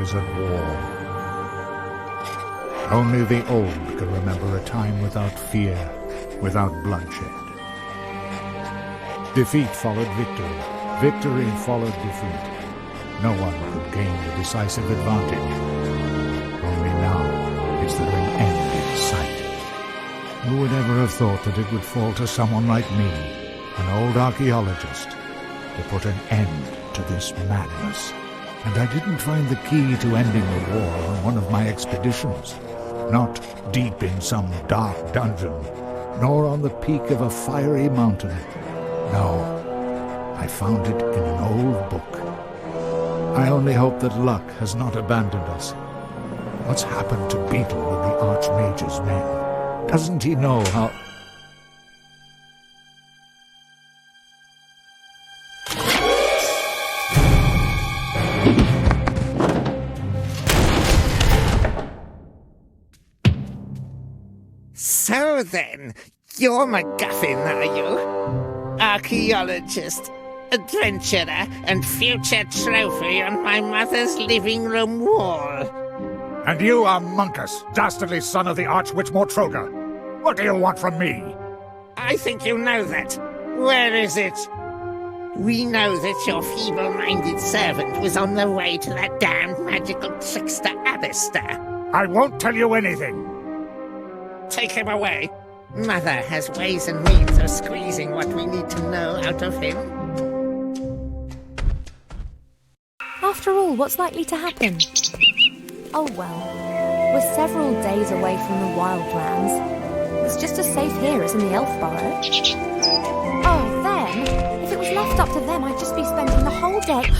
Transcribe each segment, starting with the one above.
is at war. Only the old can remember a time without fear, without bloodshed. Defeat followed victory. Victory followed defeat. No one could gain the decisive advantage. Only now is there an end in sight. Who would ever have thought that it would fall to someone like me, an old archaeologist, to put an end to this madness? And I didn't find the key to ending the war on one of my expeditions. Not deep in some dark dungeon, nor on the peak of a fiery mountain. No, I found it in an old book. I only hope that luck has not abandoned us. What's happened to Beetle and the Archmage's men? Doesn't he know how... So then, you're MacGuffin, are you? Archaeologist, adventurer, and future trophy on my mother's living room wall. And you are Monkus, dastardly son of the Archwitch Mortroga. What do you want from me? I think you know that. Where is it? We know that your feeble-minded servant was on the way to that damned magical trickster Alistair. I won't tell you anything. Take him away. Mother has ways and means of squeezing what we need to know out of him. After all, what's likely to happen? Oh well, we're several days away from the wildlands. It's just as safe here as in the elf burrow. Oh, then, if it was left up to them, I'd just be spending the whole day...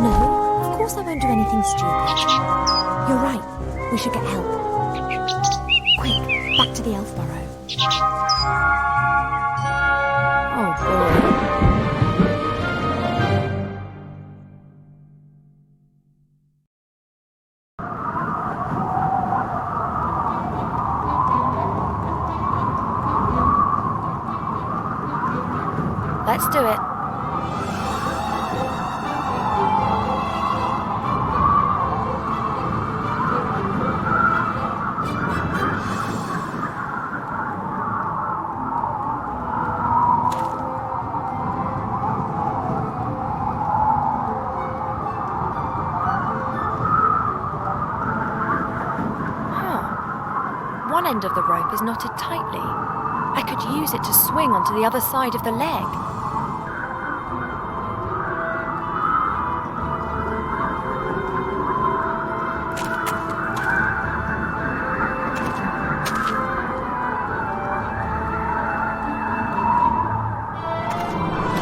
No, of course I won't do anything stupid. You're right, we should get help. Quick, back to the elf burrow. Oh boy. Let's do it. One end of the rope is knotted tightly. I could use it to swing onto the other side of the leg.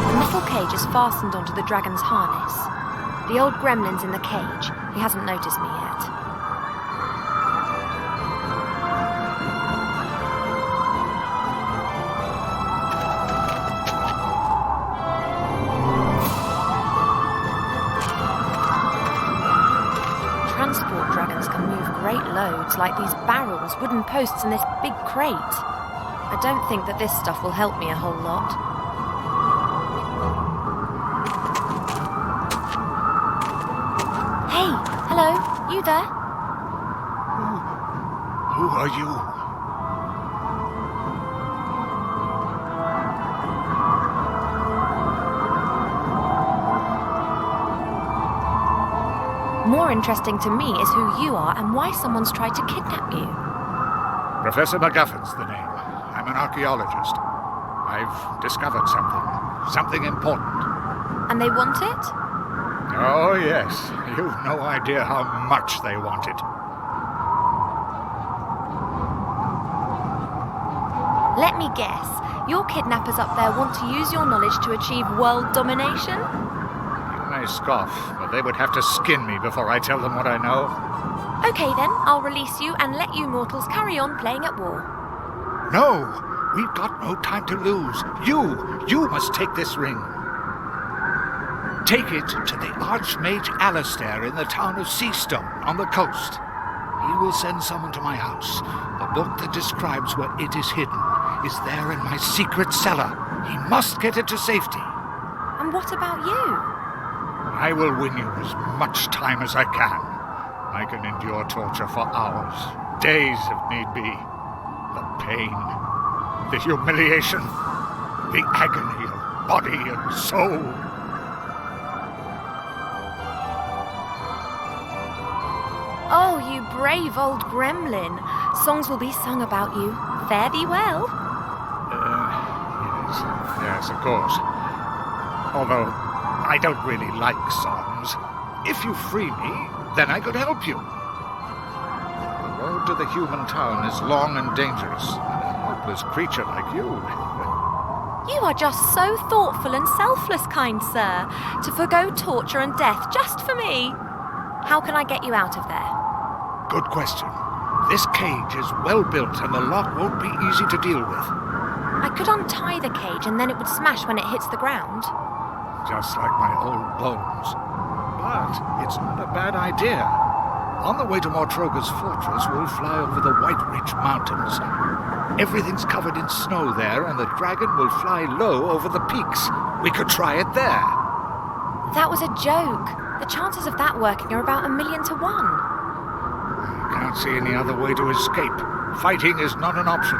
The metal cage is fastened onto the dragon's harness. The old gremlin's in the cage. He hasn't noticed me yet. Transport dragons can move great loads, like these barrels, wooden posts, and this big crate. I don't think that this stuff will help me a whole lot. Hey, hello, you there? Who are you? More interesting to me is who you are and why someone's tried to kidnap you. Professor MacGuffin's the name. I'm an archaeologist. I've discovered something important. And they want it? Oh, yes. You've no idea how much they want it. Let me guess. Your kidnappers up there want to use your knowledge to achieve world domination? You may scoff, but they would have to skin me before I tell them what I know. Okay then, I'll release you and let you mortals carry on playing at war. No! We've got no time to lose. You must take this ring. Take it to the Archmage Alistair in the town of Seastone on the coast. He will send someone to my house. The book that describes where it is hidden is there in my secret cellar. He must get it to safety. And what about you? I will win you as much time as I can. I can endure torture for hours, days if need be. The pain, the humiliation, the agony of body and soul. Oh, you brave old gremlin. Songs will be sung about you. Fare thee well. Yes, of course. Although, I don't really like songs. If you free me, then I could help you. The road to the human town is long and dangerous, and a helpless creature like you. You are just so thoughtful and selfless, kind sir, to forgo torture and death just for me. How can I get you out of there? Good question. This cage is well built, and the lock won't be easy to deal with. I could untie the cage and then it would smash when it hits the ground. Just like my old bones. But it's not a bad idea. On the way to Mortroga's fortress, we'll fly over the White Ridge Mountains. Everything's covered in snow there, and the dragon will fly low over the peaks. We could try it there. That was a joke. The chances of that working are about 1,000,000 to 1. I can't see any other way to escape. Fighting is not an option.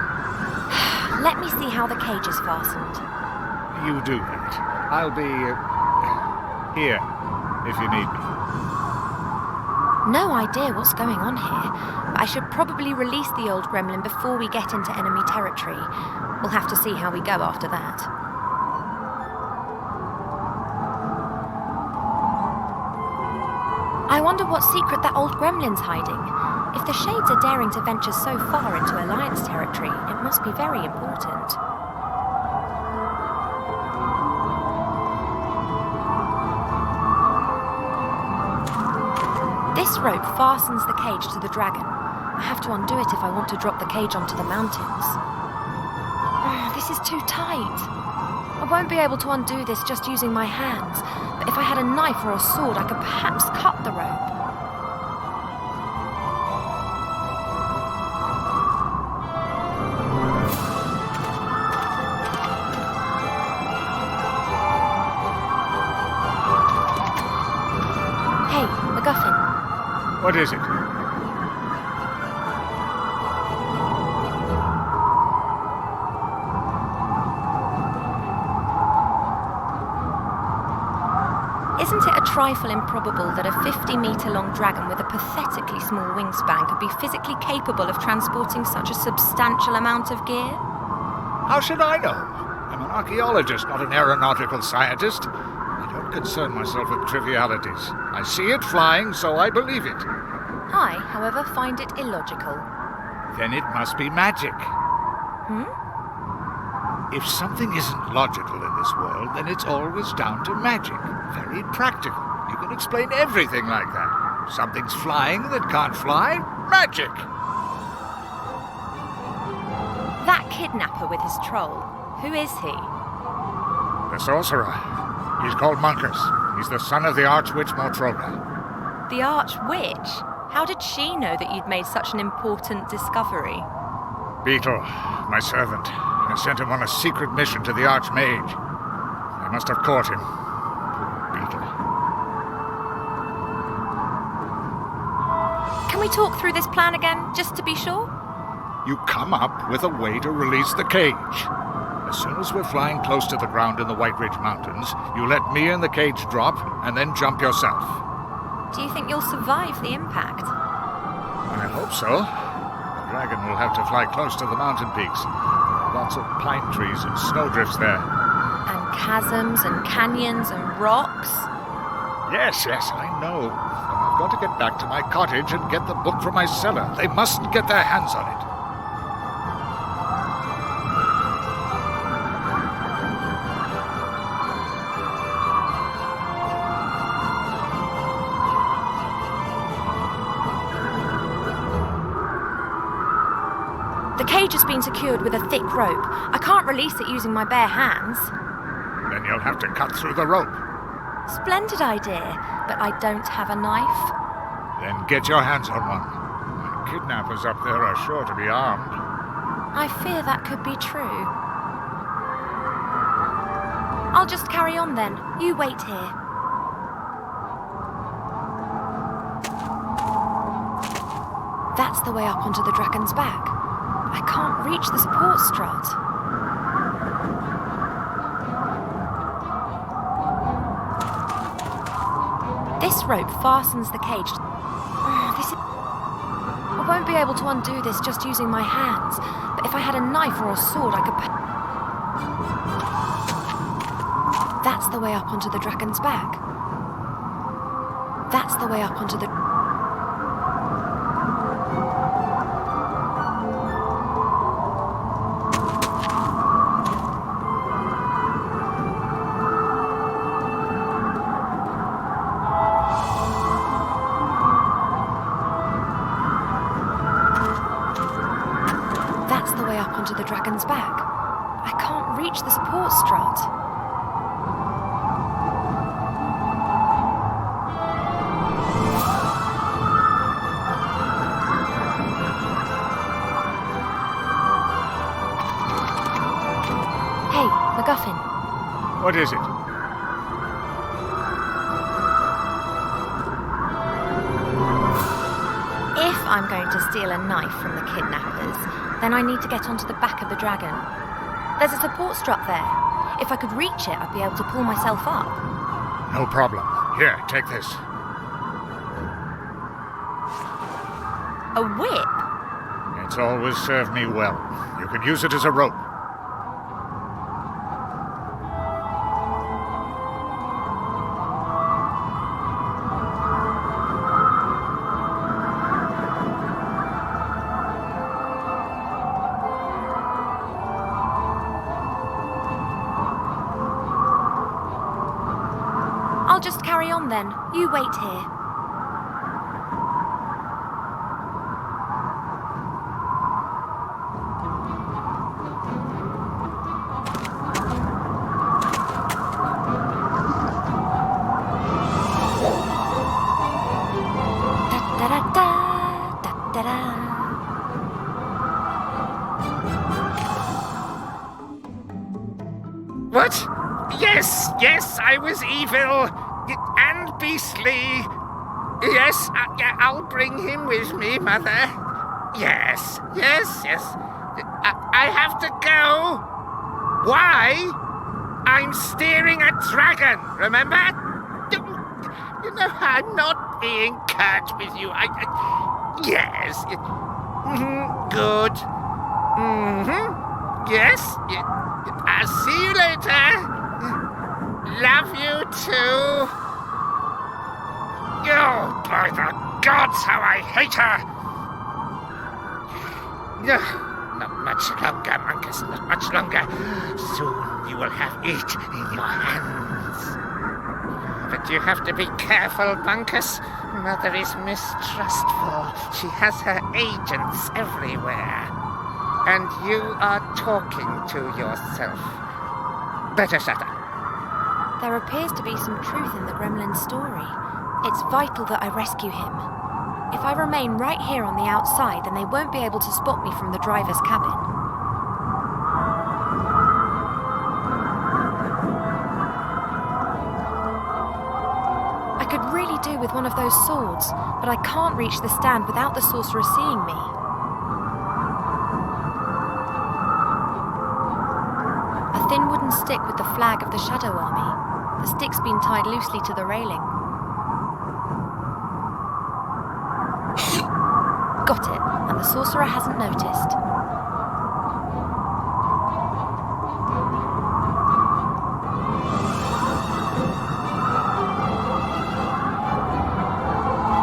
Let me see how the cage is fastened. You do that. I'll be here if you need me. No idea what's going on here, but I should probably release the old gremlin before we get into enemy territory. We'll have to see how we go after that. I wonder what secret that old gremlin's hiding. If the Shades are daring to venture so far into Alliance territory, it must be very important. This rope fastens the cage to the dragon. I have to undo it if I want to drop the cage onto the mountains. This is too tight. I won't be able to undo this just using my hands, but if I had a knife or a sword, I could perhaps cut the rope. Hey, MacGuffin. What is it? Isn't it a trifle improbable that a 50-metre-long dragon with a pathetically small wingspan could be physically capable of transporting such a substantial amount of gear? How should I know? I'm an archaeologist, not an aeronautical scientist. I don't concern myself with trivialities. I see it flying, so I believe it. I, however, find it illogical. Then it must be magic. If something isn't logical in this world, then it's always down to magic. Very practical. You can explain everything like that. Something's flying that can't fly? Magic! That kidnapper with his troll, who is he? The sorcerer. He's called Monkus. He's the son of the Archwitch Mortroga. The Archwitch? How did she know that you'd made such an important discovery? Beetle, my servant. I sent him on a secret mission to the Archmage. They must have caught him. Poor Beetle. Can we talk through this plan again, just to be sure? You come up with a way to release the cage. As soon as we're flying close to the ground in the White Ridge Mountains, you let me and the cage drop, and then jump yourself. Do you think you'll survive the impact? I hope so. The dragon will have to fly close to the mountain peaks. Lots of pine trees and snowdrifts there. And chasms and canyons and rocks. Yes, I know. I've got to get back to my cottage and get the book from my cellar. They mustn't get their hands on it. The cage has been secured with a thick rope. I can't release it using my bare hands. Then you'll have to cut through the rope. Splendid idea, but I don't have a knife. Then get your hands on one. I kidnappers up there are sure to be armed. I fear that could be true. I'll just carry on then. You wait here. That's the way up onto the dragon's back. I can't reach the support strut. This rope fastens the cage. I won't be able to undo this just using my hands, but if I had a knife or a sword, I could... That's the way up onto the dragon's back. That's the way up onto the... That's the way up onto the dragon's back. I can't reach the support strut. Hey, MacGuffin. What is it? If I'm going to steal a knife from the kidnappers, then I need to get onto the back of the dragon. There's a support strut there. If I could reach it, I'd be able to pull myself up. No problem. Here, take this. A whip? It's always served me well. You can use it as a rope. I'll just carry on then. You wait here. What? Yes, I was evil and beastly. Yes, I'll bring him with me, Mother. Yes. I have to go. Why? I'm steering a dragon, remember? You know, I'm not being curt with you. Yes. Good. Yes. I'll see you later. Love you too. Oh, by the gods, how I hate her! Not much longer, Monkus, not much longer. Soon you will have it in your hands. But you have to be careful, Monkus. Mother is mistrustful. She has her agents everywhere. And you are talking to yourself. Better shut up. There appears to be some truth in the gremlin's story. It's vital that I rescue him. If I remain right here on the outside, then they won't be able to spot me from the driver's cabin. I could really do with one of those swords, but I can't reach the stand without the sorcerer seeing me. A thin wooden stick with the flag of the Shadow Army. The stick's been tied loosely to the railing. Got it, and the sorcerer hasn't noticed.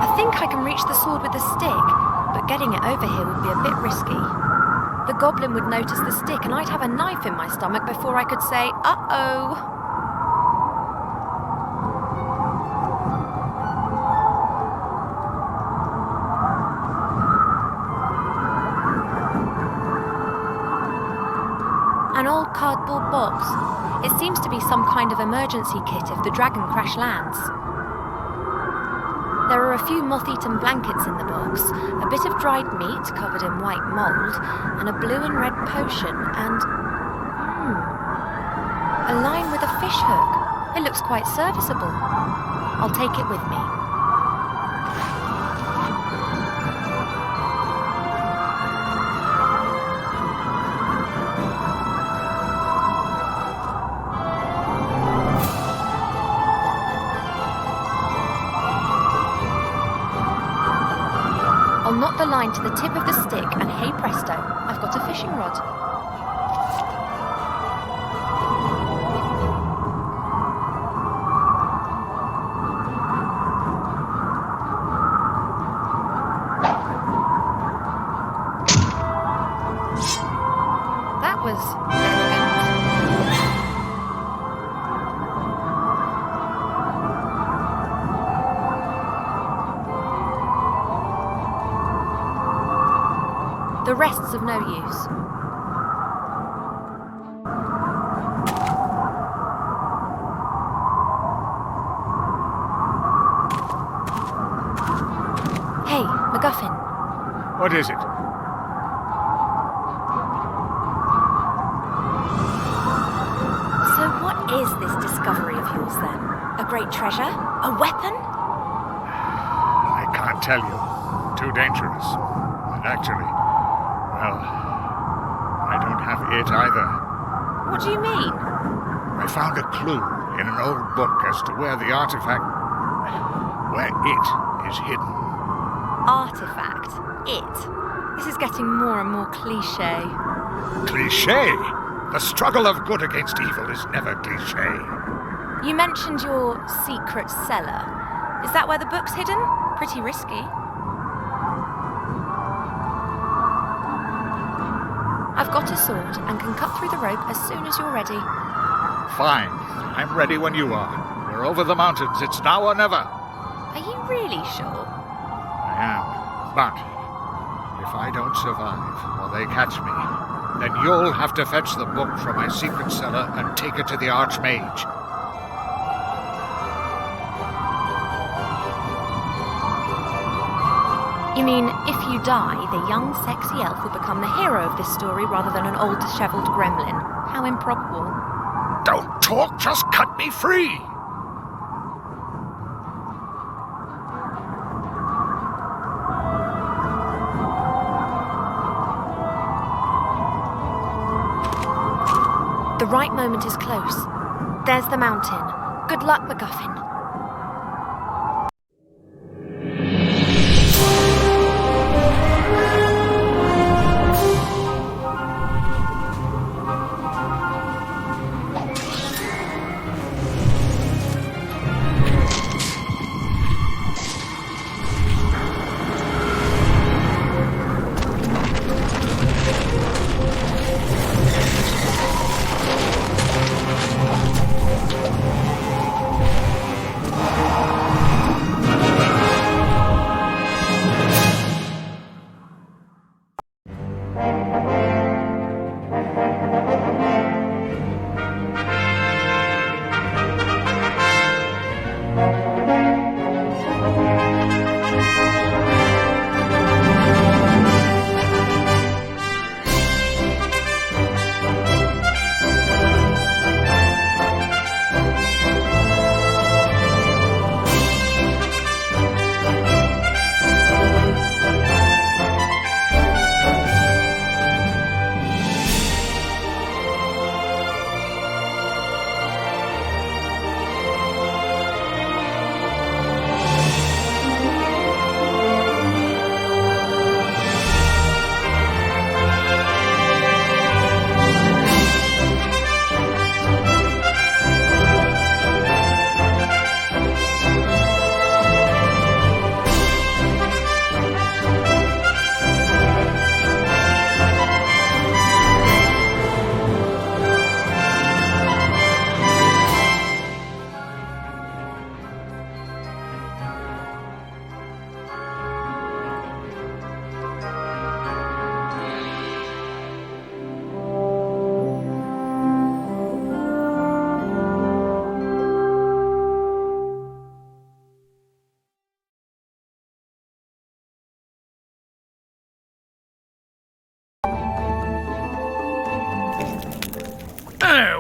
I think I can reach the sword with the stick, but getting it over here would be a bit risky. The goblin would notice the stick and I'd have a knife in my stomach before I could say, uh-oh. An old cardboard box. It seems to be some kind of emergency kit if the dragon crash lands. There are a few moth-eaten blankets in the box, a bit of dried meat covered in white mould, and a blue and red potion, and... a line with a fish hook. It looks quite serviceable. I'll take it with me. I'll knot the line to the tip of the stick and hey presto, I've got a fishing rod. That was elegant. The rest's of no use. Hey, MacGuffin. What is it? So what is this discovery of yours then? A great treasure? A weapon? I can't tell you. Too dangerous. And actually, well, I don't have it either. What do you mean? I found a clue in an old book as to where the artifact... where it is hidden. Artifact. It. This is getting more and more cliché. Cliché? The struggle of good against evil is never cliché. You mentioned your secret cellar. Is that where the book's hidden? Pretty risky. I've got a sword and can cut through the rope as soon as you're ready. Fine. I'm ready when you are. We're over the mountains. It's now or never. Are you really sure? I am. But if I don't survive or they catch me, then you'll have to fetch the book from my secret cellar and take it to the Archmage. You mean, if you die, the young, sexy elf will become the hero of this story rather than an old, dishevelled gremlin? How improbable. Don't talk, just cut me free! The right moment is close. There's the mountain. Good luck, MacGuffin.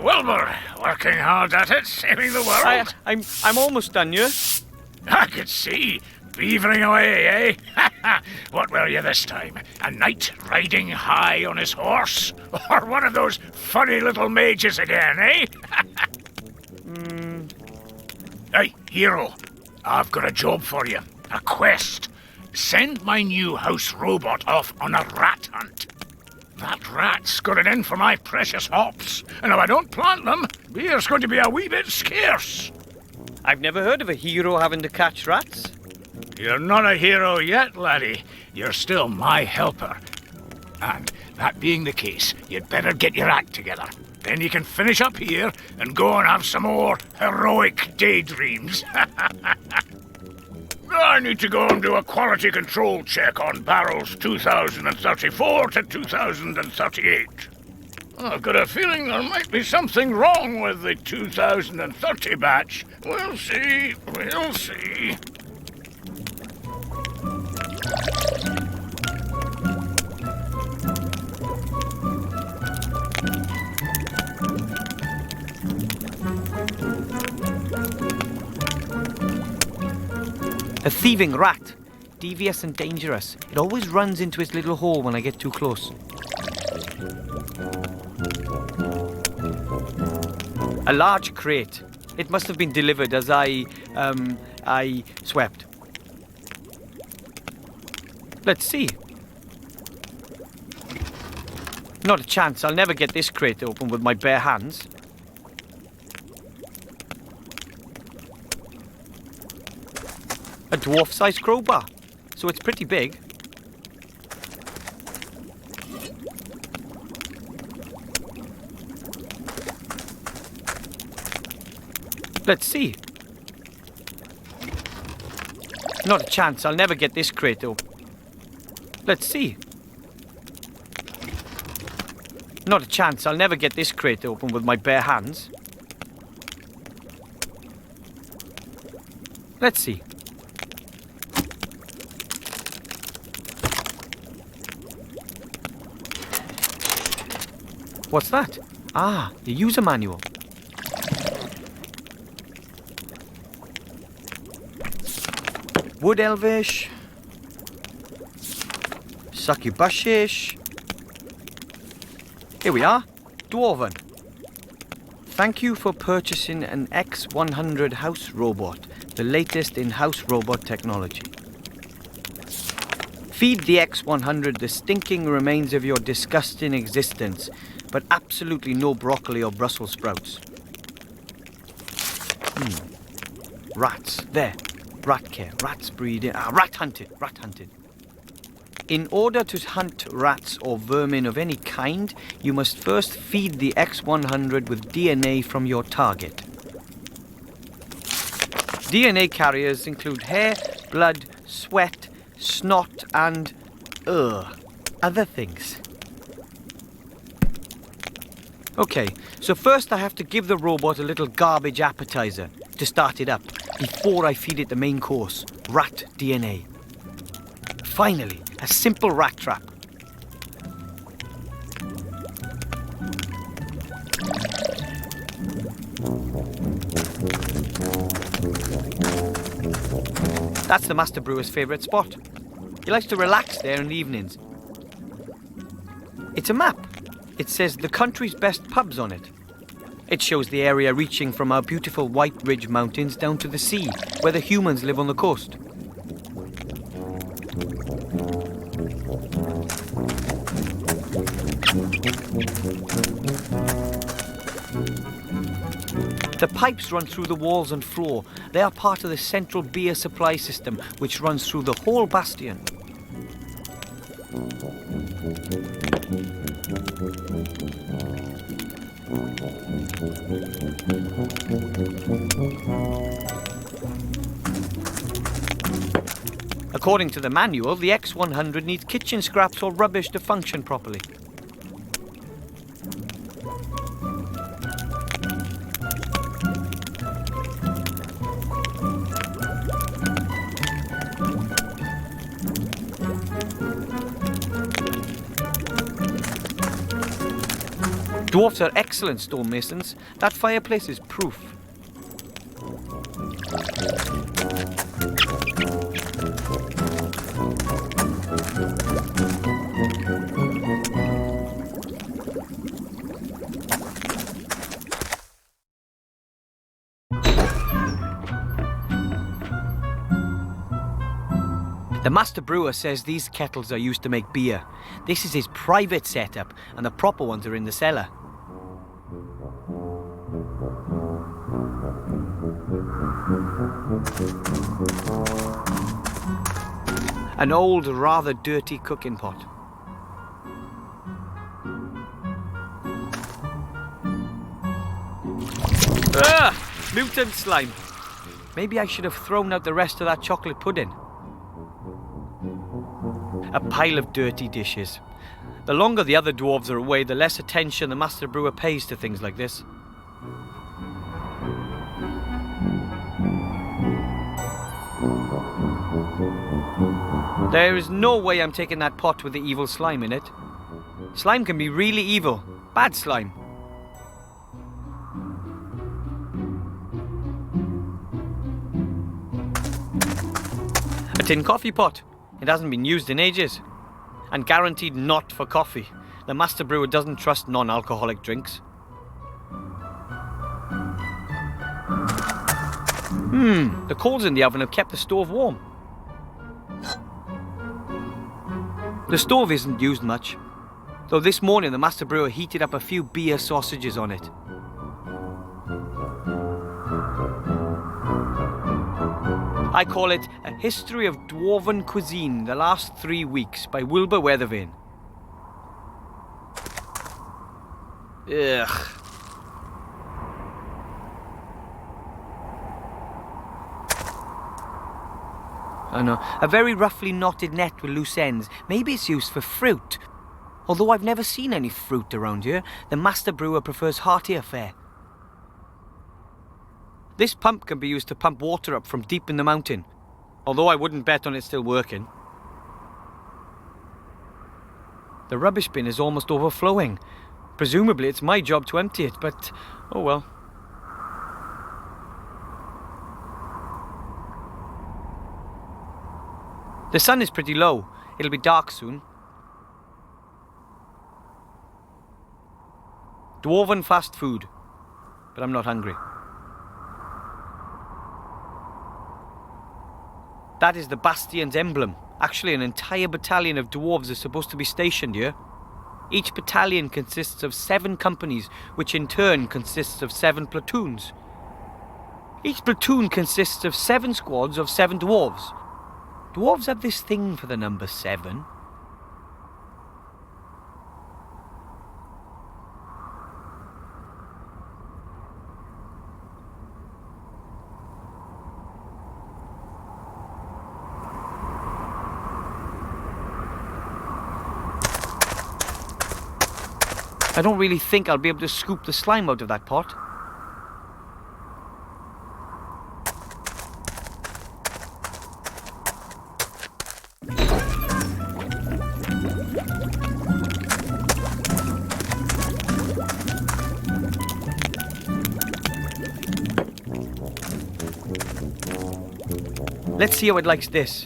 Wilbur, working hard at it, saving the world. I'm almost done, yeah? I could see. Beavering away, eh? What were you this time? A knight riding high on his horse? Or one of those funny little mages again, eh? Hey, hero. I've got a job for you. A quest. Send my new house robot off on a rat hunt. That rat's got it in for my precious hops. And if I don't plant them, beer's going to be a wee bit scarce. I've never heard of a hero having to catch rats. You're not a hero yet, laddie. You're still my helper. And that being the case, you'd better get your act together. Then you can finish up here and go and have some more heroic daydreams. I need to go and do a quality control check on barrels 2034 to 2038. I've got a feeling there might be something wrong with the 2030 batch. We'll see, we'll see. A thieving rat. Devious and dangerous. It always runs into its little hole when I get too close. A large crate. It must have been delivered as I swept. Let's see. Not a chance. I'll never get this crate open with my bare hands. A dwarf-sized crowbar, so it's pretty big. Let's see. Not a chance, I'll never get this crate open. Let's see. Not a chance, I'll never get this crate open with my bare hands. Let's see. What's that? Ah, the user manual. Wood elvish. Succubushish. Here we are. Dwarven. Thank you for purchasing an X100 house robot, the latest in house robot technology. Feed the X100 the stinking remains of your disgusting existence, but absolutely no broccoli or Brussels sprouts. Rats. There. Rat care. Rats breeding. Rat hunted. Rat hunted. In order to hunt rats or vermin of any kind, you must first feed the X100 with DNA from your target. DNA carriers include hair, blood, sweat, snot, and other things. Okay, so first I have to give the robot a little garbage appetizer to start it up before I feed it the main course, rat DNA. Finally, a simple rat trap. That's the Master Brewer's favourite spot. He likes to relax there in the evenings. It's a map. It says the country's best pubs on it. It shows the area reaching from our beautiful White Ridge Mountains down to the sea, where the humans live on the coast. The pipes run through the walls and floor. They are part of the central beer supply system, which runs through the whole bastion. According to the manual, the X100 needs kitchen scraps or rubbish to function properly. Dwarfs are excellent stonemasons. That fireplace is proof. The master brewer says these kettles are used to make beer. This is his private setup, and the proper ones are in the cellar. An old, rather dirty cooking pot. Mutant slime. Maybe I should have thrown out the rest of that chocolate pudding. A pile of dirty dishes. The longer the other dwarves are away, the less attention the master brewer pays to things like this. There is no way I'm taking that pot with the evil slime in it. Slime can be really evil. Bad slime. A tin coffee pot. It hasn't been used in ages. And guaranteed not for coffee. The master brewer doesn't trust non-alcoholic drinks. The coals in the oven have kept the stove warm. The stove isn't used much, though this morning the master brewer heated up a few beer sausages on it. I call it A History of Dwarven Cuisine, the Last 3 Weeks by Wilbur Weathervane. Ugh. I know. A very roughly knotted net with loose ends. Maybe it's used for fruit. Although I've never seen any fruit around here, the master brewer prefers heartier fare. This pump can be used to pump water up from deep in the mountain, although I wouldn't bet on it still working. The rubbish bin is almost overflowing. Presumably it's my job to empty it, but oh well. The sun is pretty low. It'll be dark soon. Dwarven fast food, but I'm not hungry. That is the Bastion's emblem. Actually, an entire battalion of dwarves is supposed to be stationed here. Each battalion consists of 7 companies, which in turn consists of 7 platoons. Each platoon consists of 7 squads of 7 dwarves. Dwarves have this thing for the number 7. I don't really think I'll be able to scoop the slime out of that pot. Let's see how it likes this.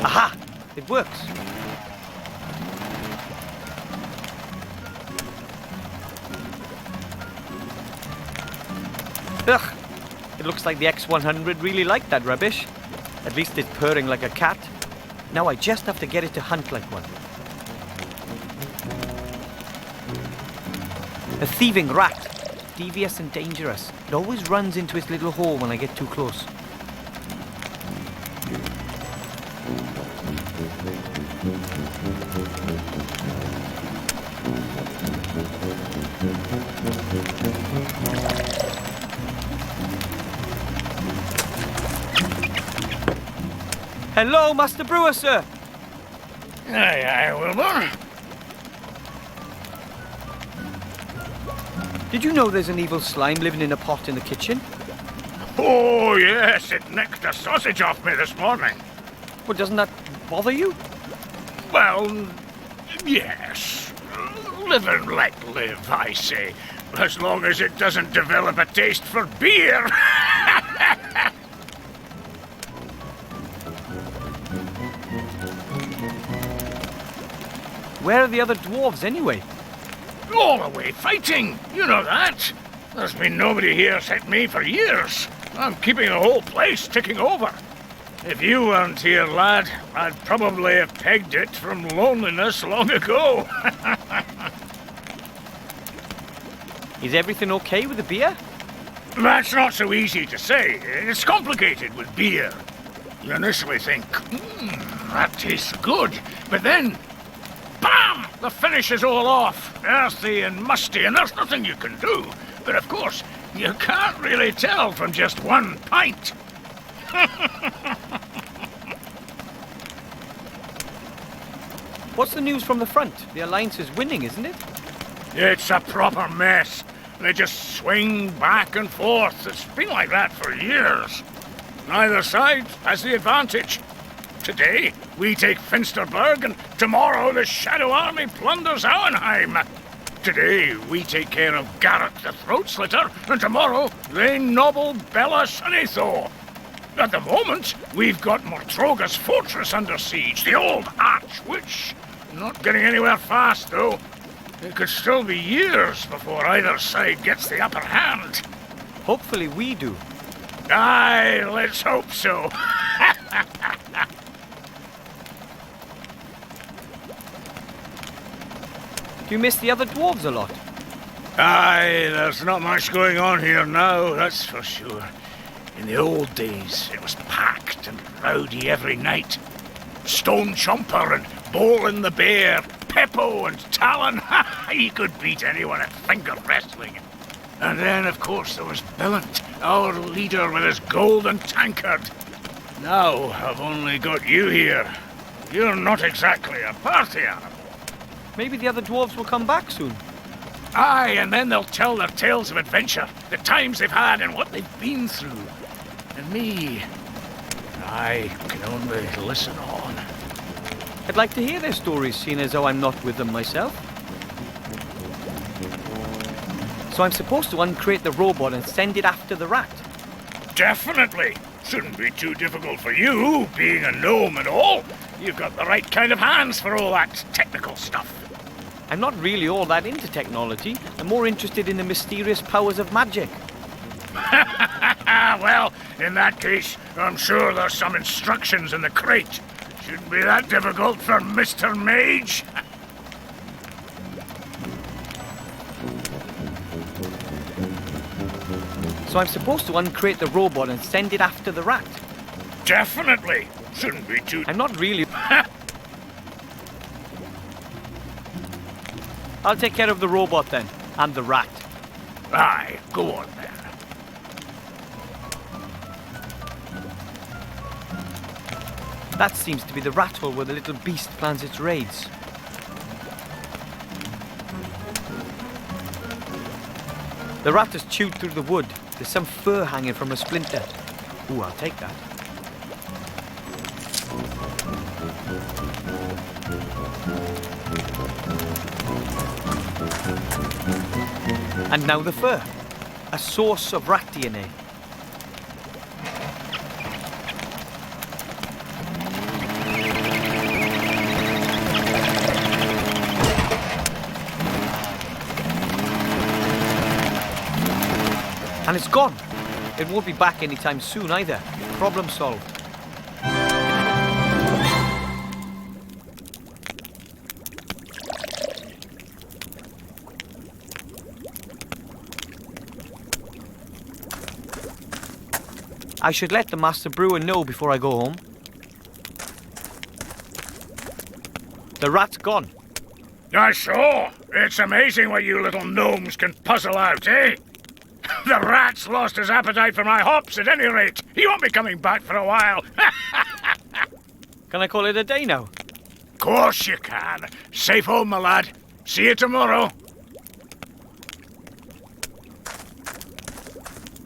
Aha! It works. Ugh! It looks like the X100 really liked that rubbish. At least it's purring like a cat. Now I just have to get it to hunt like one. A thieving rat. Devious and dangerous. It always runs into its little hole when I get too close. Hello, Master Brewer, sir. Aye, Wilbur. Did you know there's an evil slime living in a pot in the kitchen? Oh, yes, it nicked a sausage off me this morning. Well, doesn't that bother you? Well, Yes. Live and let live, I say. As long as it doesn't develop a taste for beer. Where are the other dwarves anyway? All away fighting, you know that. There's been nobody here except me for years. I'm keeping the whole place ticking over. If you weren't here, lad, I'd probably have pegged it from loneliness long ago. Is everything okay with the beer? That's not so easy to say. It's complicated with beer. You initially think, that tastes good. But then, bam! The finish is all off. Earthy and musty, and there's nothing you can do. But of course, you can't really tell from just one pint. What's the news from the front? The Alliance is winning, isn't it? It's a proper mess. They just swing back and forth. It's been like that for years. Neither side has the advantage. Today, we take Finsterberg, and tomorrow the Shadow Army plunders Auenheim. Today, we take care of Garrett the Throat Slitter, and tomorrow they nobble Bella Sunnythaw. At the moment, we've got Mortroga's fortress under siege, the old Archwitch. Not getting anywhere fast, though. It could still be years before either side gets the upper hand. Hopefully we do. Aye, let's hope so. Do you miss the other dwarves a lot? Aye, there's not much going on here now, that's for sure. In the old days, it was packed and rowdy every night. Stone Chomper and Bolin the Bear, Peppo and Talon, he could beat anyone at finger wrestling. And then, of course, there was Billant, our leader with his golden tankard. Now I've only got you here. You're not exactly a party animal. Maybe the other dwarves will come back soon. Aye, and then they'll tell their tales of adventure, the times they've had and what they've been through. And me, I can only listen on. I'd like to hear their stories, seeing as though I'm not with them myself. So I'm supposed to uncrate the robot and send it after the rat? Definitely. Shouldn't be too difficult for you, being a gnome and all. You've got the right kind of hands for all that technical stuff. I'm not really all that into technology. I'm more interested in the mysterious powers of magic. Well, in that case, I'm sure there's some instructions in the crate. Shouldn't be that difficult for Mr. Mage. So I'm supposed to uncrate the robot and send it after the rat? Definitely. Shouldn't be too... I'm not really... I'll take care of the robot then, and the rat. Aye, go on then. That seems to be the rat hole where the little beast plans its raids. The rat has chewed through the wood. There's some fur hanging from a splinter. Ooh, I'll take that. And now the fur. A source of rat DNA. And it's gone. It won't be back anytime soon either. Problem solved. I should let the master brewer know before I go home. The rat's gone. I saw. It's amazing what you little gnomes can puzzle out, eh? The rat's lost his appetite for my hops at any rate. He won't be coming back for a while. Can I call it a day now? Course you can. Safe home, my lad. See you tomorrow.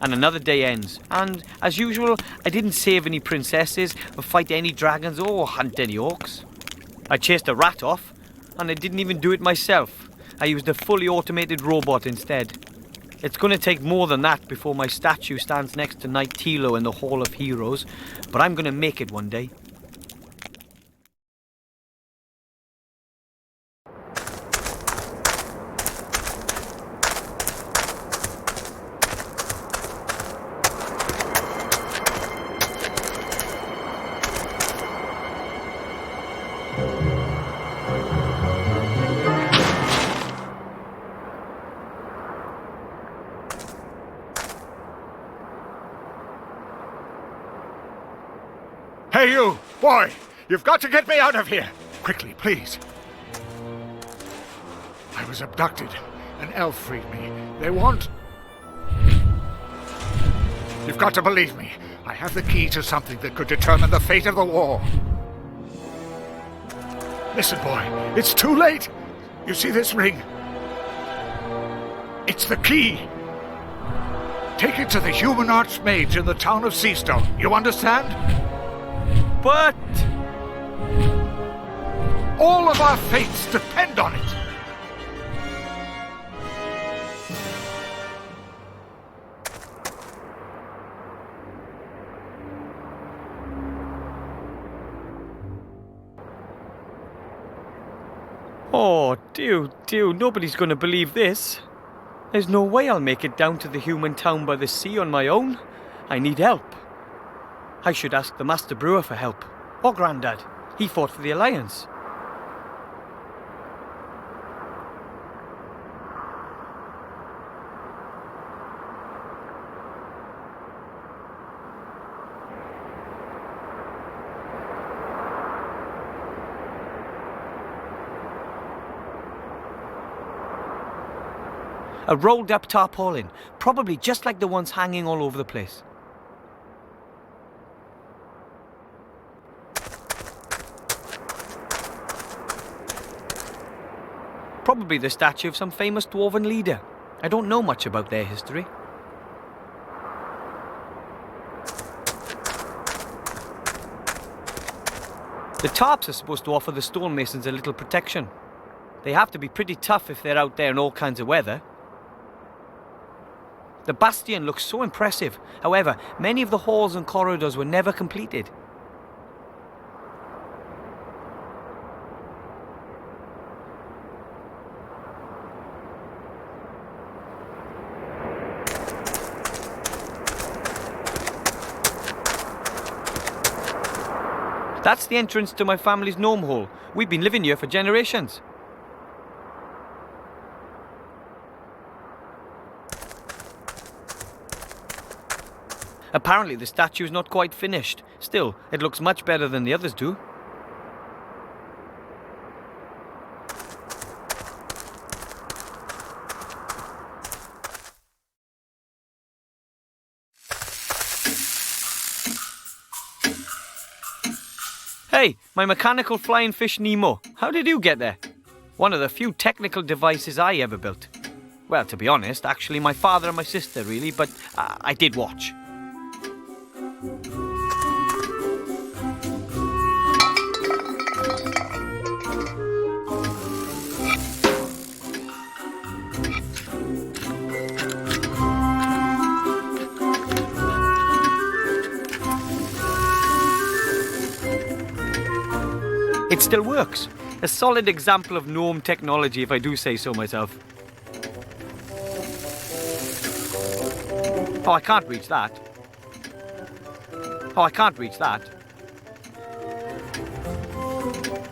And another day ends. And, as usual, I didn't save any princesses, or fight any dragons, or hunt any orcs. I chased a rat off. and I didn't even do it myself. I used a fully automated robot instead. It's going to take more than that before my statue stands next to Knight Tilo in the Hall of Heroes, but I'm going to make it one day. Hey, you! Boy! You've got to get me out of here! Quickly, please. I was abducted. An elf freed me. They want... You've got to believe me. I have the key to something that could determine the fate of the war. Listen, boy. It's too late. You see this ring? It's the key. Take it to the human archmage in the town of Seastone. You understand? But... all of our fates depend on it. oh, dear, nobody's going to believe this. There's no way I'll make it down to the human town by the sea on my own. I need help. I should ask the Master Brewer for help. Or Grandad. He fought for the Alliance. A rolled up tarpaulin, probably just like the ones hanging all over the place. Probably the statue of some famous dwarven leader. I don't know much about their history. The tarps are supposed to offer the stonemasons a little protection. They have to be pretty tough if they're out there in all kinds of weather. The bastion looks so impressive. However, many of the halls and corridors were never completed. That's the entrance to my family's gnome hole. We've been living here for generations. Apparently the statue's not quite finished. Still, it looks much better than the others do. Hey, my mechanical flying fish Nemo. How did you get there? One of the few technical devices I ever built. Well, to be honest, actually my father and my sister really, but I did watch. It still works. A solid example of gnome technology, if I do say so myself. Oh, I can't reach that. Oh, I can't reach that.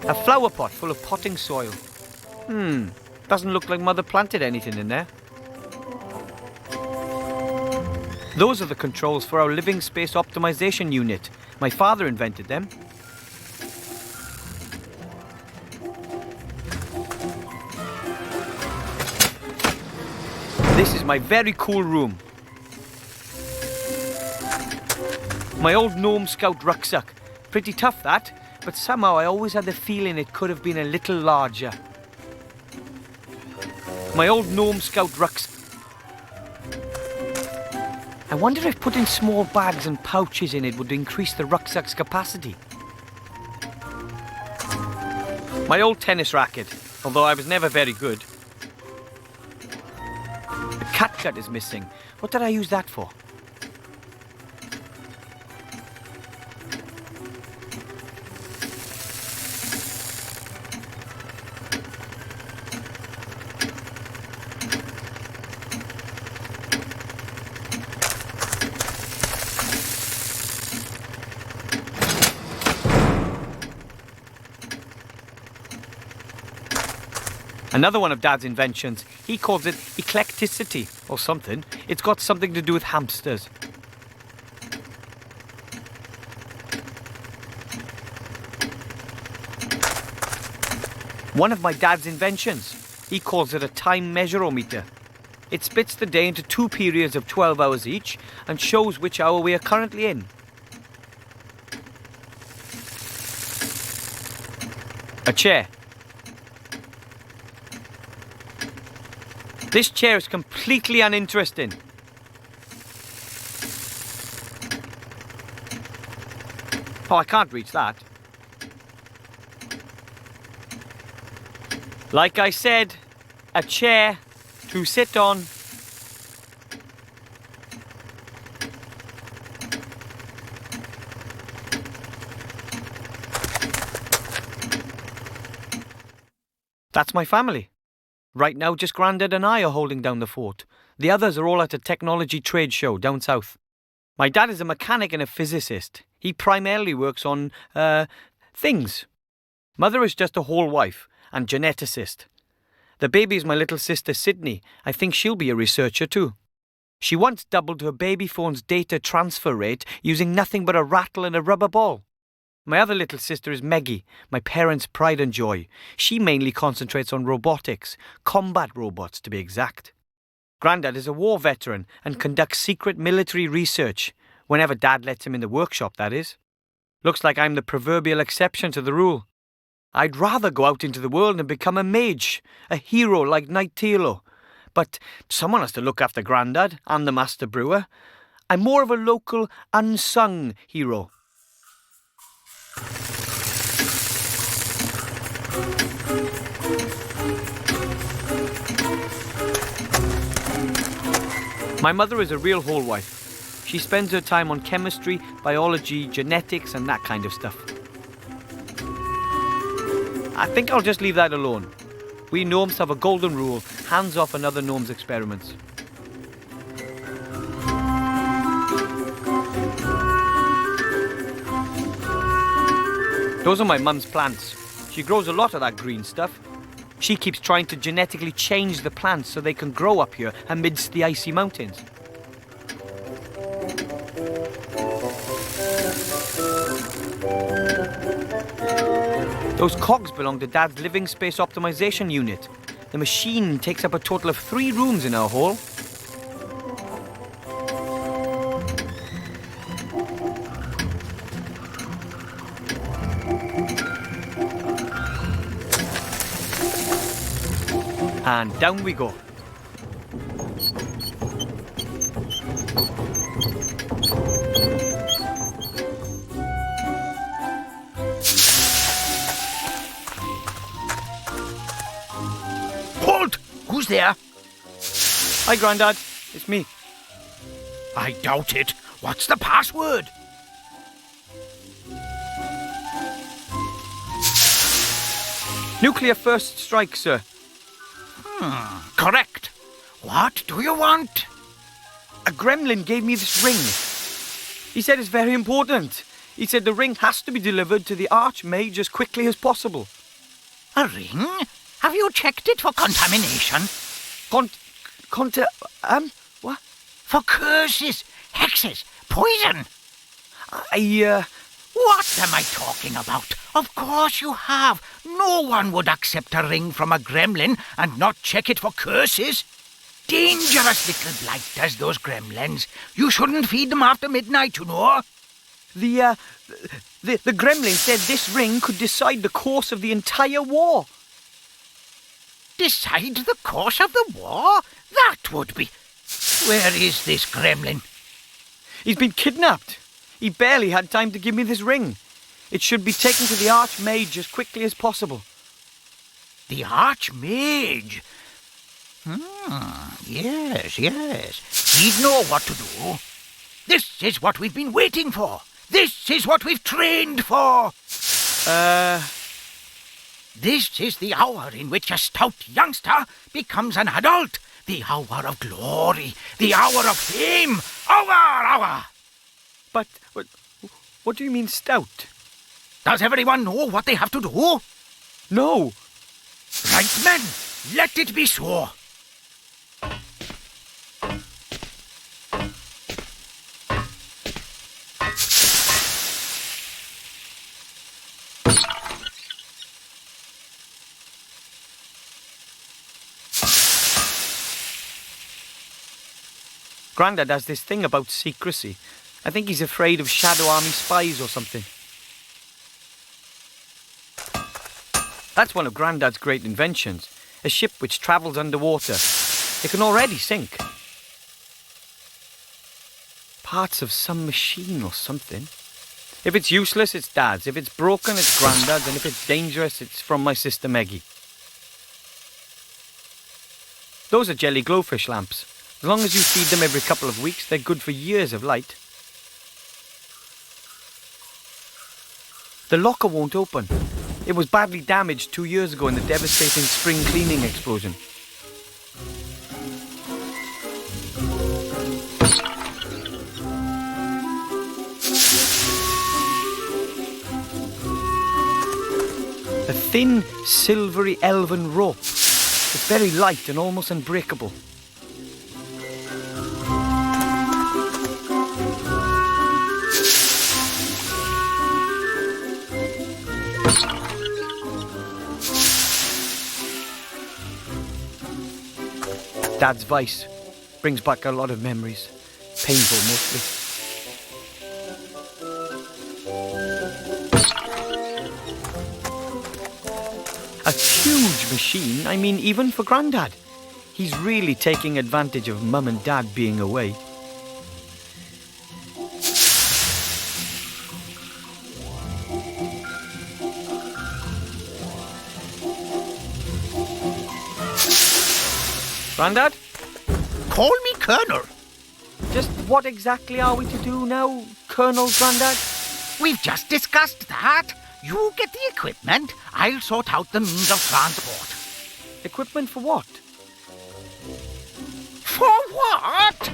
A flower pot full of potting soil. Doesn't look like Mother planted anything in there. Those are the controls for our living space optimization unit. My father invented them. This is my very cool room. My old gnome scout rucksack. Pretty tough that, but somehow I always had the feeling it could have been a little larger. My old gnome scout rucksack. I wonder if putting small bags and pouches in it would increase the rucksack's capacity. My old tennis racket. although I was never very good. The catgut is missing. What did I use that for? Another one of Dad's inventions. He calls it eclecticity or something. It's got something to do with hamsters. One of my dad's inventions. He calls it a time measurometer. It splits the day into 2 periods of 12 hours each and shows which hour we are currently in. A chair. This chair is completely uninteresting. Oh, I can't reach that. Like I said, a chair to sit on. That's my family. Right now, just Grandad and I are holding down the fort. The others are all at a technology trade show down south. My dad is a mechanic and a physicist. He primarily works on, things. Mother is just a whole wife and geneticist. The baby is my little sister Sydney. I think she'll be a researcher too. She once doubled her baby phone's data transfer rate using nothing but a rattle and a rubber ball. My other little sister is Meggie, my parents' pride and joy. She mainly concentrates on robotics, combat robots to be exact. Grandad is a war veteran and conducts secret military research, whenever Dad lets him in the workshop, that is. Looks like I'm the proverbial exception to the rule. I'd rather go out into the world and become a mage, a hero like Knight Tilo. But someone has to look after Grandad and the master brewer. I'm more of a local, unsung hero. My mother is a real whole wife. She spends her time on chemistry, biology, genetics and that kind of stuff. I think I'll just leave that alone. We gnomes have a golden rule, hands off on other gnomes' experiments. Those are my mum's plants. She grows a lot of that green stuff. She keeps trying to genetically change the plants so they can grow up here amidst the icy mountains. Those cogs belong to Dad's living space optimization unit. The machine takes up a total of 3 rooms in our hall. And down we go. Halt! Who's there? Hi, Grandad. It's me. I doubt it. What's the password? Nuclear first strike, sir. Correct. What do you want? A gremlin gave me this ring. He said it's very important. He said the ring has to be delivered to the Archmage as quickly as possible. A ring? Have you checked it for contamination? What? For curses, hexes, poison. What am I talking about? Of course you have. No one would accept a ring from a gremlin and not check it for curses. Dangerous little blighters, those gremlins. You shouldn't feed them after midnight, you know. The gremlin said this ring could decide the course of the entire war. Decide the course of the war? That would be... Where is this gremlin? He's been kidnapped. He barely had time to give me this ring. It should be taken to the Archmage as quickly as possible. The Archmage. Yes. He'd know what to do. This is what we've been waiting for. This is what we've trained for. This is the hour in which a stout youngster becomes an adult. The hour of glory. The hour of fame. Hour! But what do you mean stout? Does everyone know what they have to do? No. Right, men. Let it be so. Grandad has this thing about secrecy. I think he's afraid of Shadow Army spies or something. That's one of Grandad's great inventions. A ship which travels underwater. It can already sink. Parts of some machine or something. If it's useless, it's Dad's. If it's broken, it's Grandad's. And if it's dangerous, it's from my sister Meggie. Those are jelly glowfish lamps. As long as you feed them every couple of weeks, they're good for years of light. The locker won't open. It was badly damaged 2 years ago in the devastating spring cleaning explosion. A thin, silvery elven rope. It's very light and almost unbreakable. Dad's vice brings back a lot of memories. Painful mostly. A huge machine, I mean, even for Grandad. He's really taking advantage of Mum and Dad being away. Grandad? Call me Colonel. Just what exactly are we to do now, Colonel Grandad? We've just discussed that. You get the equipment, I'll sort out the means of transport. Equipment for what? For what?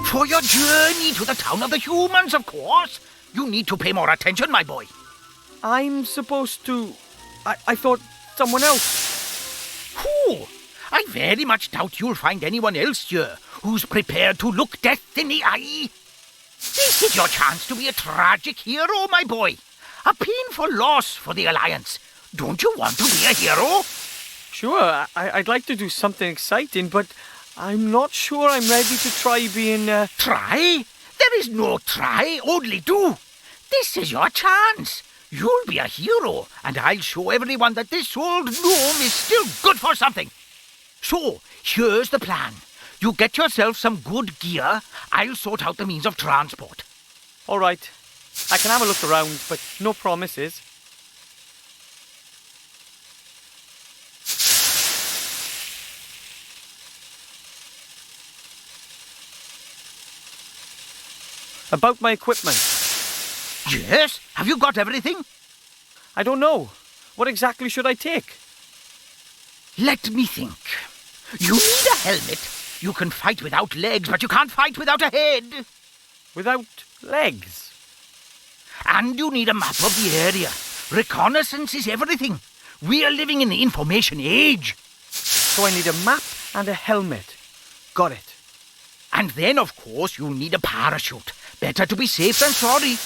For your journey to the town of the humans, of course. You need to pay more attention, my boy. I'm supposed to... I thought someone else. Who? I very much doubt you'll find anyone else here who's prepared to look death in the eye. This is your chance to be a tragic hero, my boy. A painful loss for the Alliance. Don't you want to be a hero? Sure, I'd like to do something exciting, but I'm not sure I'm ready to try being... Try? There is no try, only do. This is your chance. You'll be a hero, and I'll show everyone that this old gnome is still good for something. So, here's the plan. You get yourself some good gear, I'll sort out the means of transport. All right. I can have a look around, but no promises. About my equipment. Yes? Have you got everything? I don't know. What exactly should I take? Let me think. You need a helmet. You can fight without legs, but you can't fight without a head. Without legs? And you need a map of the area. Reconnaissance is everything. We are living in the information age. So I need a map and a helmet. Got it. And then, of course, you'll need a parachute. Better to be safe than sorry.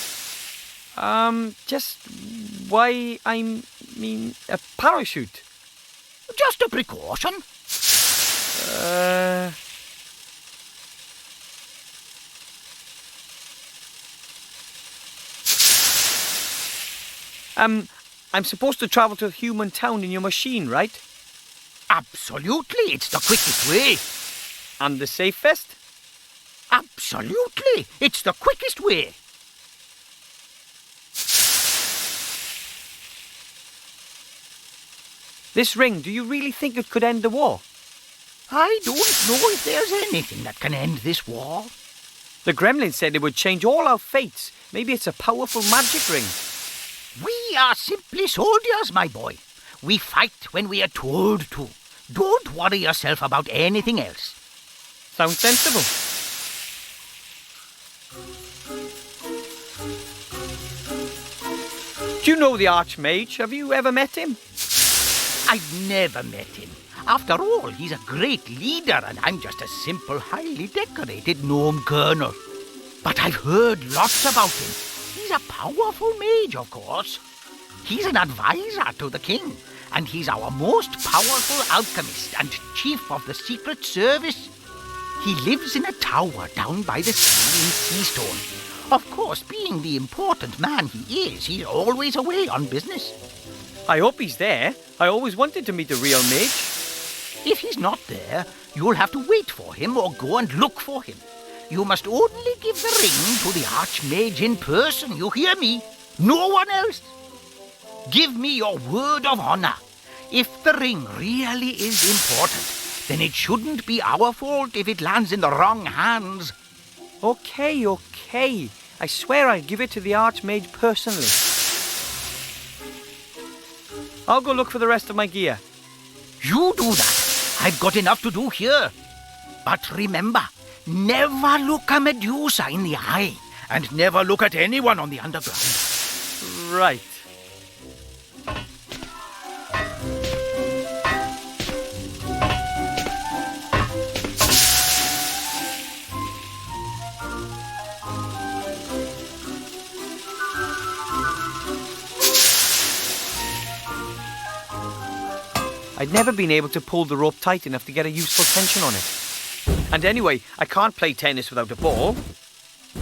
Just why a parachute? Just a precaution. I'm supposed to travel to a human town in your machine, right? Absolutely, it's the quickest way. And the safest? Absolutely, it's the quickest way. This ring, do you really think it could end the war? I don't know if there's anything that can end this war. The gremlin said it would change all our fates. Maybe it's a powerful magic ring. We are simply soldiers, my boy. We fight when we are told to. Don't worry yourself about anything else. Sounds sensible. Do you know the Archmage? Have you ever met him? I've never met him. After all, he's a great leader, and I'm just a simple, highly decorated gnome colonel. But I've heard lots about him. He's a powerful mage, of course. He's an advisor to the king, and he's our most powerful alchemist and chief of the Secret Service. He lives in a tower down by the sea in Seastone. Of course, being the important man he is, he's always away on business. I hope he's there. I always wanted to meet a real mage. If he's not there, you'll have to wait for him or go and look for him. You must only give the ring to the Archmage in person, you hear me? No one else. Give me your word of honor. If the ring really is important, then it shouldn't be our fault if it lands in the wrong hands. Okay. I swear I'll give it to the Archmage personally. I'll go look for the rest of my gear. You do that. I've got enough to do here. But remember, never look a Medusa in the eye, and never look at anyone on the underground. Right. I'd never been able to pull the rope tight enough to get a useful tension on it. And anyway, I can't play tennis without a ball.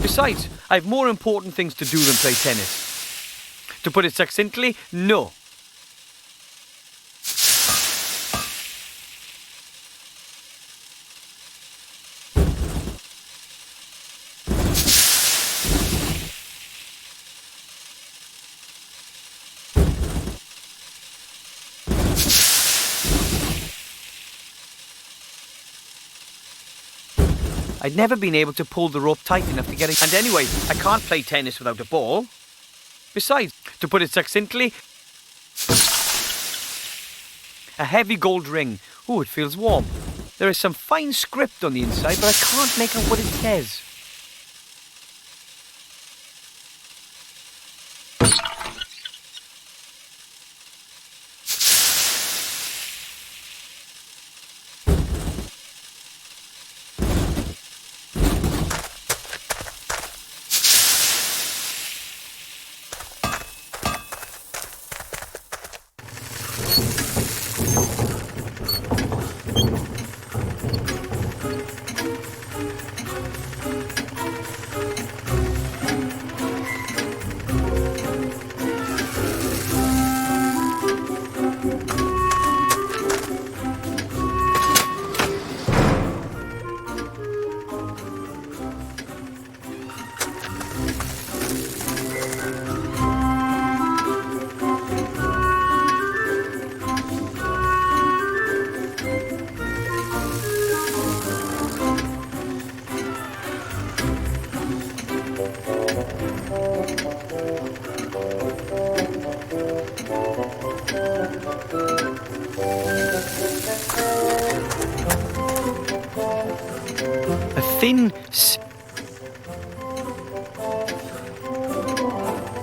Besides, I have more important things to do than play tennis. To put it succinctly, no. I'd never been able to pull the rope tight enough to get it. And anyway, I can't play tennis without a ball. Besides, to put it succinctly, a heavy gold ring. Ooh, it feels warm. There is some fine script on the inside, but I can't make out what it says.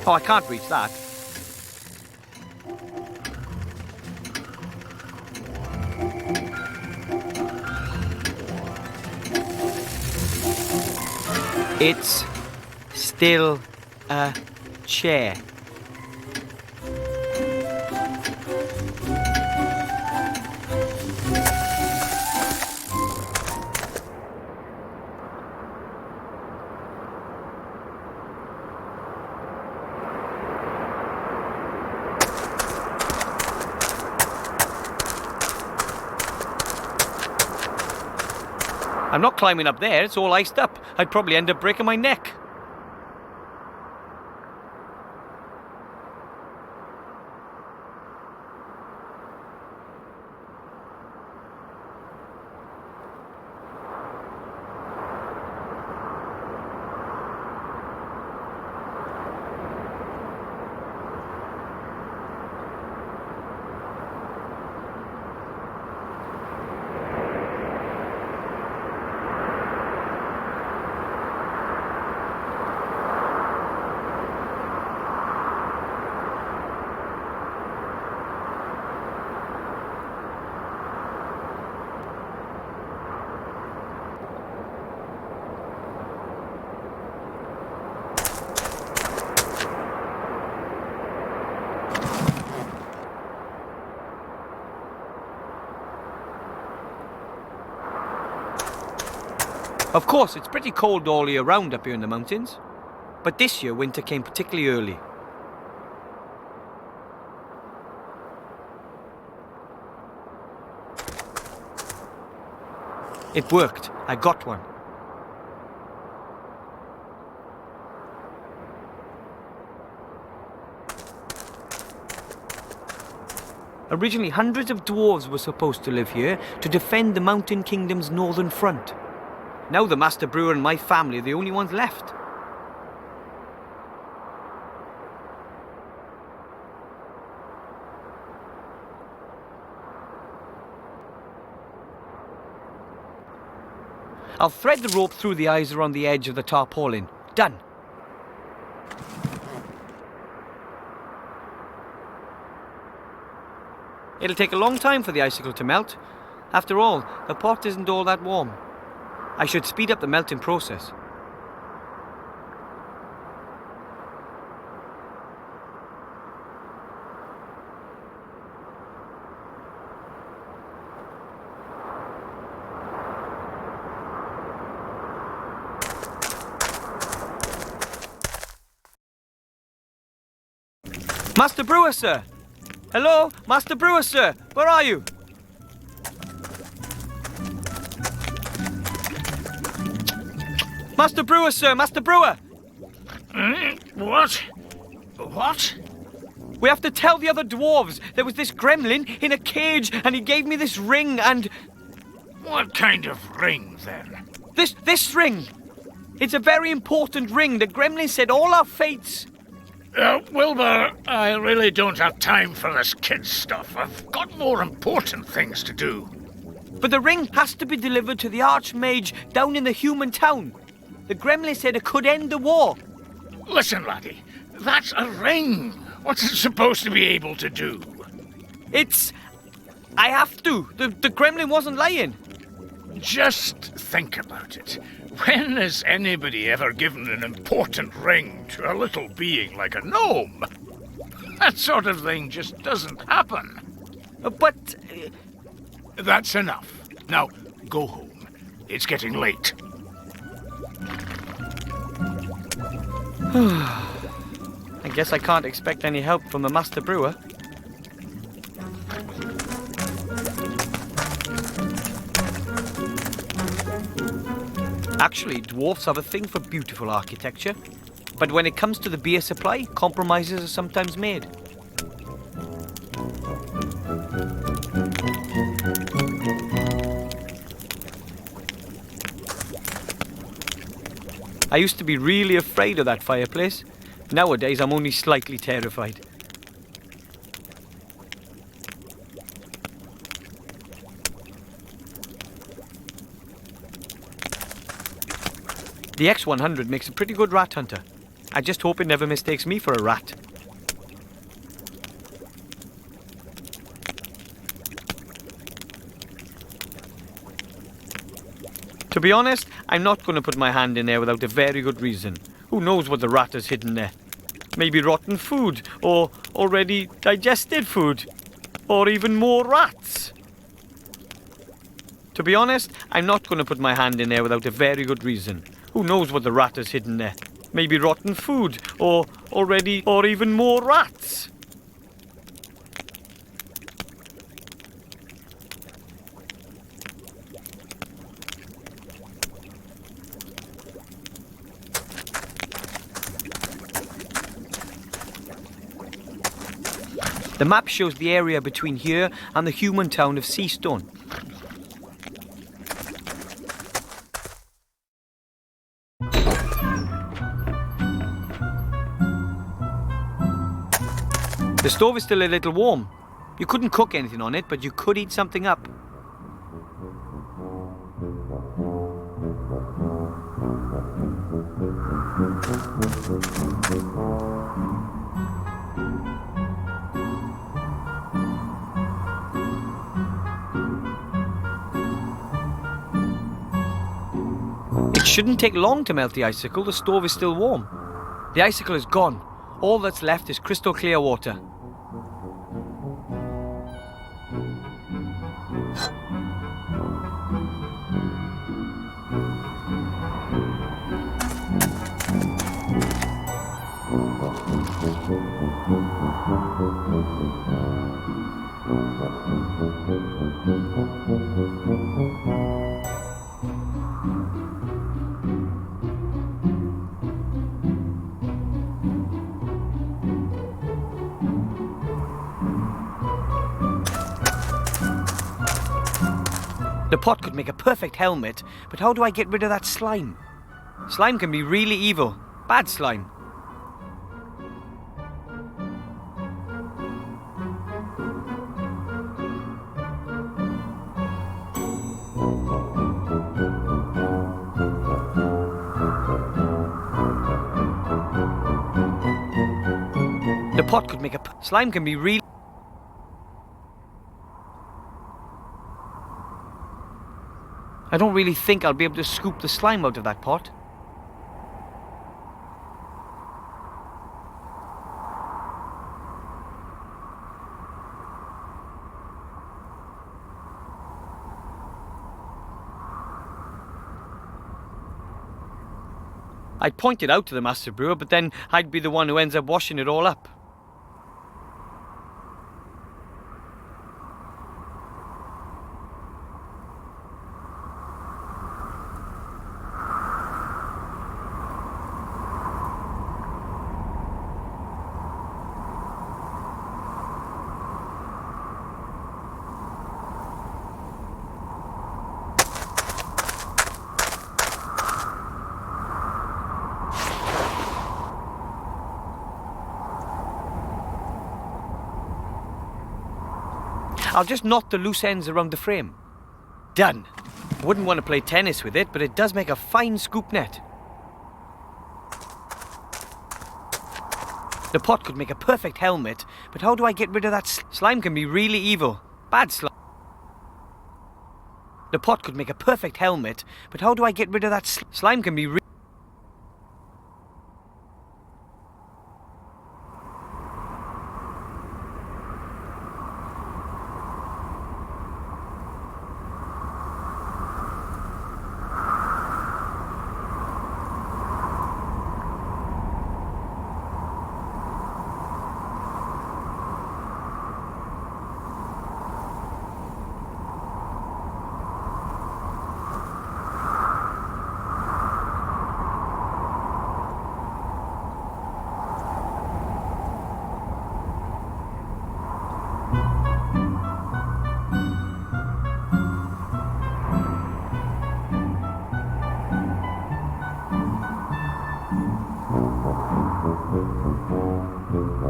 Oh, I can't reach that. It's still a chair. I'm not climbing up there, it's all iced up. I'd probably end up breaking my neck. Of course, it's pretty cold all year round up here in the mountains. But this year, winter came particularly early. It worked. I got one. Originally, hundreds of dwarves were supposed to live here to defend the Mountain Kingdom's northern front. Now the Master Brewer and my family are the only ones left. I'll thread the rope through the eyes around the edge of the tarpaulin. Done. It'll take a long time for the icicle to melt. After all, the pot isn't all that warm. I should speed up the melting process. Master Brewer, sir! Hello? Master Brewer, sir! Where are you? Master Brewer, sir! Master Brewer! What? What? We have to tell the other dwarves. There was this gremlin in a cage and he gave me this ring and... What kind of ring, then? This ring! It's a very important ring. The gremlin said all our fates... Wilbur, I really don't have time for this kid stuff. I've got more important things to do. But the ring has to be delivered to the Archmage down in the human town. The gremlin said it could end the war. Listen, laddie, that's a ring. What's it supposed to be able to do? I have to. The gremlin wasn't lying. Just think about it. When has anybody ever given an important ring to a little being like a gnome? That sort of thing just doesn't happen. But... That's enough. Now, go home. It's getting late. I guess I can't expect any help from the Master Brewer. Actually, dwarfs have a thing for beautiful architecture. But when it comes to the beer supply, compromises are sometimes made. I used to be really afraid of that fireplace. Nowadays, I'm only slightly terrified. The X100 makes a pretty good rat hunter. I just hope it never mistakes me for a rat. To be honest, I'm not going to put my hand in there without a very good reason. Who knows what the rat has hidden there? Maybe rotten food, or already digested food, or even more rats. To be honest, I'm not going to put my hand in there without a very good reason. Who knows what the rat has hidden there? Maybe rotten food, or already, or even more rats. The map shows the area between here and the human town of Seastone. The stove is still a little warm. You couldn't cook anything on it, but you could heat something up. It shouldn't take long to melt the icicle. The stove is still warm. The icicle is gone. All that's left is crystal clear water. The pot could make a perfect helmet, but how do I get rid of that slime? Slime can be really evil. Bad slime. The pot could make a... Slime can be really... I don't really think I'll be able to scoop the slime out of that pot. I'd point it out to the master brewer, but then I'd be the one who ends up washing it all up. I'll just knot the loose ends around the frame. Done. I wouldn't want to play tennis with it, but it does make a fine scoop net. The pot could make a perfect helmet, but how do I get rid of that slime can be really evil. Bad slime. The pot could make a perfect helmet, but how do I get rid of that slime can be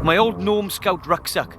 my old gnome scout rucksack.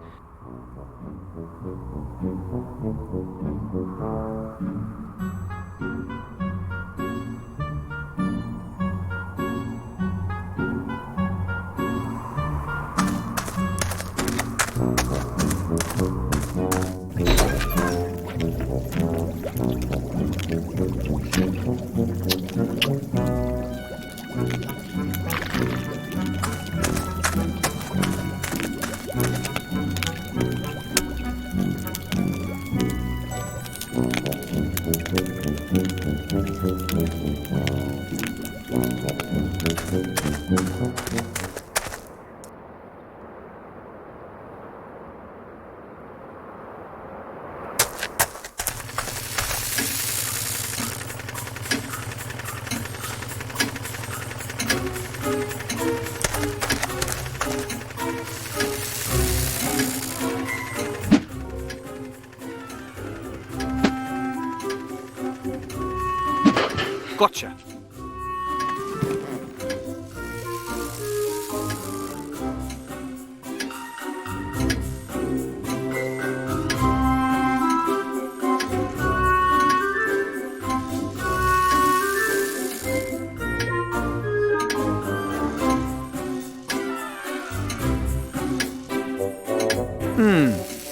Gotcha.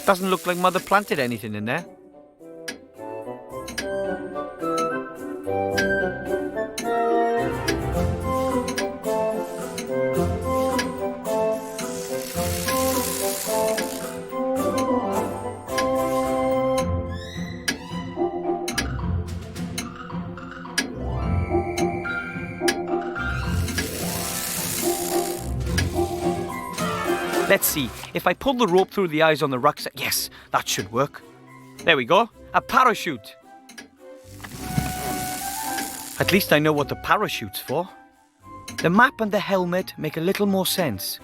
Doesn't look like Mother planted anything in there. Let's see, if I pull the rope through the eyes on the rucksack, yes, that should work. There we go, a parachute. At least I know what the parachute's for. The map and the helmet make a little more sense.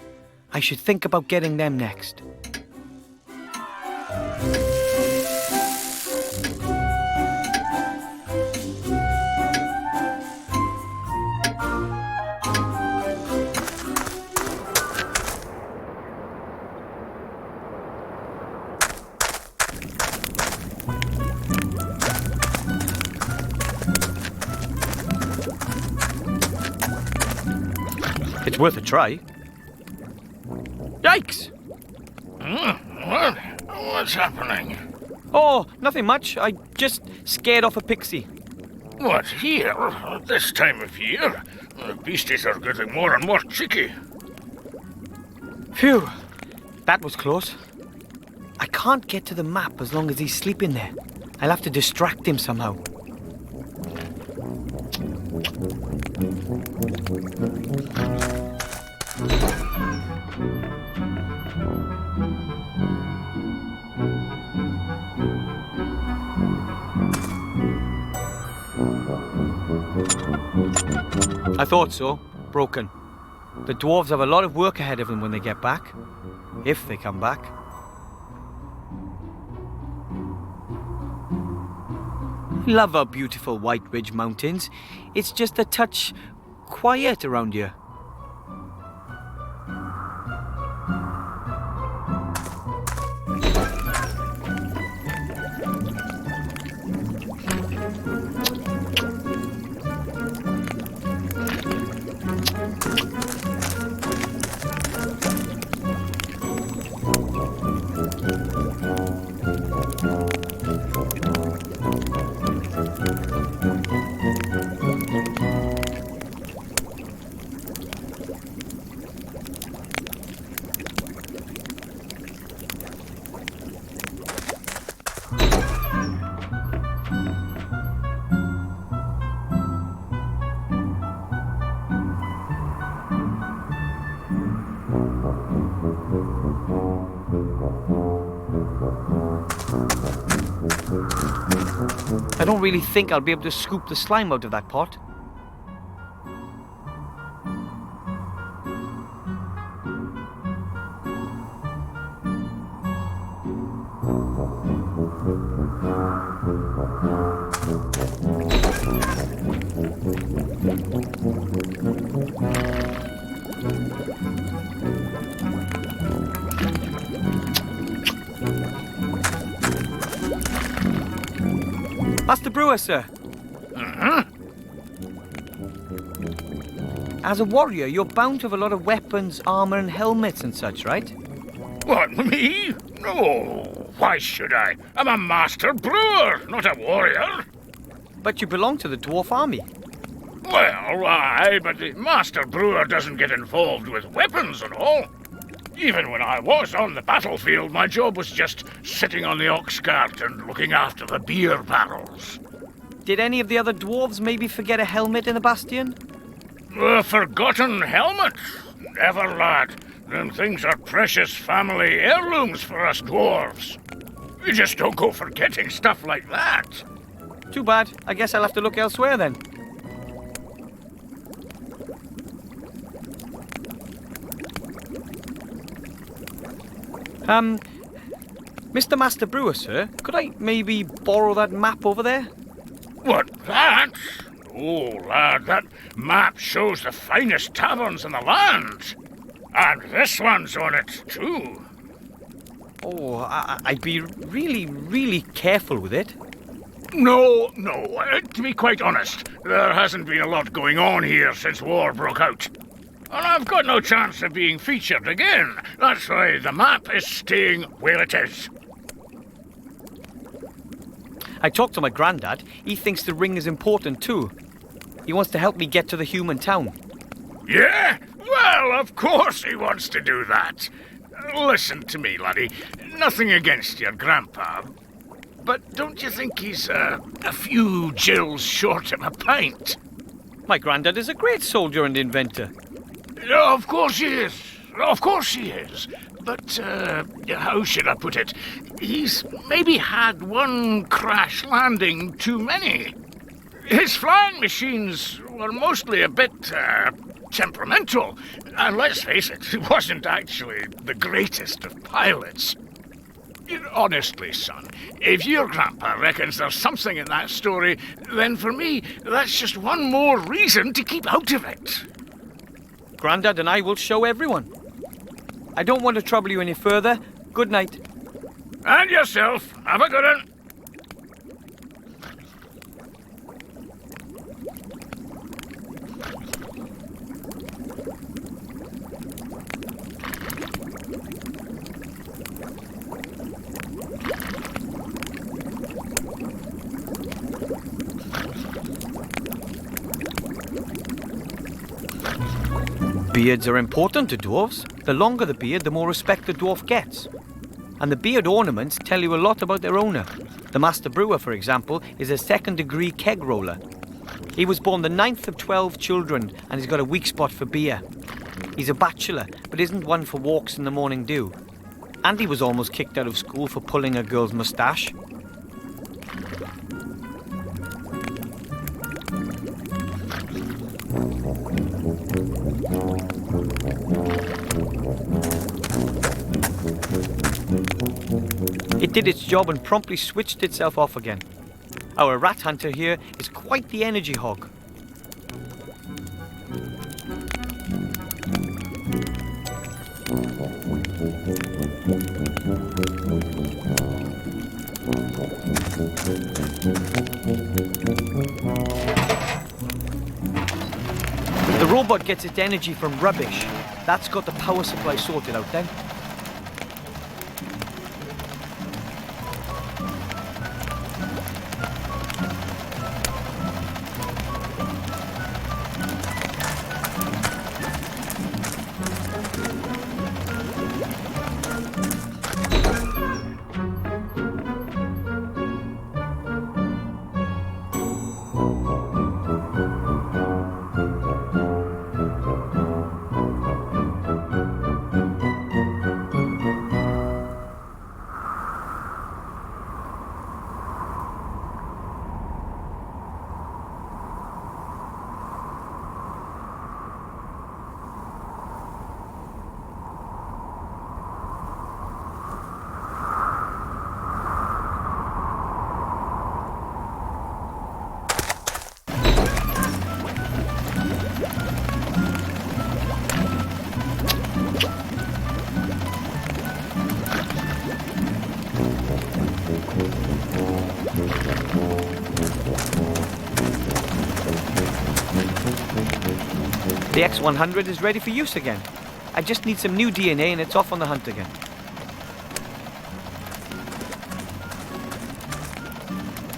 I should think about getting them next. worth a try. Yikes! What's happening? Oh, nothing much. I just scared off a pixie. What, here? At this time of year? The beasties are getting more and more cheeky. Phew, that was close. I can't get to the map as long as he's sleeping there. I'll have to distract him somehow. I thought so. Broken. The dwarves have a lot of work ahead of them when they get back. If they come back. Love our beautiful White Ridge Mountains. It's just a touch quiet around here. I don't really think I'll be able to scoop the slime out of that pot. Master Brewer, sir. As a warrior, you're bound to have a lot of weapons, armor, and helmets and such, right? What, me? No. Why should I? I'm a master brewer, not a warrior. But you belong to the dwarf army. Well, aye, but the master brewer doesn't get involved with weapons and all. Even when I was on the battlefield, my job was just sitting on the ox cart and looking after the beer barrels. Did any of the other dwarves maybe forget a helmet in the bastion? A forgotten helmet? Never, lad. Them things are precious family heirlooms for us dwarves. We just don't go forgetting stuff like that. Too bad. I guess I'll have to look elsewhere then. Mr. Master Brewer, sir, could I maybe borrow that map over there? What, that? Oh, lad, that map shows the finest taverns in the land. And this one's on it, too. Oh, I'd be really careful with it. No. To be quite honest, there hasn't been a lot going on here since war broke out. And I've got no chance of being featured again. That's why the map is staying where it is. I talked to my granddad. He thinks the ring is important too. He wants to help me get to the human town. Yeah? Well, of course he wants to do that. Listen to me, laddie. Nothing against your grandpa. But don't you think he's a few gills short of a pint? My granddad is a great soldier and inventor. Of course he is. Of course he is. But, how should I put it? He's maybe had one crash landing too many. His flying machines were mostly a bit, temperamental. And let's face it, he wasn't actually the greatest of pilots. Honestly, son, if your grandpa reckons there's something in that story, then for me, that's just one more reason to keep out of it. Grandad and I will show everyone. I don't want to trouble you any further. Good night. And yourself. Have a good one. Beards are important to dwarves. The longer the beard, the more respect the dwarf gets. And the beard ornaments tell you a lot about their owner. The master brewer, for example, is a second-degree keg roller. He was born the 9th of 12 children and he's got a weak spot for beer. He's a bachelor, but isn't one for walks in the morning dew. And he was almost kicked out of school for pulling a girl's moustache. It did its job and promptly switched itself off again. Our rat hunter here is quite the energy hog. The robot gets its energy from rubbish. That's got the power supply sorted out then. The X100 is ready for use again. I just need some new DNA and it's off on the hunt again.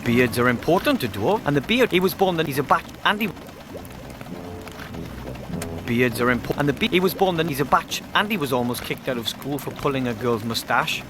Beards are important to dwarf, and the beard, he was born then he's a batch, and he... Beards are important, and he was born then he's a batch, and he was almost kicked out of school for pulling a girl's moustache.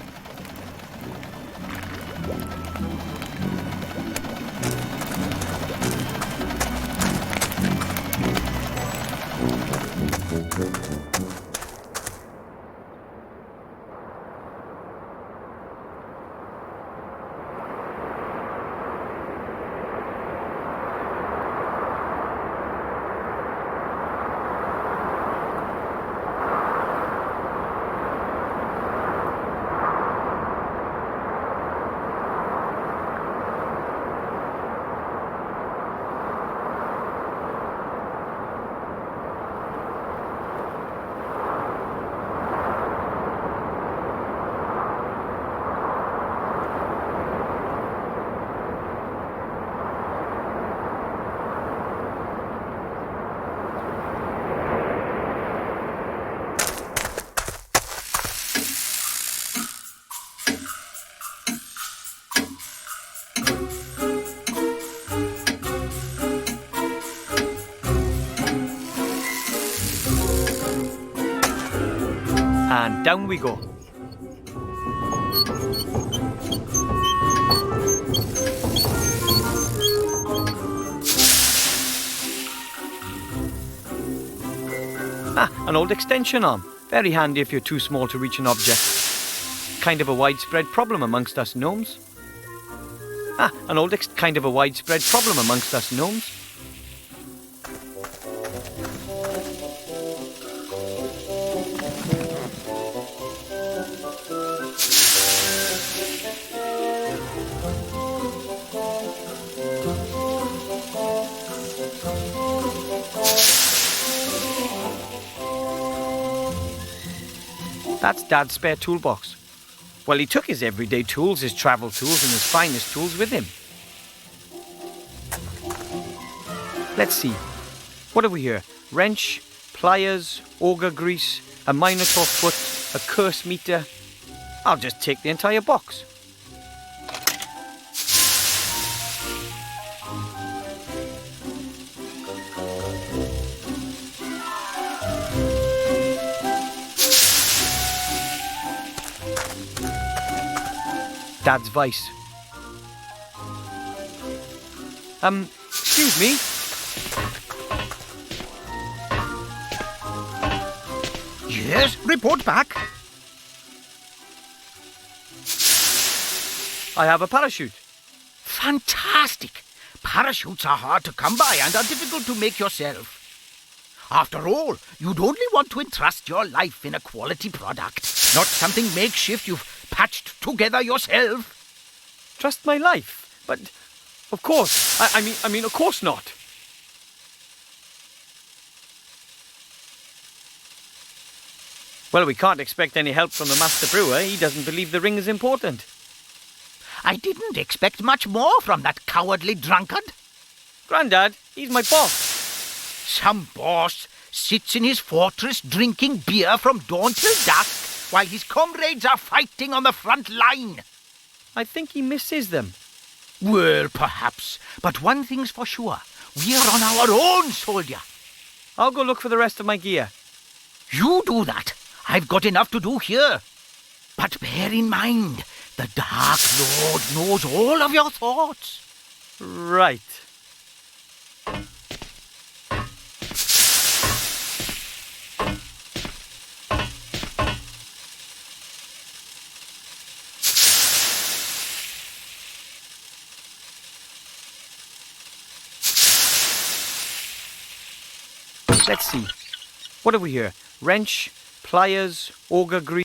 And down we go. An old extension arm. Very handy if you're too small to reach an object. Kind of a widespread problem amongst us gnomes. Kind of a widespread problem amongst us gnomes. That's Dad's spare toolbox. Well, he took his everyday tools, his travel tools, and his finest tools with him. Let's see. What have we here? Wrench, pliers, auger grease, a minotaur foot, a curse meter. I'll just take the entire box. Dad's voice. Excuse me? Yes, report back. I have a parachute. Fantastic. Parachutes are hard to come by and are difficult to make yourself. After all, you'd only want to entrust your life in a quality product, not something makeshift you've patched together yourself. Trust my life? But, of course. I mean, of course not. Well, we can't expect any help from the Master Brewer. He doesn't believe the ring is important. I didn't expect much more from that cowardly drunkard. Grandad, he's my boss. Some boss sits in his fortress drinking beer from dawn till dusk while his comrades are fighting on the front line. I think he misses them. Well, perhaps. But one thing's for sure. We're on our own, soldier. I'll go look for the rest of my gear. You do that. I've got enough to do here. But bear in mind, the Dark Lord knows all of your thoughts. Right. Let's see. What have we here? Wrench, pliers, auger grease.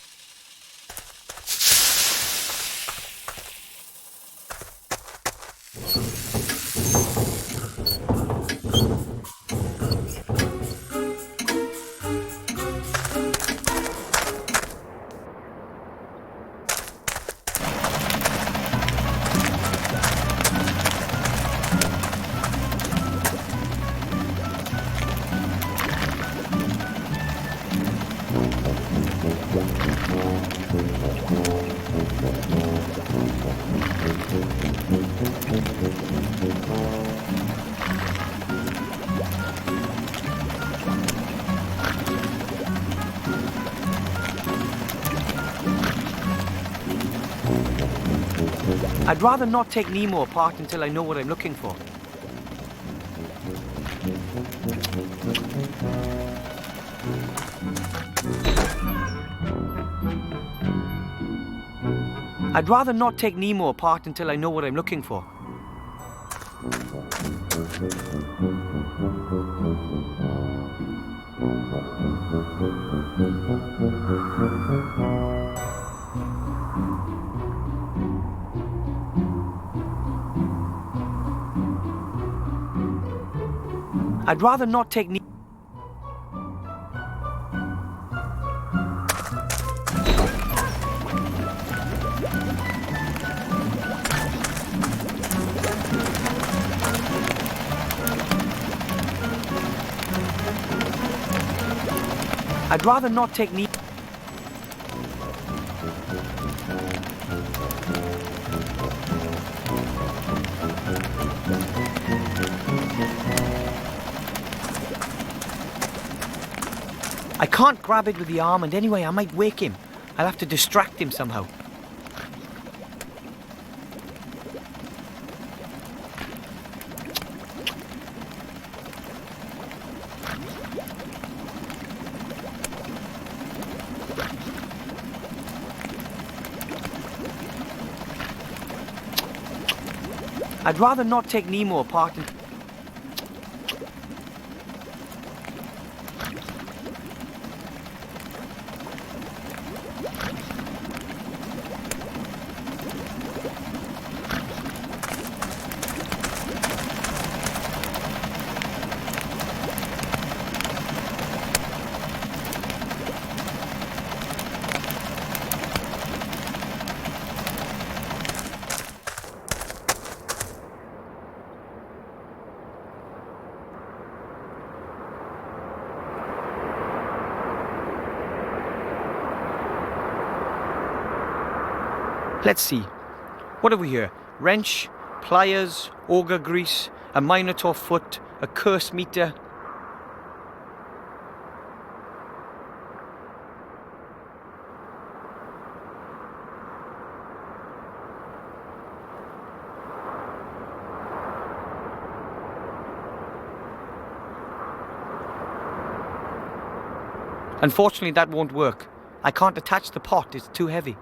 I'd rather not take Nemo apart until I know what I'm looking for. I'd rather not take Nemo apart until I know what I'm looking for. I'd rather not take Nemo. I'd rather not take Nemo. I can't grab it with the arm, and anyway, I might wake him. I'll have to distract him somehow. I'd rather not take Nemo apart and... Let's see. What have we here? Wrench, pliers, auger grease, a minotaur foot, a curse meter. Unfortunately, that won't work. I can't attach the pot, it's too heavy.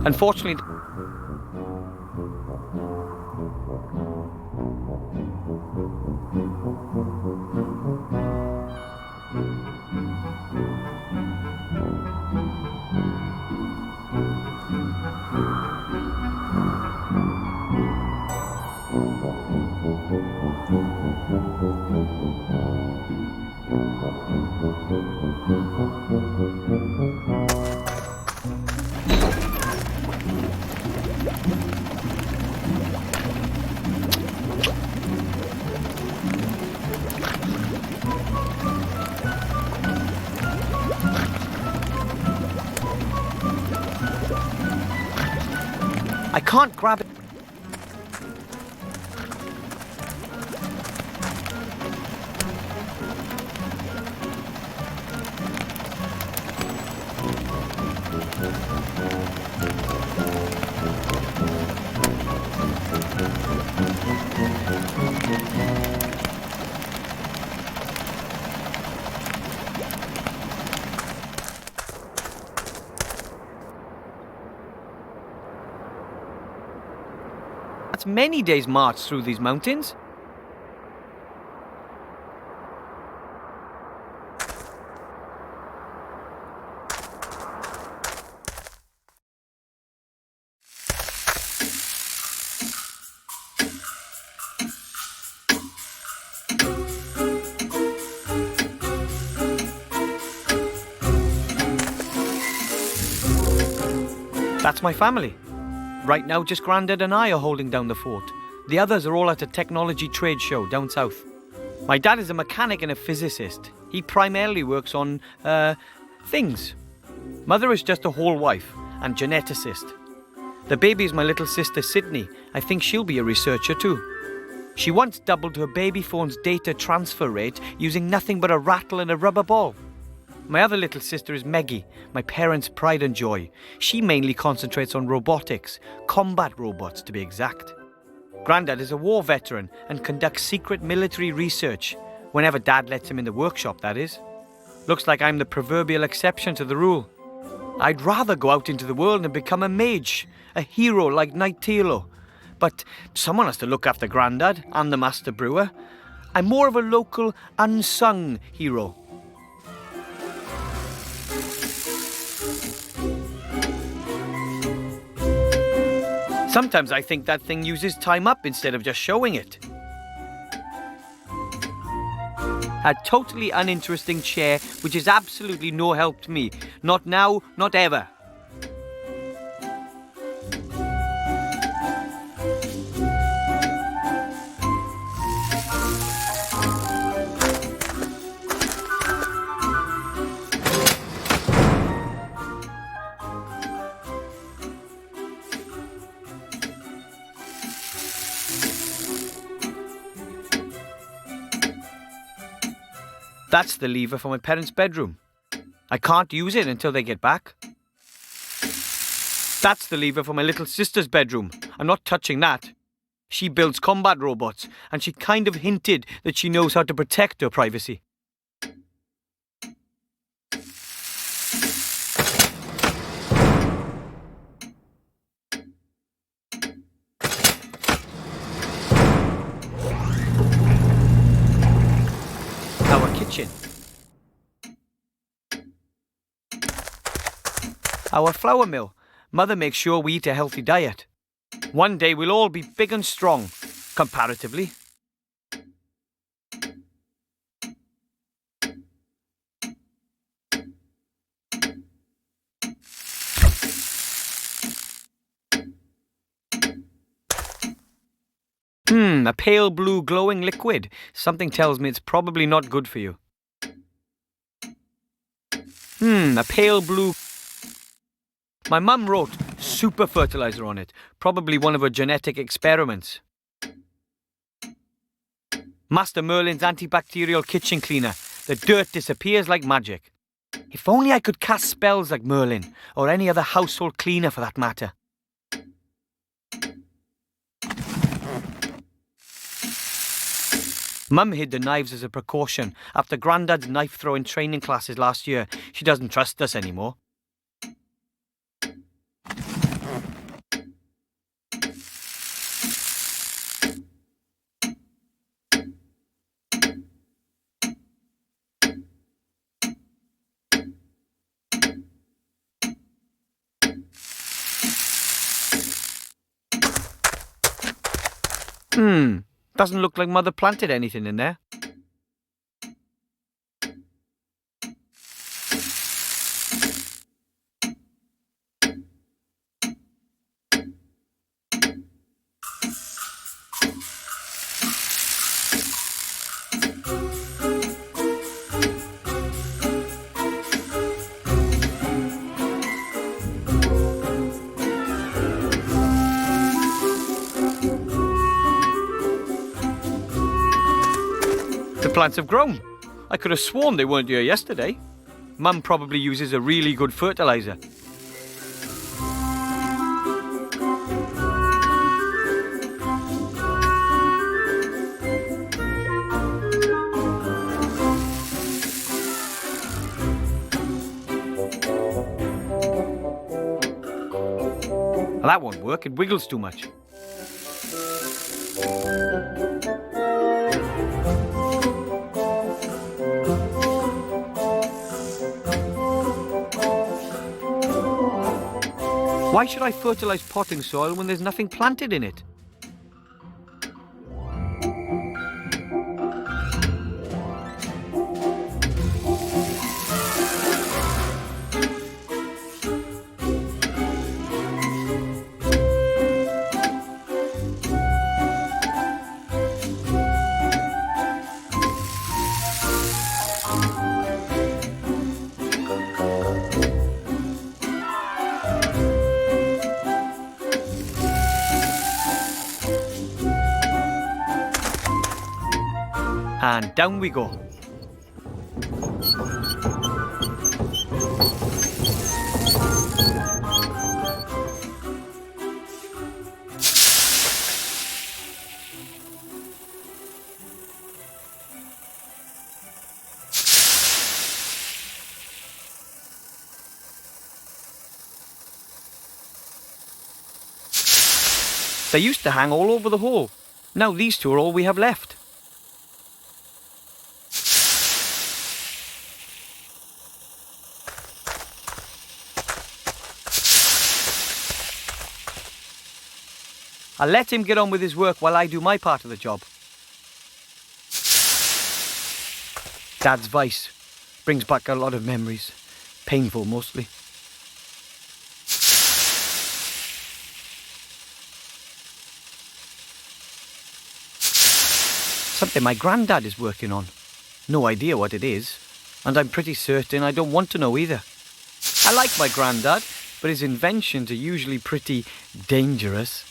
Unfortunately, I can't grab it. That's many days' march through these mountains. That's my family. Right now, just Grandad and I are holding down the fort. The others are all at a technology trade show down south. My dad is a mechanic and a physicist. He primarily works on, things. Mother is just a whole wife and geneticist. The baby is my little sister Sydney. I think she'll be a researcher too. She once doubled her baby phone's data transfer rate using nothing but a rattle and a rubber ball. My other little sister is Meggie, my parents' pride and joy. She mainly concentrates on robotics, combat robots to be exact. Grandad is a war veteran and conducts secret military research, whenever Dad lets him in the workshop, that is. Looks like I'm the proverbial exception to the rule. I'd rather go out into the world and become a mage, a hero like Knight Tilo. But someone has to look after Grandad and the master brewer. I'm more of a local, unsung hero. Sometimes I think that thing uses time up instead of just showing it. A totally uninteresting chair which is absolutely no help to me. Not now, not ever. That's the lever for my parents' bedroom. I can't use it until they get back. That's the lever for my little sister's bedroom. I'm not touching that. She builds combat robots, and she kind of hinted that she knows how to protect her privacy. Our kitchen. Our flour mill. Mother makes sure we eat a healthy diet. One day we'll all be big and strong, comparatively. A pale blue glowing liquid. Something tells me it's probably not good for you. A pale blue... My mum wrote super fertilizer on it. Probably one of her genetic experiments. Master Merlin's antibacterial kitchen cleaner. The dirt disappears like magic. If only I could cast spells like Merlin, or any other household cleaner for that matter. Mum hid the knives as a precaution. After Grandad's knife-throwing training classes last year, she doesn't trust us anymore. Doesn't look like Mother planted anything in there. The plants have grown. I could have sworn they weren't here yesterday. Mum probably uses a really good fertilizer. That won't work, it wiggles too much. Why should I fertilize potting soil when there's nothing planted in it? And down we go. They used to hang all over the hall. Now these two are all we have left. I'll let him get on with his work while I do my part of the job. Dad's vice brings back a lot of memories. Painful mostly. Something my granddad is working on. No idea what it is. And I'm pretty certain I don't want to know either. I like my granddad, but his inventions are usually pretty dangerous.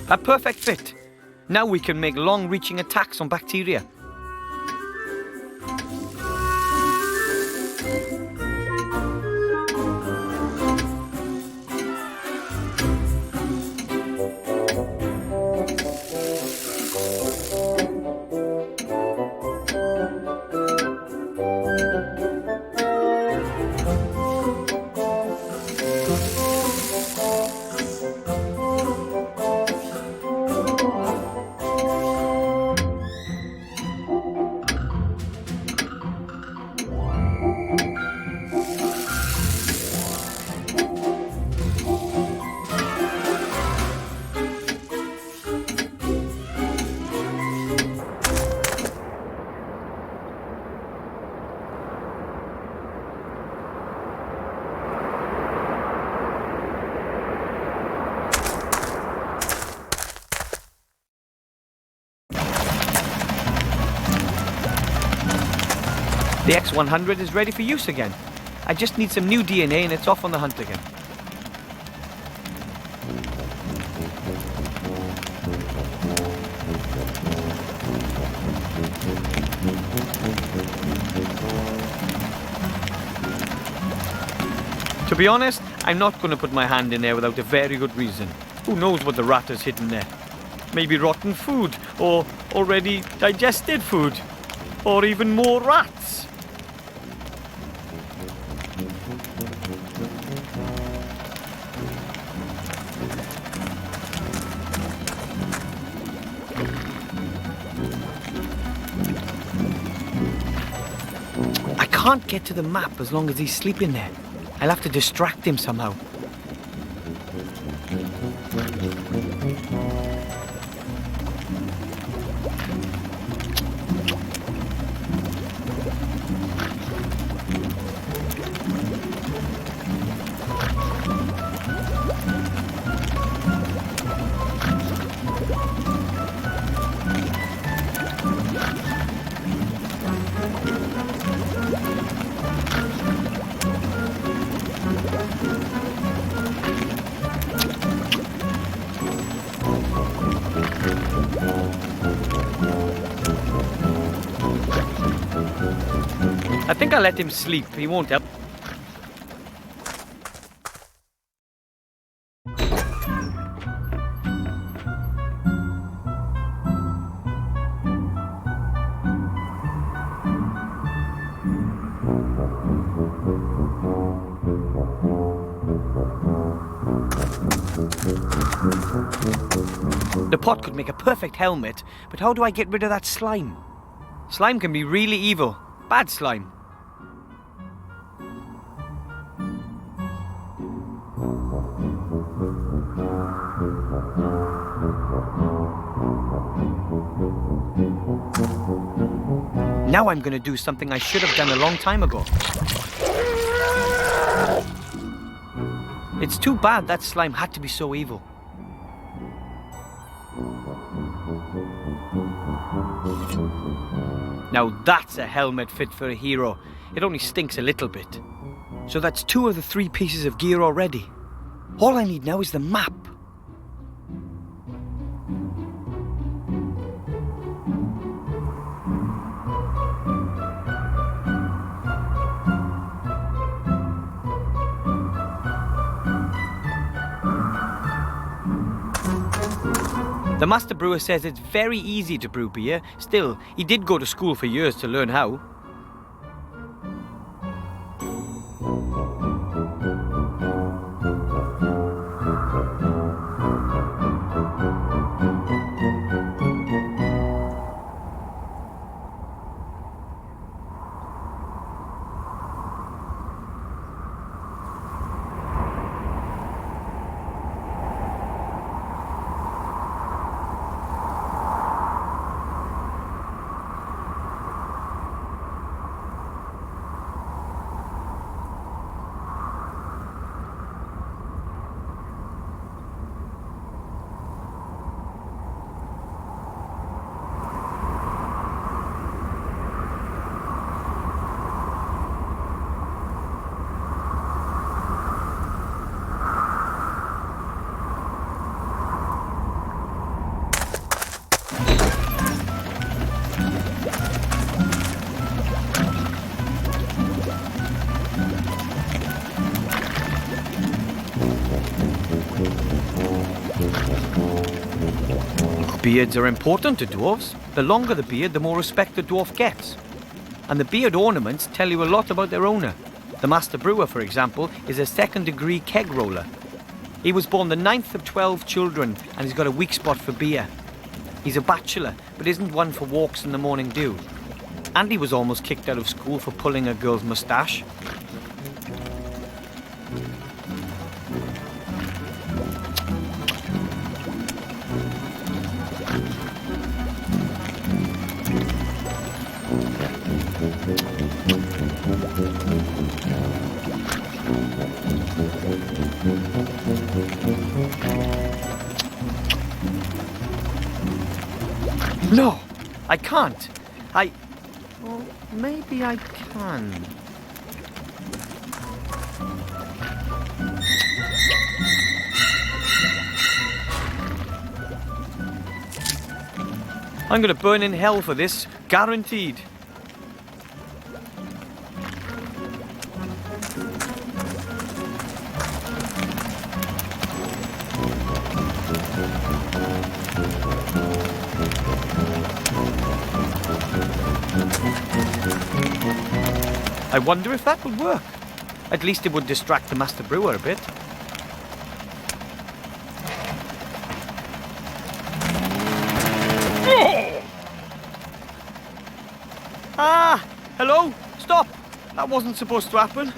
A perfect fit. Now we can make long-reaching attacks on bacteria. The X-100 is ready for use again. I just need some new DNA and it's off on the hunt again. To be honest, I'm not going to put my hand in there without a very good reason. Who knows what the rat has hidden there? Maybe rotten food, or already digested food, or even more rats. I can't get to the map as long as he's sleeping there. I'll have to distract him somehow. I think I'll let him sleep. He won't help. The pot could make a perfect helmet, but how do I get rid of that slime? Slime can be really evil. Bad slime. Now I'm going to do something I should have done a long time ago. It's too bad that slime had to be so evil. Now that's a helmet fit for a hero. It only stinks a little bit. So that's 2 of the 3 pieces of gear already. All I need now is the map. The master brewer says it's very easy to brew beer. Still, he did go to school for years to learn how. Beards are important to dwarves. The longer the beard, the more respect the dwarf gets. And the beard ornaments tell you a lot about their owner. The master brewer, for example, is a 2nd-degree keg roller. He was born the 9th of 12 children and he's got a weak spot for beer. He's a bachelor, but isn't one for walks in the morning dew. And he was almost kicked out of school for pulling a girl's moustache. No, I can't. Well, maybe I can. I'm gonna burn in hell for this, guaranteed. I wonder if that would work. At least it would distract the Master Brewer a bit. Ah! Hello? Stop! That wasn't supposed to happen.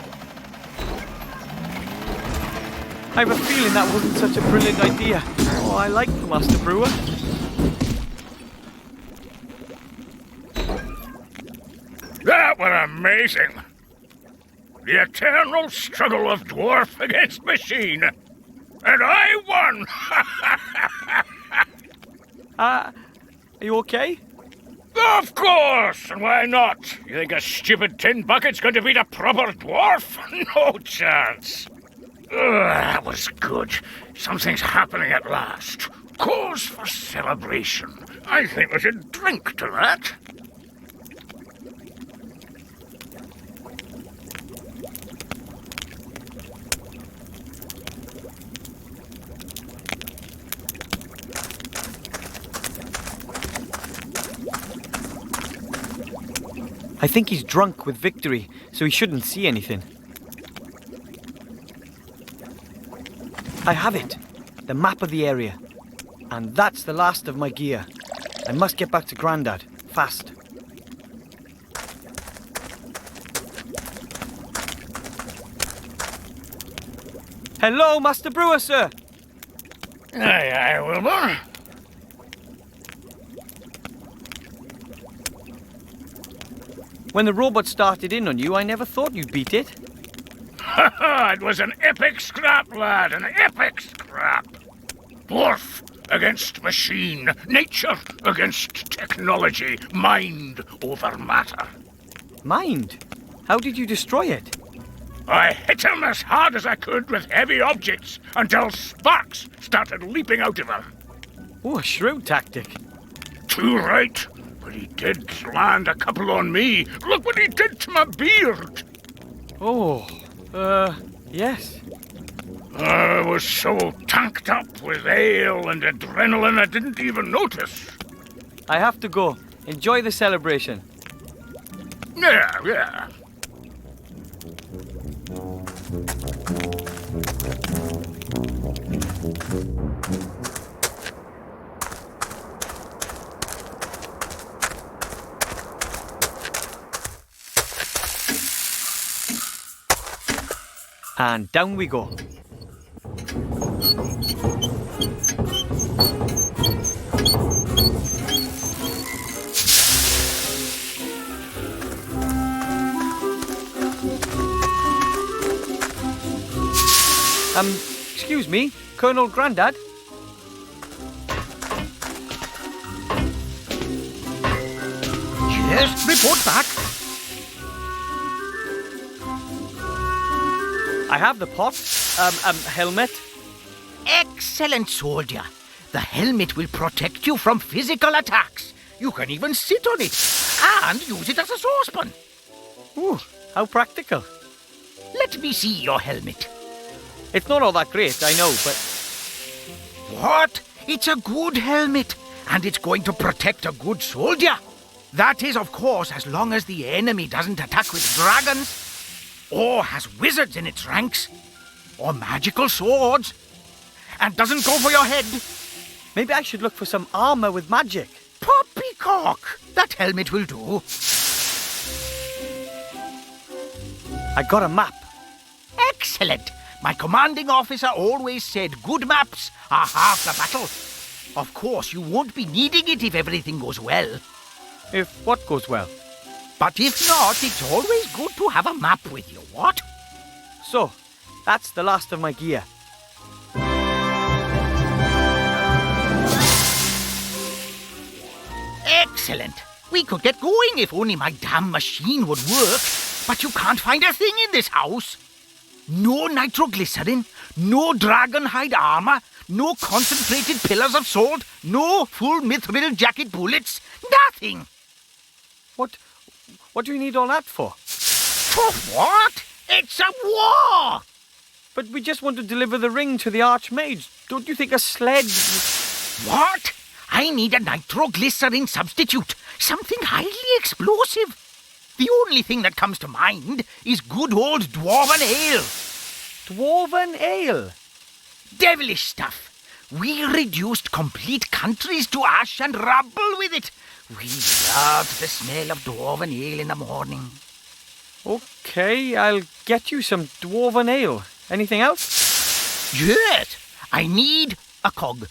I have a feeling that wasn't such a brilliant idea. Oh, I like the Master Brewer. That were amazing. The eternal struggle of dwarf against machine. And I won! Are you okay? Of course! And why not? You think a stupid tin bucket's going to beat a proper dwarf? No chance. That was good. Something's happening at last. Cause for celebration. I think we should drink to that. I think he's drunk with victory, so he shouldn't see anything. I have it. The map of the area. And that's the last of my gear. I must get back to Grandad. Fast. Hello, Master Brewer, sir. Aye, aye, Wilbur. When the robot started in on you, I never thought you'd beat it. Ha ha! It was an epic scrap, lad, an epic scrap. Dwarf against machine, nature against technology, mind over matter. Mind? How did you destroy it? I hit him as hard as I could with heavy objects until sparks started leaping out of him. Oh, a shrewd tactic. Too right. But he did land a couple on me. Look what he did to my beard. Oh, yes. I was so tanked up with ale and adrenaline I didn't even notice. I have to go. Enjoy the celebration. Yeah. And down we go. Excuse me, Colonel Grandad? Yes, report back. I have the pot, helmet. Excellent, soldier. The helmet will protect you from physical attacks. You can even sit on it and use it as a saucepan. Ooh, how practical. Let me see your helmet. It's not all that great, I know, but... What? It's a good helmet, and it's going to protect a good soldier. That is, of course, as long as the enemy doesn't attack with dragons, or has wizards in its ranks, or magical swords, and doesn't go for your head. Maybe I should look for some armor with magic. Poppycock! That helmet will do. I got a map. Excellent! My commanding officer always said good maps are half the battle. Of course, you won't be needing it if everything goes well. If what goes well? But if not, it's always good to have a map with you, what? So, that's the last of my gear. Excellent. We could get going if only my damn machine would work. But you can't find a thing in this house. No nitroglycerin, no dragonhide armor, no concentrated pillars of salt, no full mithril jacket bullets, nothing. What do you need all that for? For what? It's a war! But we just want to deliver the ring to the Archmage. Don't you think a sled... What? I need a nitroglycerin substitute. Something highly explosive. The only thing that comes to mind is good old dwarven ale. Dwarven ale? Devilish stuff. We reduced complete countries to ash and rubble with it. We loved the smell of dwarven ale in the morning. Okay, I'll get you some dwarven ale. Anything else? Yes, I need a cog.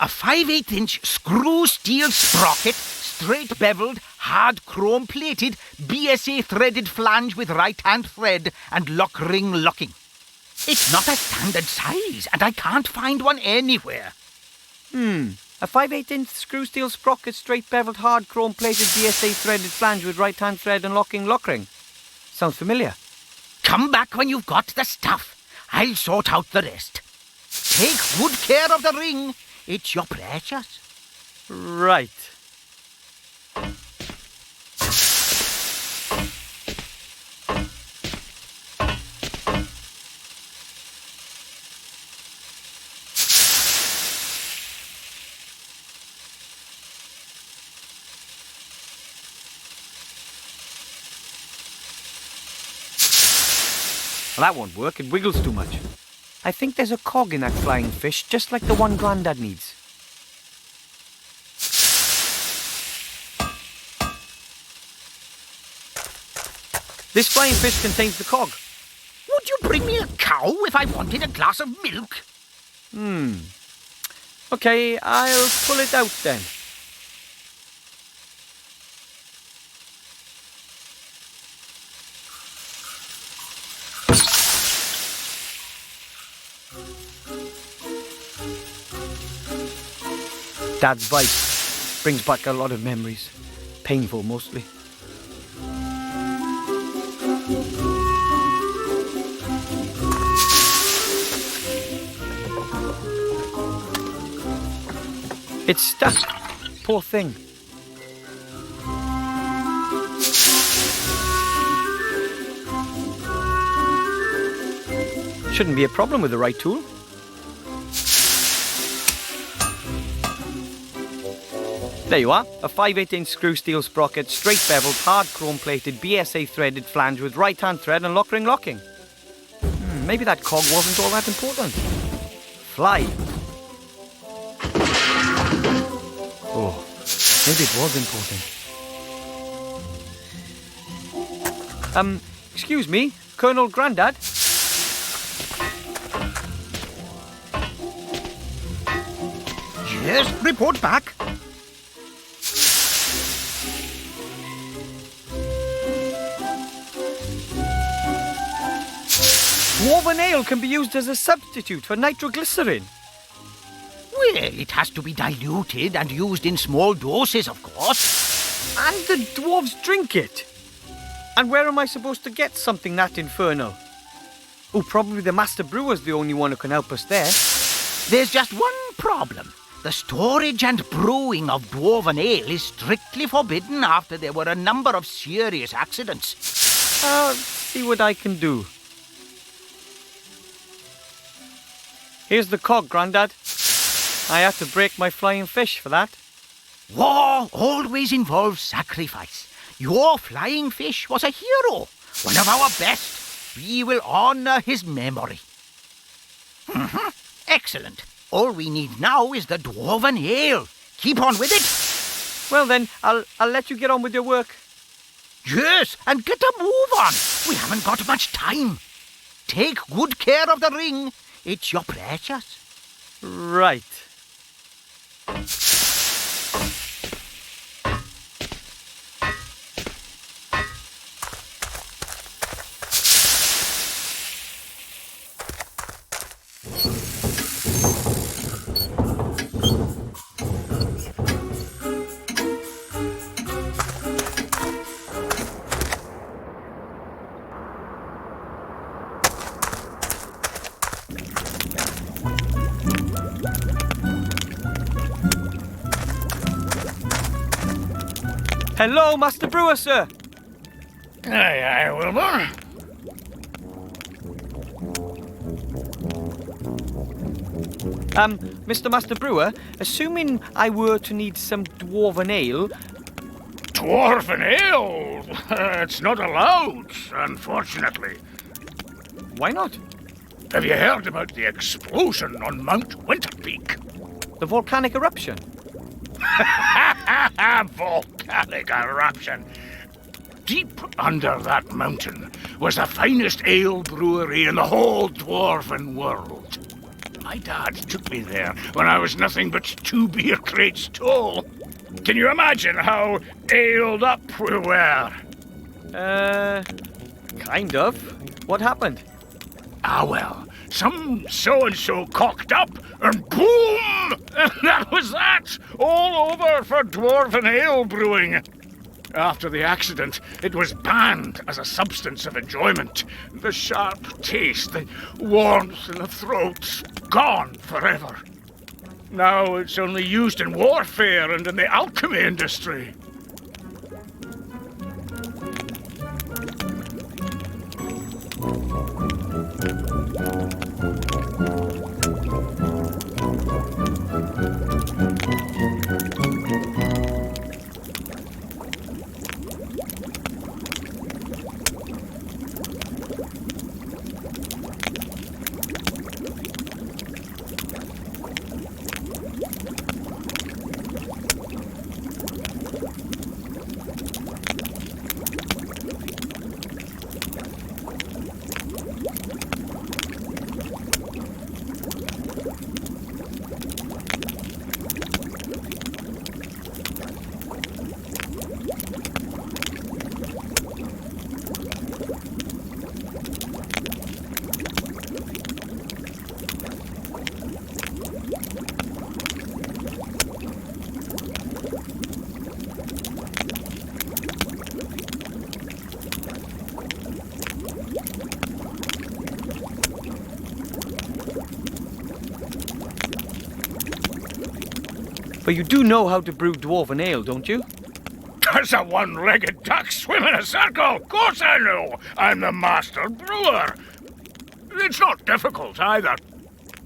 A 5/8-inch screw steel sprocket, straight beveled, hard chrome plated, BSA threaded flange with right-hand thread and lock ring locking. It's not a standard size, and I can't find one anywhere. A 5/8-inch screw steel sprocket, straight beveled, hard chrome plated, BSA threaded flange with right-hand thread and locking lock ring. Sounds familiar. Come back when you've got the stuff. I'll sort out the rest. Take good care of the ring. It's your precious. Right. Well, that won't work. It wiggles too much. I think there's a cog in that flying fish, just like the one Grandad needs. This flying fish contains the cog. Would you bring me a cow if I wanted a glass of milk? Okay, I'll pull it out then. Dad's vice brings back a lot of memories. Painful, mostly. It's stuck. Poor thing. Shouldn't be a problem with the right tool. There you are, a 5/8-inch screw steel sprocket, straight beveled, hard chrome plated, BSA threaded flange with right-hand thread and lock ring locking. Maybe that cog wasn't all that important. Fly. Oh, maybe it was important. Excuse me, Colonel Grandad? Yes, report back. Dwarven ale can be used as a substitute for nitroglycerin. Well, it has to be diluted and used in small doses, of course. And the dwarves drink it. And where am I supposed to get something that infernal? Oh, probably the Master Brewer's the only one who can help us there. There's just one problem. The storage and brewing of dwarven ale is strictly forbidden after there were a number of serious accidents. I'll see what I can do. Here's the cog, Grandad. I had to break my flying fish for that. War always involves sacrifice. Your flying fish was a hero, one of our best. We will honor his memory. Excellent. All we need now is the dwarven ale. Keep on with it. Well then, I'll let you get on with your work. Yes, and get a move on. We haven't got much time. Take good care of the ring. It's your precious. Right. Hello, Master Brewer, sir. Aye, aye, Wilbur. Mr. Master Brewer, assuming I were to need some dwarven ale, Dwarven ale? It's not allowed, unfortunately. why not? Have you heard about the explosion on Mount Winterpeak? The volcanic eruption. Volcanic eruption. Deep under that mountain was the finest ale brewery in the whole dwarven world. My dad took me there when I was nothing but 2 beer crates tall. Can you imagine how aled up we were? Kind of. What happened? Ah, well, some so-and-so cocked up, and boom! And that was that! All over for dwarven ale brewing. After the accident, it was banned as a substance of enjoyment. The sharp taste, the warmth in the throat, gone forever. Now it's only used in warfare and in the alchemy industry. But you do know how to brew dwarven ale, don't you? Does a one-legged duck swim in a circle? Of course I know. I'm the master brewer. It's not difficult either.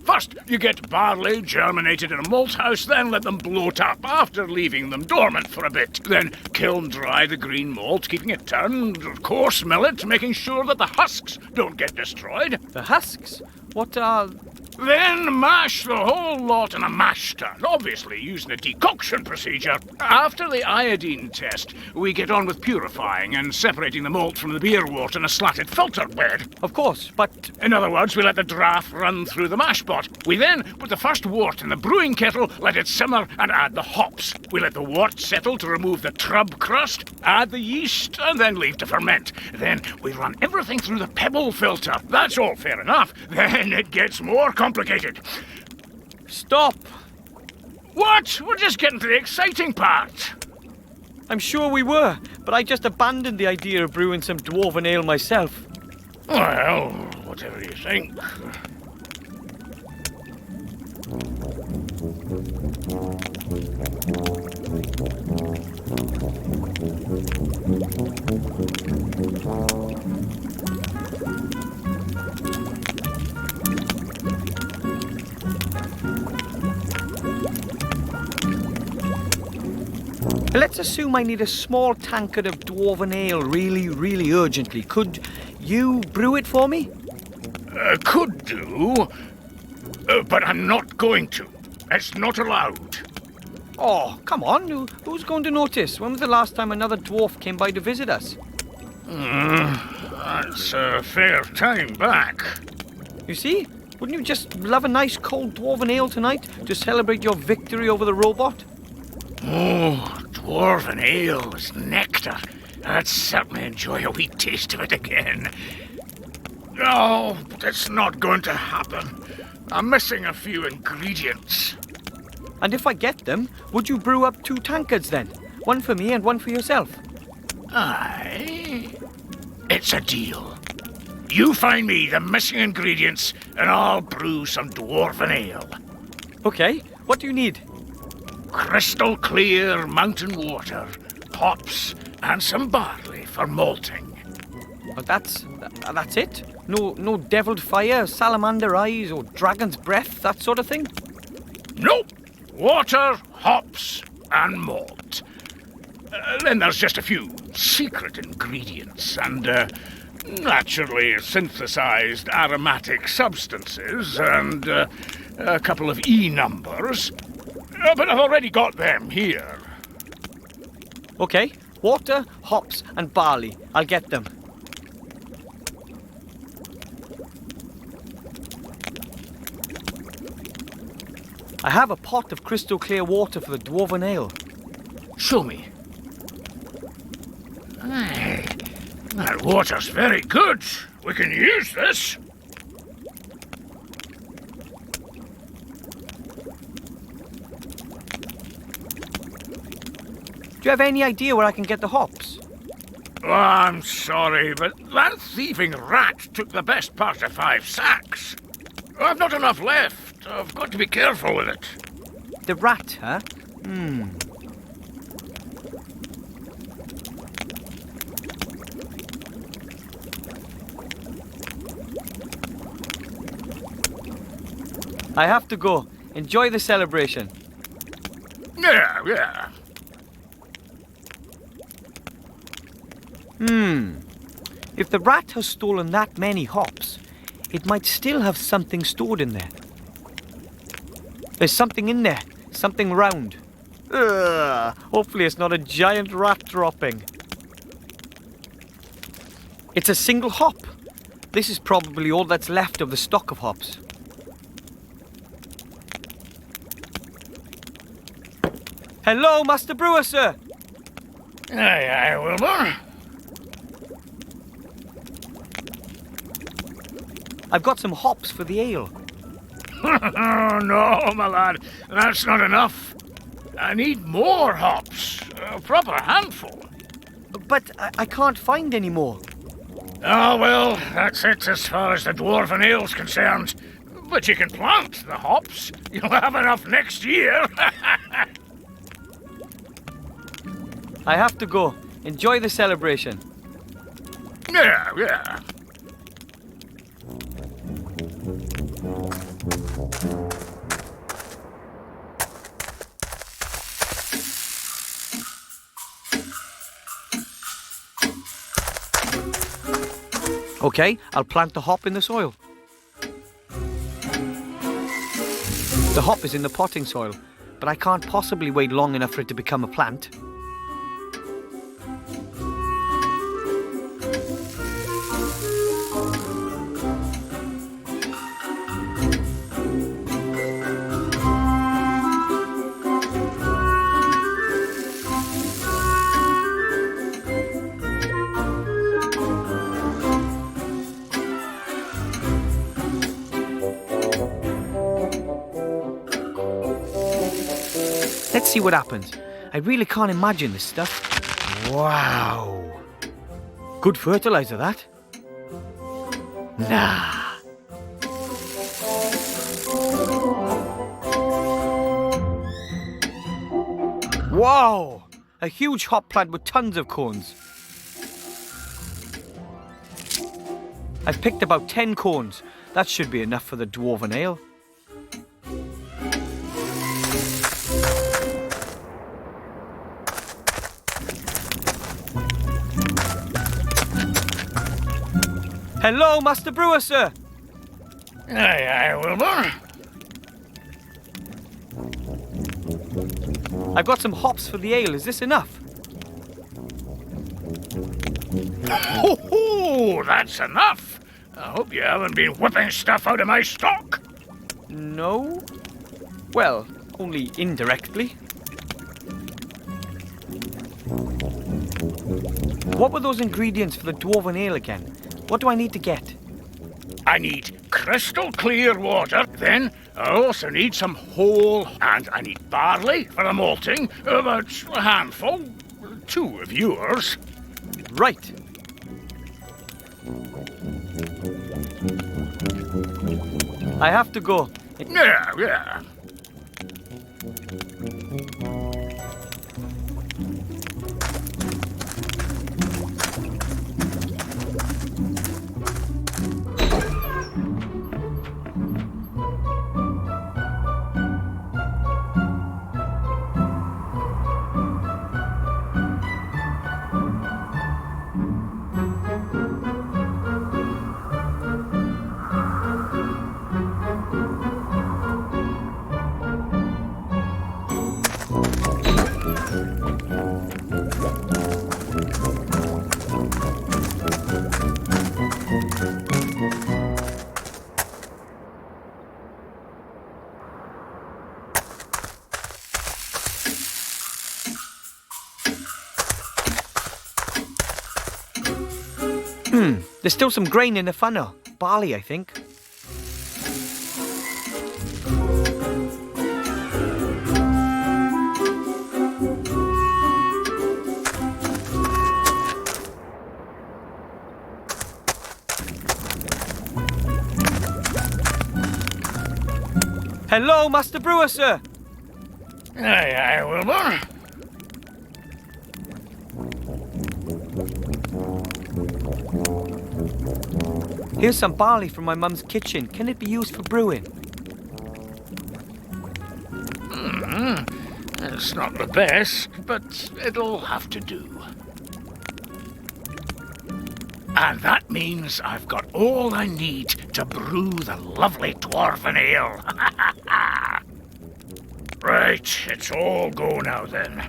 First, you get barley germinated in a malt house, then let them bloat up after leaving them dormant for a bit. Then kiln dry the green malt, keeping it turned, coarse mill it, making sure that the husks don't get destroyed. The husks? What are... Then mash the whole lot in a mash tun, obviously using a decoction procedure. After the iodine test, we get on with purifying and separating the malt from the beer wort in a slatted filter bed. Of course, but... In other words, we let the draft run through the mash pot. We then put the first wort in the brewing kettle, let it simmer, and add the hops. We let the wort settle to remove the trub crust, add the yeast, and then leave to ferment. Then we run everything through the pebble filter. That's all fair enough. Then it gets more complicated. Stop! What? We're just getting to the exciting part. I'm sure we were, but I just abandoned the idea of brewing some dwarven ale myself. Well, whatever you think. Let's assume I need a small tankard of dwarven ale really, really urgently. Could you brew it for me? Could do, but I'm not going to. It's not allowed. Oh, come on. Who's going to notice? When was the last time another dwarf came by to visit us? That's a fair time back. You see? Wouldn't you just love a nice cold dwarven ale tonight to celebrate your victory over the robot? Oh, dwarven ale is nectar. I'd certainly enjoy a wee taste of it again. No, but it's not going to happen. I'm missing a few ingredients. And if I get them, would you brew up 2 tankards then? One for me and one for yourself. Aye. It's a deal. You find me the missing ingredients, and I'll brew some dwarven ale. Okay, what do you need? Crystal clear mountain water, hops, and some barley for malting. But that's it? No deviled fire, salamander eyes, or dragon's breath, that sort of thing? Nope. Water, hops, and malt. Then there's just a few secret ingredients and naturally synthesized aromatic substances and a couple of E numbers. But I've already got them here. Okay, water, hops, and barley. I'll get them. I have a pot of crystal clear water for the dwarven ale. Show me. Aye, that water's very good. We can use this. Do you have any idea where I can get the hops? Oh, I'm sorry, but that thieving rat took the best part of 5 sacks. I've not enough left. I've got to be careful with it. The rat, huh? I have to go. Enjoy the celebration. Yeah. If the rat has stolen that many hops, it might still have something stored in there. There's something in there. Something round. Hopefully it's not a giant rat dropping. It's a single hop. This is probably all that's left of the stock of hops. Hello, Master Brewer, sir. Aye, Wilbur. I've got some hops for the ale. Oh, no, my lad. That's not enough. I need more hops. A proper handful. But I can't find any more. Oh, well, that's it as far as the dwarven ale's concerned. But you can plant the hops. You'll have enough next year. I have to go. Enjoy the celebration. Yeah. Okay, I'll plant the hop in the soil. The hop is in the potting soil, but I can't possibly wait long enough for it to become a plant. Let's see what happens. I really can't imagine this stuff. Wow. Good fertilizer, that. Nah. Wow! A huge hop plant with tons of cones. I've picked about 10 cones. That should be enough for the dwarven ale. Hello, Master Brewer, sir. Aye, Wilbur. I've got some hops for the ale. Is this enough? Ho, that's enough. I hope you haven't been whipping stuff out of my stock. No. Well, only indirectly. What were those ingredients for the dwarven ale again? What do I need to get? I need crystal clear water. Then I also need some whole, and I need barley for the malting. About a handful. 2 of yours. Right. I have to go. Yeah. There's still some grain in the funnel. Barley, I think. Hello, Master Brewer, sir. Aye, Wilbur. Here's some barley from my mum's kitchen. Can it be used for brewing? It's not the best, but it'll have to do. And that means I've got all I need to brew the lovely dwarven ale. Right, it's all go now then.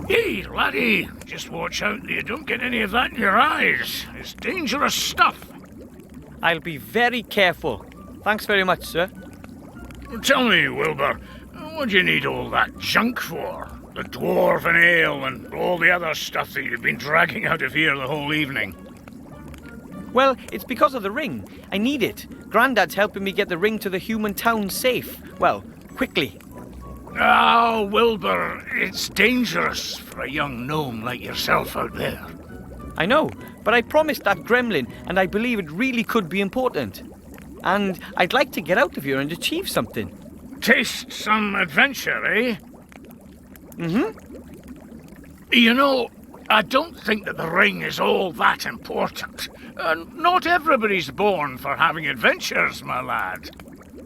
Hey, laddie, just watch out that you don't get any of that in your eyes. It's dangerous stuff. I'll be very careful. Thanks very much, sir. Tell me, Wilbur, what do you need all that junk for? The dwarven ale and all the other stuff that you've been dragging out of here the whole evening. Well, it's because of the ring. I need it. Grandad's helping me get the ring to the human town safe. Well, quickly. Oh, Wilbur, it's dangerous for a young gnome like yourself out there. I know, but I promised that gremlin, and I believe it really could be important. And I'd like to get out of here and achieve something. Taste some adventure, eh? Mm-hmm. You know, I don't think that the ring is all that important. Not everybody's born for having adventures, my lad.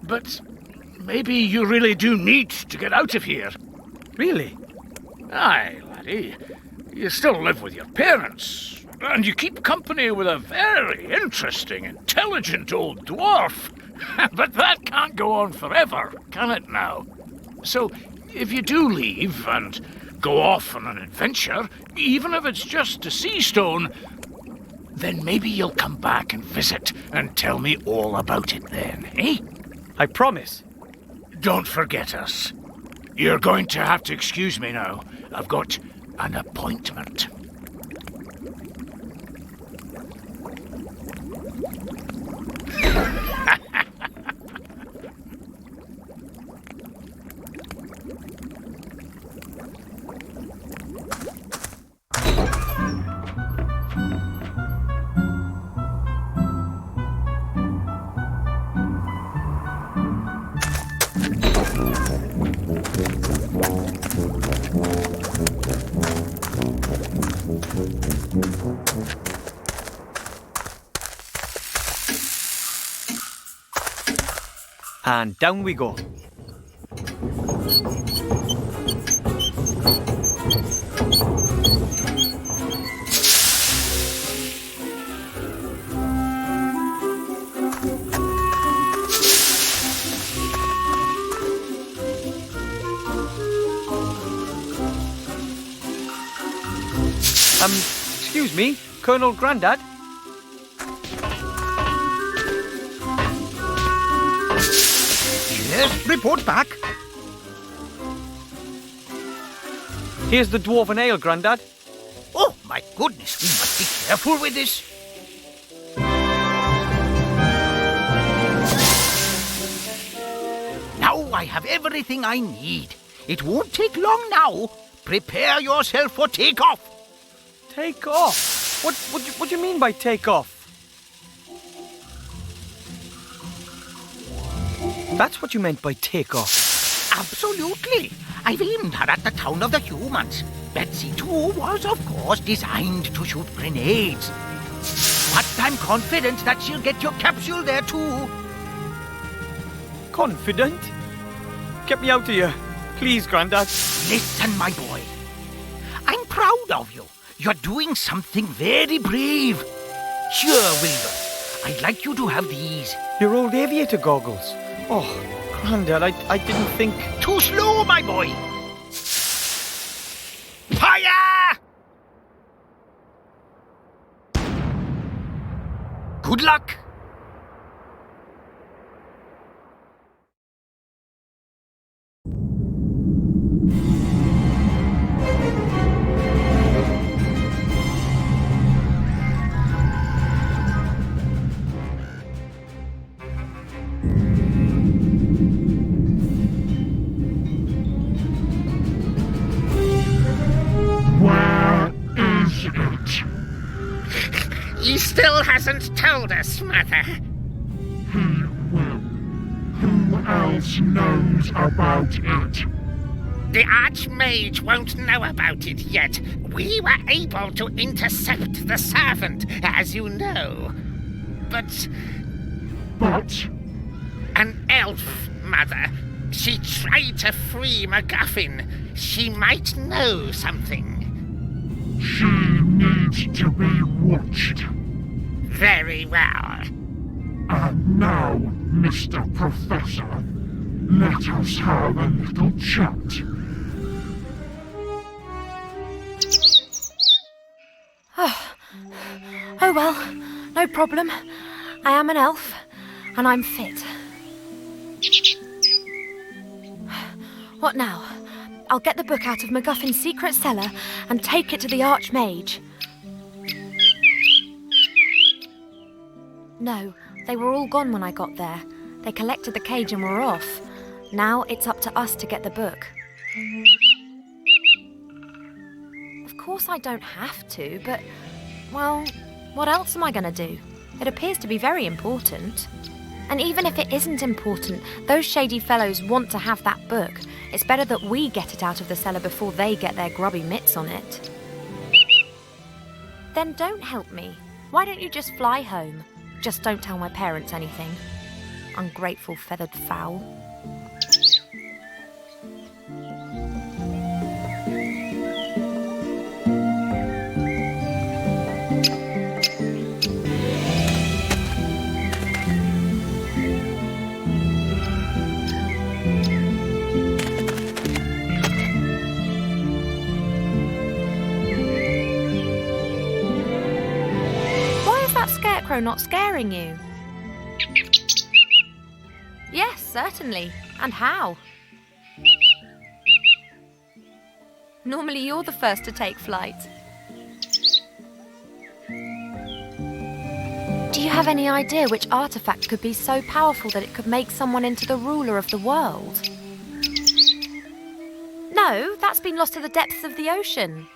But maybe you really do need to get out of here. Really? Aye, laddie. You still live with your parents, and you keep company with a very interesting, intelligent old dwarf. But that can't go on forever, can it now? So, if you do leave and go off on an adventure, even if it's just to Seastone, then maybe you'll come back and visit and tell me all about it then, eh? I promise. Don't forget us. You're going to have to excuse me now. I've got an appointment. And down we go. Excuse me, Colonel Grandad? Yes, report back. Here's the dwarven ale, Grandad. Oh, my goodness, we must be careful with this. Now I have everything I need. It won't take long now. Prepare yourself for takeoff. Take off? What do you mean by take off? That's what you meant by take off. Absolutely. I've aimed her at the town of the humans. Betsy, too, was, of course, designed to shoot grenades. But I'm confident that she'll get your capsule there, too. Confident? Get me out of here. Please, Grandad. Listen, my boy. I'm proud of you. You're doing something very brave. Sure, Wilbur. I'd like you to have these. Your old aviator goggles. Oh, Grandad, I didn't think... Too slow, my boy. Good luck! Where is it? He still hasn't told us, Mother. He will. Who else knows about it? The Archmage won't know about it yet. We were able to intercept the servant, as you know. But But an elf, Mother. She tried to free MacGuffin. She might know something. she needs to be watched. Very well. And now, Mr. Professor, let us have a little chat. Oh well, no problem. I am an elf, and I'm fit. What now? I'll get the book out of MacGuffin's secret cellar and take it to the Archmage. No, they were all gone when I got there. They collected the cage and were off. Now it's up to us to get the book. Of course I don't have to, but, well, what else am I going to do? It appears to be very important. And even if it isn't important, those shady fellows want to have that book. It's better that we get it out of the cellar before they get their grubby mitts on it. Then don't help me. Why don't you just fly home? Just don't tell my parents anything. Ungrateful feathered fowl. Not scaring you? Yes, certainly. And how? Normally you're the first to take flight. Do you have any idea which artifact could be so powerful that it could make someone into the ruler of the world? No, that's been lost to the depths of the ocean.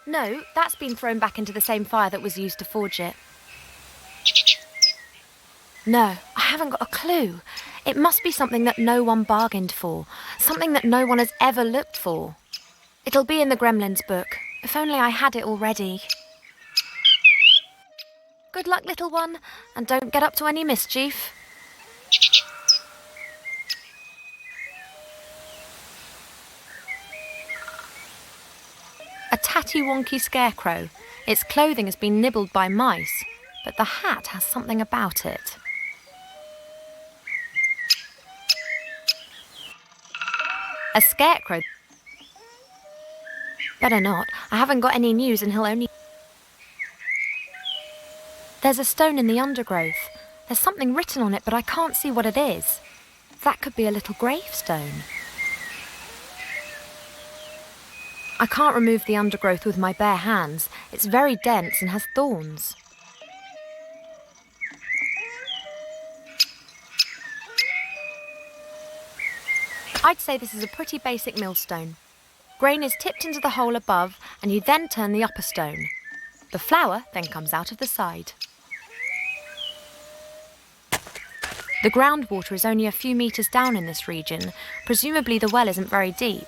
No, that's been thrown back into the same fire that was used to forge it. No, I haven't got a clue. It must be something that no one bargained for, something that no one has ever looked for. It'll be in the Gremlins book. If only I had it already. Good luck, little one, and don't get up to any mischief. A tatty-wonky scarecrow. Its clothing has been nibbled by mice, but the hat has something about it. A scarecrow. Better not. I haven't got any news and he'll only... There's a stone in the undergrowth. There's something written on it, but I can't see what it is. That could be a little gravestone. I can't remove the undergrowth with my bare hands. It's very dense and has thorns. I'd say this is a pretty basic millstone. Grain is tipped into the hole above, and you then turn the upper stone. The flour then comes out of the side. The groundwater is only a few metres down in this region. Presumably the well isn't very deep.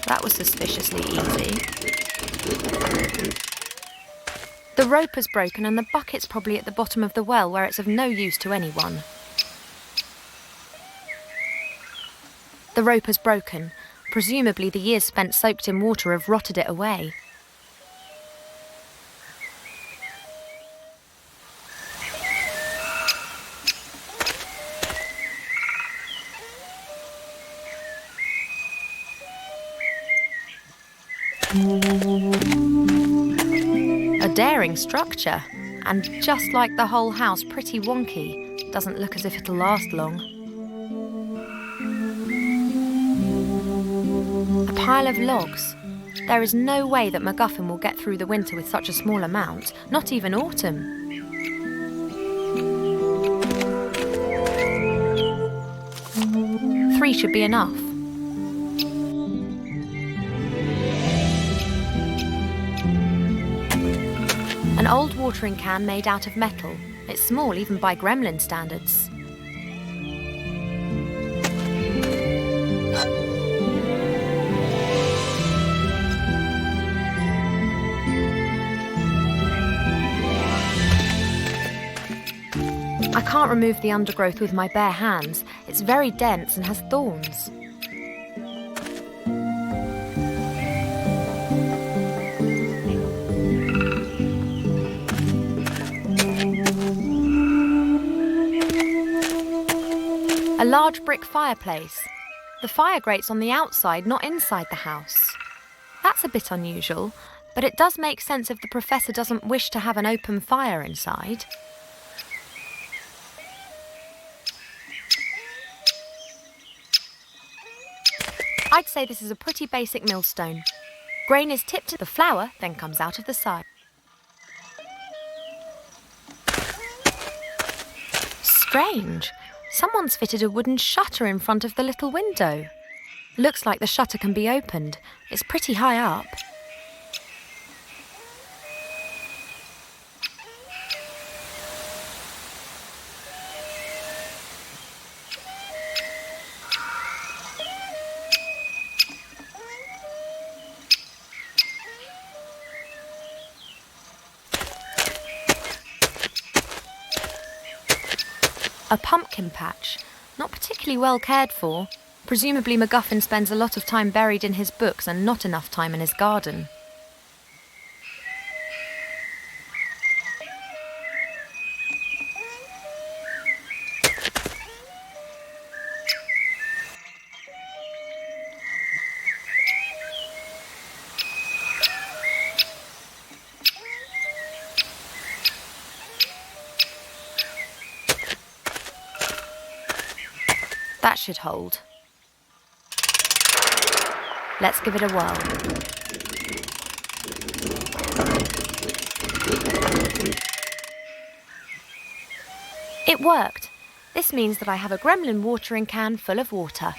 That was suspiciously easy. The rope has broken and the bucket's probably at the bottom of the well where it's of no use to anyone. The rope has broken. Presumably the years spent soaked in water have rotted it away. A daring structure, and just like the whole house, pretty wonky. Doesn't look as if it'll last long. A pile of logs. There is no way that MacGuffin will get through the winter with such a small amount, not even autumn. Three should be enough. An old watering can made out of metal. It's small even by gremlin standards. I can't remove the undergrowth with my bare hands. It's very dense and has thorns. A large brick fireplace. The fire grates on the outside, not inside the house. That's a bit unusual, but it does make sense if the professor doesn't wish to have an open fire inside. I'd say this is a pretty basic millstone. Grain is tipped to the flour, then comes out of the side. Strange. Someone's fitted a wooden shutter in front of the little window. Looks like the shutter can be opened. It's pretty high up. A pumpkin patch, not particularly well cared for. Presumably MacGuffin spends a lot of time buried in his books and not enough time in his garden. That should hold. Let's give it a whirl. It worked. This means that I have a gremlin watering can full of water.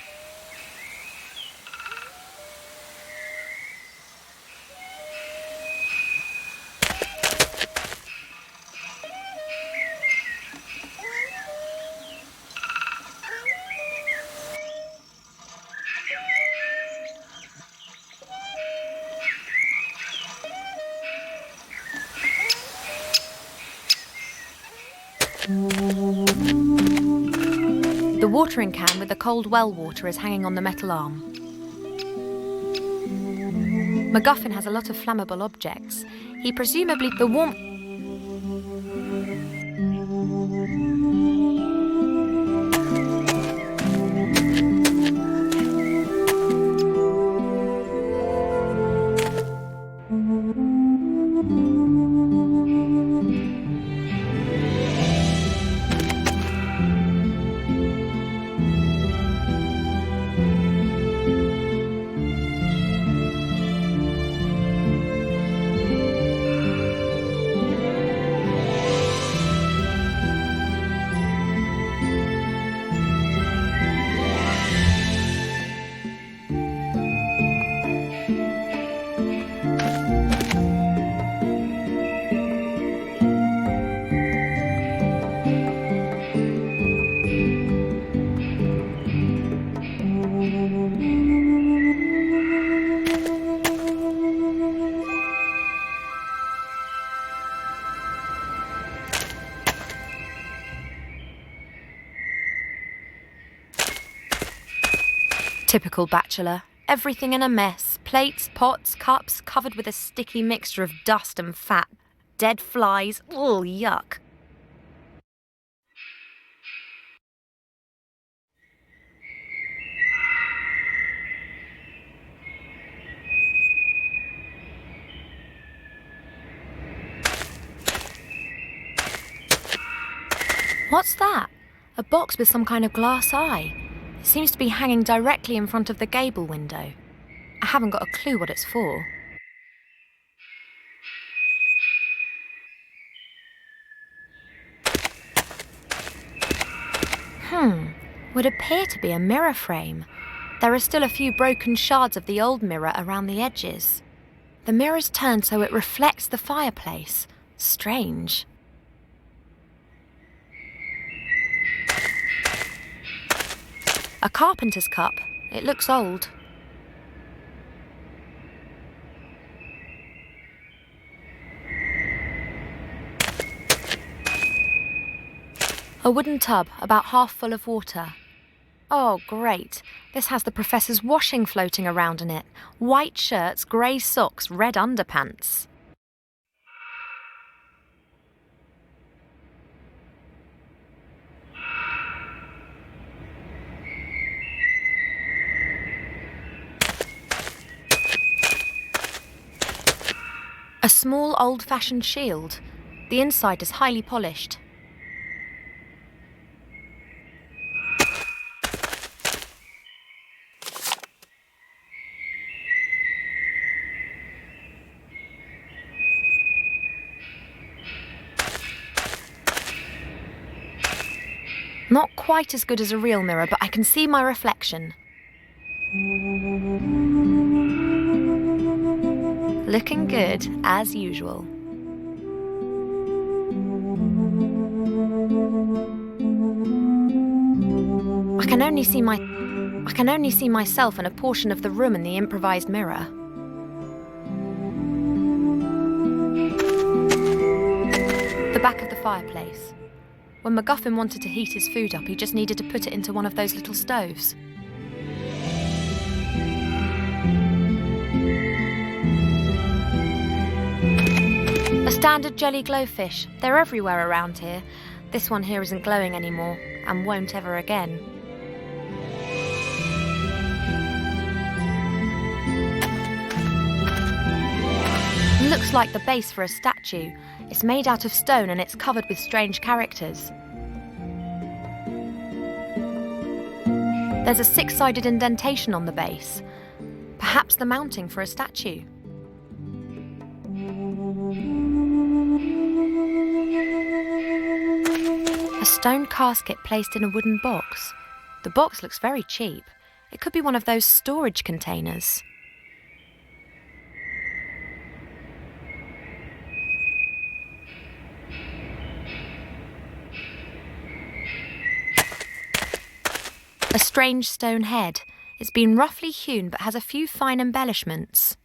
The watering can with the cold well water is hanging on the metal arm. MacGuffin has a lot of flammable objects. He presumably the warmth. Typical bachelor. Everything in a mess. Plates, pots, cups, covered with a sticky mixture of dust and fat. Dead flies. Ugh, yuck. What's that? A box with some kind of glass eye. It seems to be hanging directly in front of the gable window. I haven't got a clue what it's for. Would appear to be a mirror frame. There are still a few broken shards of the old mirror around the edges. The mirror's turned so it reflects the fireplace. Strange. A carpenter's cup. It looks old. A wooden tub, about half full of water. Oh, great. This has the professor's washing floating around in it. White shirts, grey socks, red underpants. A small old-fashioned shield. The inside is highly polished. Not quite as good as a real mirror, but I can see my reflection. Looking good, as usual. I can only see myself and a portion of the room in the improvised mirror. The back of the fireplace. When MacGuffin wanted to heat his food up, he just needed to put it into one of those little stoves. A standard jelly glowfish. They're everywhere around here. This one here isn't glowing anymore, and won't ever again. Looks like the base for a statue. It's made out of stone and it's covered with strange characters. There's a 6-sided indentation on the base. Perhaps the mounting for a statue. A stone casket placed in a wooden box. The box looks very cheap. It could be one of those storage containers. A strange stone head. It's been roughly hewn but has a few fine embellishments.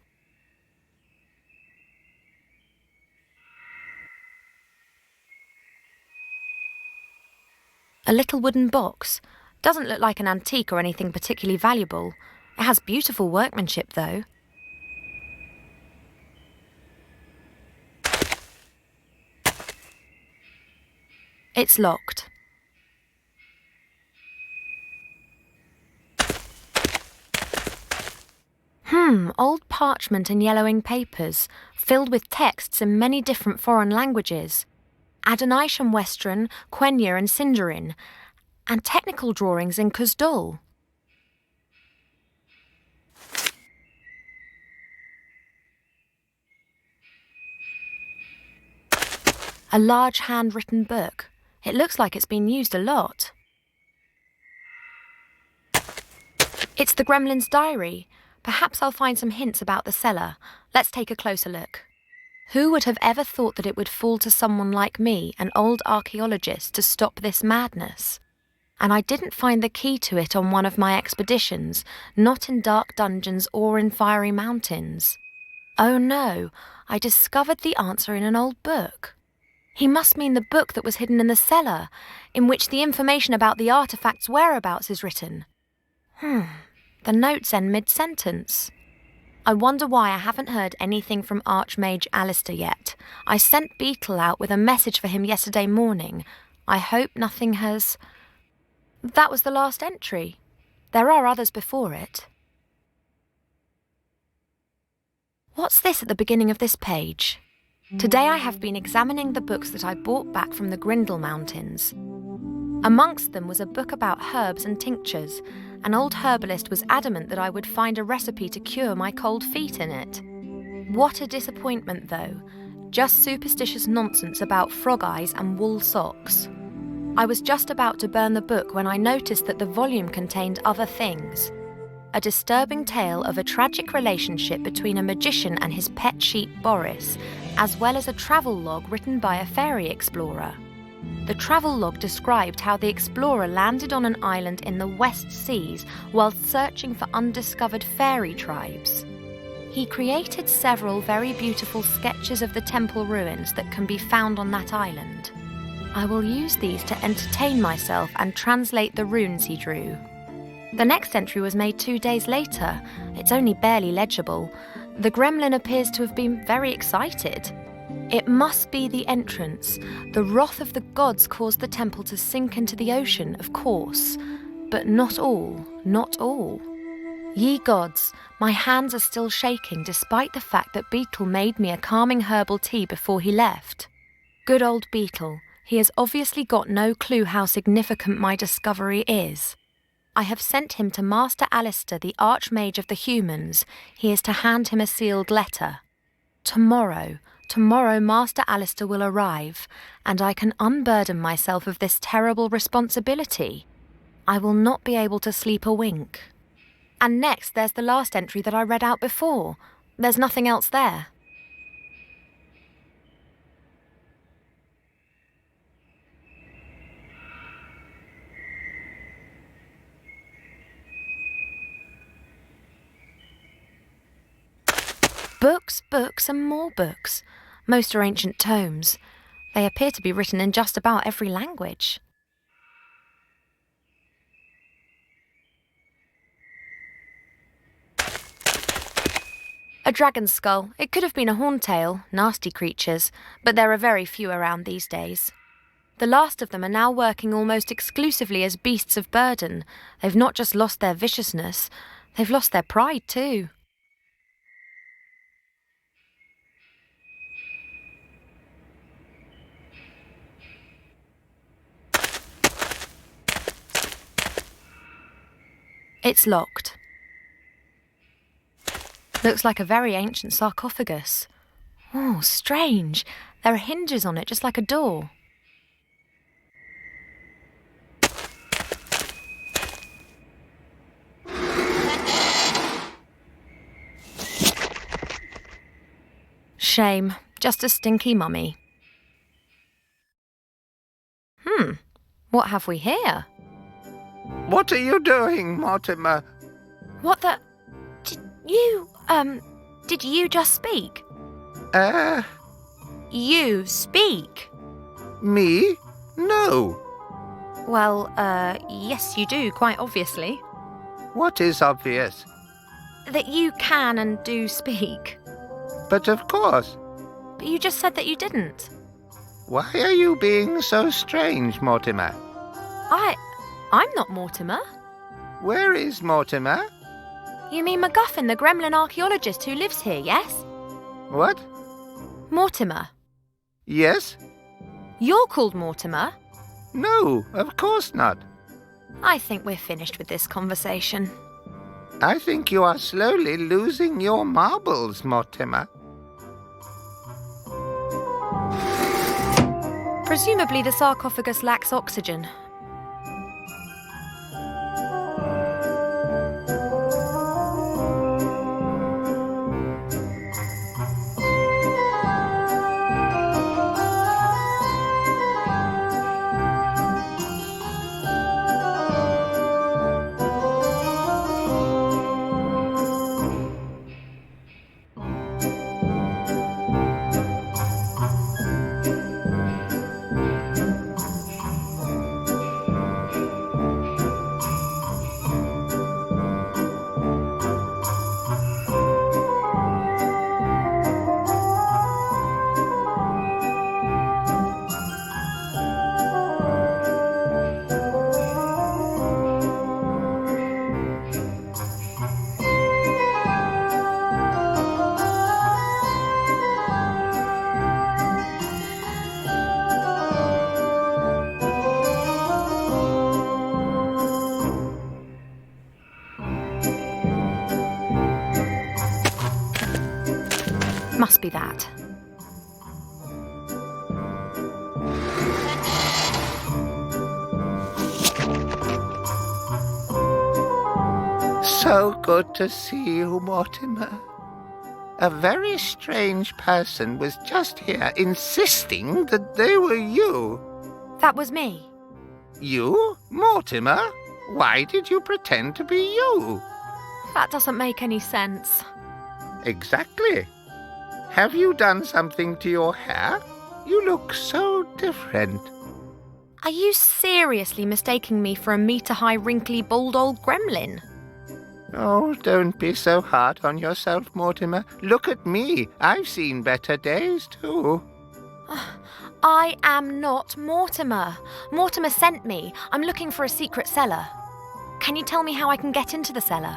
A little wooden box. Doesn't look like an antique or anything particularly valuable. It has beautiful workmanship, though. It's locked. Old parchment and yellowing papers, filled with texts in many different foreign languages. Adonisham Western, Quenya and Sindarin, and technical drawings in Kuzdul. A large handwritten book. It looks like it's been used a lot. It's the Gremlin's diary. Perhaps I'll find some hints about the cellar. Let's take a closer look. Who would have ever thought that it would fall to someone like me, an old archaeologist, to stop this madness? And I didn't find the key to it on one of my expeditions, not in dark dungeons or in fiery mountains. Oh no, I discovered the answer in an old book. He must mean the book that was hidden in the cellar, in which the information about the artefact's whereabouts is written. The notes end mid-sentence. I wonder why I haven't heard anything from Archmage Alistair yet. I sent Beetle out with a message for him yesterday morning. I hope nothing has... That was the last entry. There are others before it. What's this at the beginning of this page? Today I have been examining the books that I brought back from the Grindle Mountains. Amongst them was a book about herbs and tinctures. An old herbalist was adamant that I would find a recipe to cure my cold feet in it. What a disappointment, though. Just superstitious nonsense about frog eyes and wool socks. I was just about to burn the book when I noticed that the volume contained other things. A disturbing tale of a tragic relationship between a magician and his pet sheep Boris, as well as a travel log written by a fairy explorer. The travel log described how the explorer landed on an island in the West Seas whilst searching for undiscovered fairy tribes. He created several very beautiful sketches of the temple ruins that can be found on that island. I will use these to entertain myself and translate the runes he drew. The next entry was made 2 days later. It's only barely legible. The gremlin appears to have been very excited. It must be the entrance. The wrath of the gods caused the temple to sink into the ocean, of course. But not all, not all. Ye gods, my hands are still shaking despite the fact that Beetle made me a calming herbal tea before he left. Good old Beetle, he has obviously got no clue how significant my discovery is. I have sent him to Master Alistair, the Archmage of the Humans. He is to hand him a sealed letter. Tomorrow Master Alistair will arrive, and I can unburden myself of this terrible responsibility. I will not be able to sleep a wink. And next there's the last entry that I read out before. There's nothing else there. Books, books, and more books. Most are ancient tomes. They appear to be written in just about every language. A dragon's skull. It could have been a horntail, nasty creatures, but there are very few around these days. The last of them are now working almost exclusively as beasts of burden. They've not just lost their viciousness, they've lost their pride too. It's locked. Looks like a very ancient sarcophagus. Oh, strange. There are hinges on it, just like a door. Shame. Just a stinky mummy. What have we here? What are you doing, Mortimer? What the... Did you just speak? You speak? Me? No. Well, yes you do, quite obviously. What is obvious? That you can and do speak. But of course. But you just said that you didn't. Why are you being so strange, Mortimer? I'm not Mortimer. Where is Mortimer? You mean MacGuffin, the gremlin archaeologist who lives here, yes? What? Mortimer. Yes? You're called Mortimer? No, of course not. I think we're finished with this conversation. I think you are slowly losing your marbles, Mortimer. Presumably the sarcophagus lacks oxygen. Must be that. So good to see you, Mortimer. A very strange person was just here insisting that they were you. That was me. You? Mortimer? Why did you pretend to be you? That doesn't make any sense. Exactly. Have you done something to your hair? You look so different. Are you seriously mistaking me for a meter-high, wrinkly, bald old gremlin? Oh, don't be so hard on yourself, Mortimer. Look at me. I've seen better days, too. I am not Mortimer. Mortimer sent me. I'm looking for a secret cellar. Can you tell me how I can get into the cellar?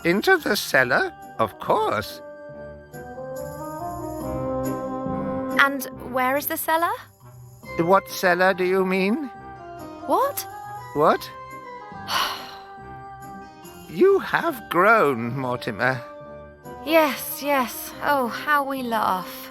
Into the cellar? Of course. And where is the cellar? What cellar do you mean? What? What? You have grown, Mortimer. Yes, yes. Oh, how we laugh.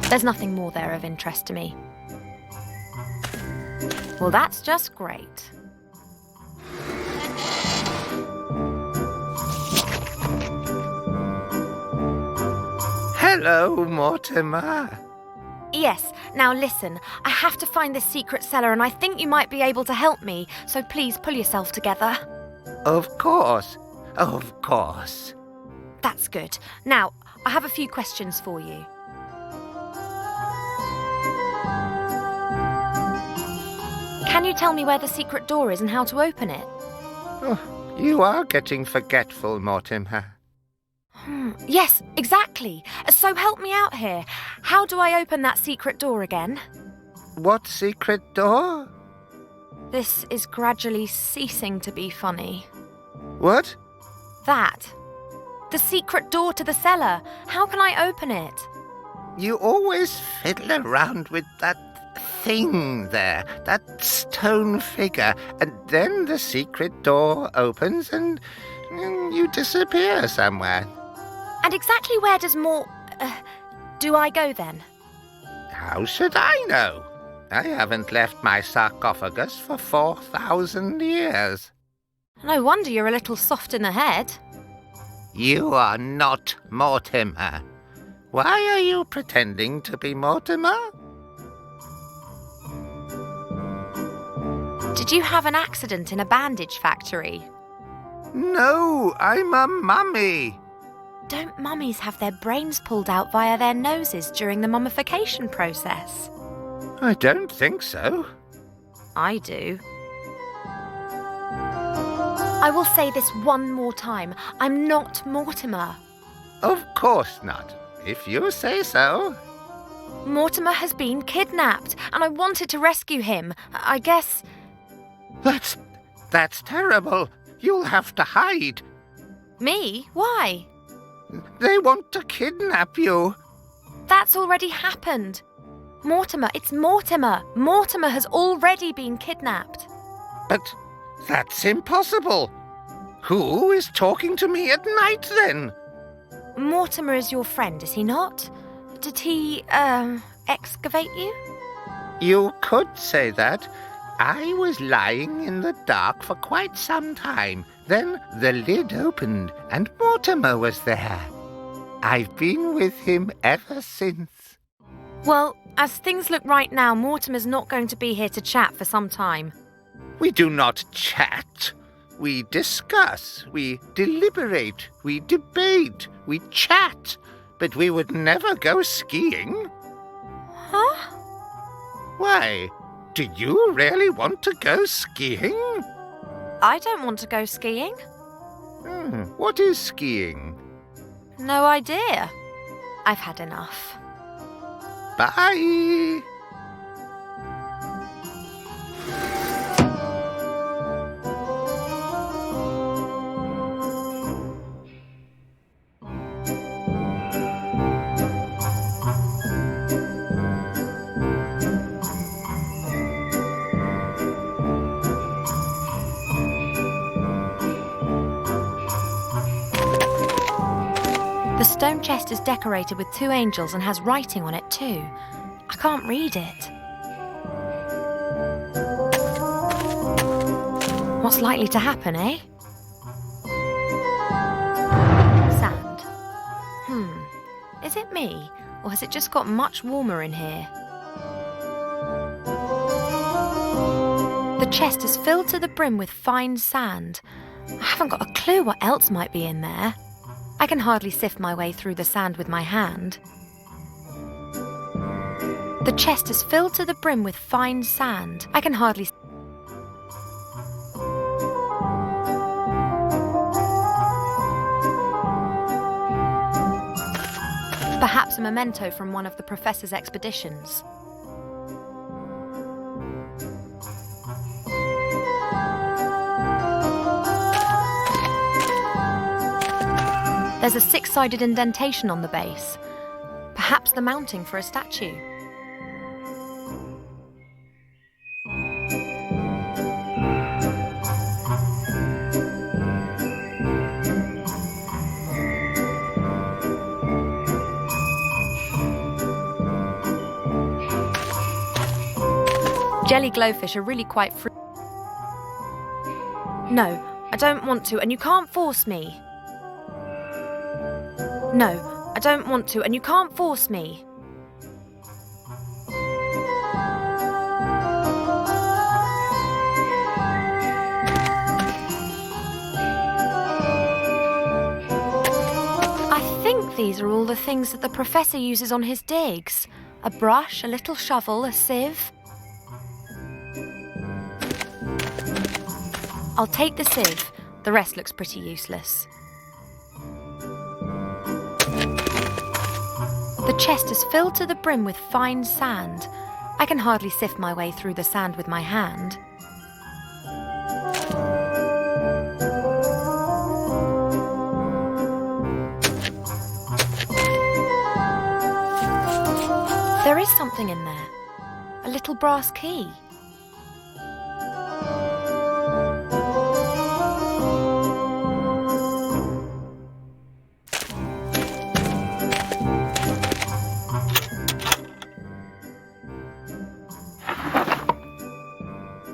There's nothing more there of interest to me. Well, that's just great. Hello, Mortimer. Yes, now listen. I have to find this secret cellar and I think you might be able to help me, so please pull yourself together. Of course. Of course. That's good. Now, I have a few questions for you. Can you tell me where the secret door is and how to open it? Oh, you are getting forgetful, Mortimer. Yes, exactly. So help me out here. How do I open that secret door again? What secret door? This is gradually ceasing to be funny. What? That. The secret door to the cellar. How can I open it? You always fiddle around with that thing there, that stone figure, and then the secret door opens and you disappear somewhere. And exactly where do I go then? How should I know? I haven't left my sarcophagus for 4,000 years. No wonder you're a little soft in the head. You are not Mortimer. Why are you pretending to be Mortimer? Did you have an accident in a bandage factory? No, I'm a mummy. Don't mummies have their brains pulled out via their noses during the mummification process? I don't think so. I do. I will say this one more time. I'm not Mortimer. Of course not, if you say so. Mortimer has been kidnapped, and I wanted to rescue him. I guess... That's terrible. You'll have to hide. Me? Why? They want to kidnap you. That's already happened. Mortimer, it's Mortimer. Mortimer has already been kidnapped. But that's impossible. Who is talking to me at night, then? Mortimer is your friend, is he not? Did he, excavate you? You could say that. I was lying in the dark for quite some time. Then the lid opened and Mortimer was there. I've been with him ever since. Well, as things look right now, Mortimer's not going to be here to chat for some time. We do not chat. We discuss, we deliberate, we debate, we chat. But we would never go skiing. Huh? Why? Do you really want to go skiing? I don't want to go skiing. What is skiing? No idea. I've had enough. Bye! The stone chest is decorated with 2 angels and has writing on it too. I can't read it. What's likely to happen, eh? Sand. Is it me, or has it just got much warmer in here? The chest is filled to the brim with fine sand. I haven't got a clue what else might be in there. I can hardly sift my way through the sand with my hand. The chest is filled to the brim with fine sand. I can hardly... Perhaps a memento from one of the professor's expeditions. There's a 6-sided indentation on the base. Perhaps the mounting for a statue. Jelly glowfish are really quite free. No, I don't want to, and you can't force me. No, I don't want to, and you can't force me. I think these are all the things that the professor uses on his digs. A brush, a little shovel, a sieve. I'll take the sieve. The rest looks pretty useless. The chest is filled to the brim with fine sand. I can hardly sift my way through the sand with my hand. There is something in there. A little brass key.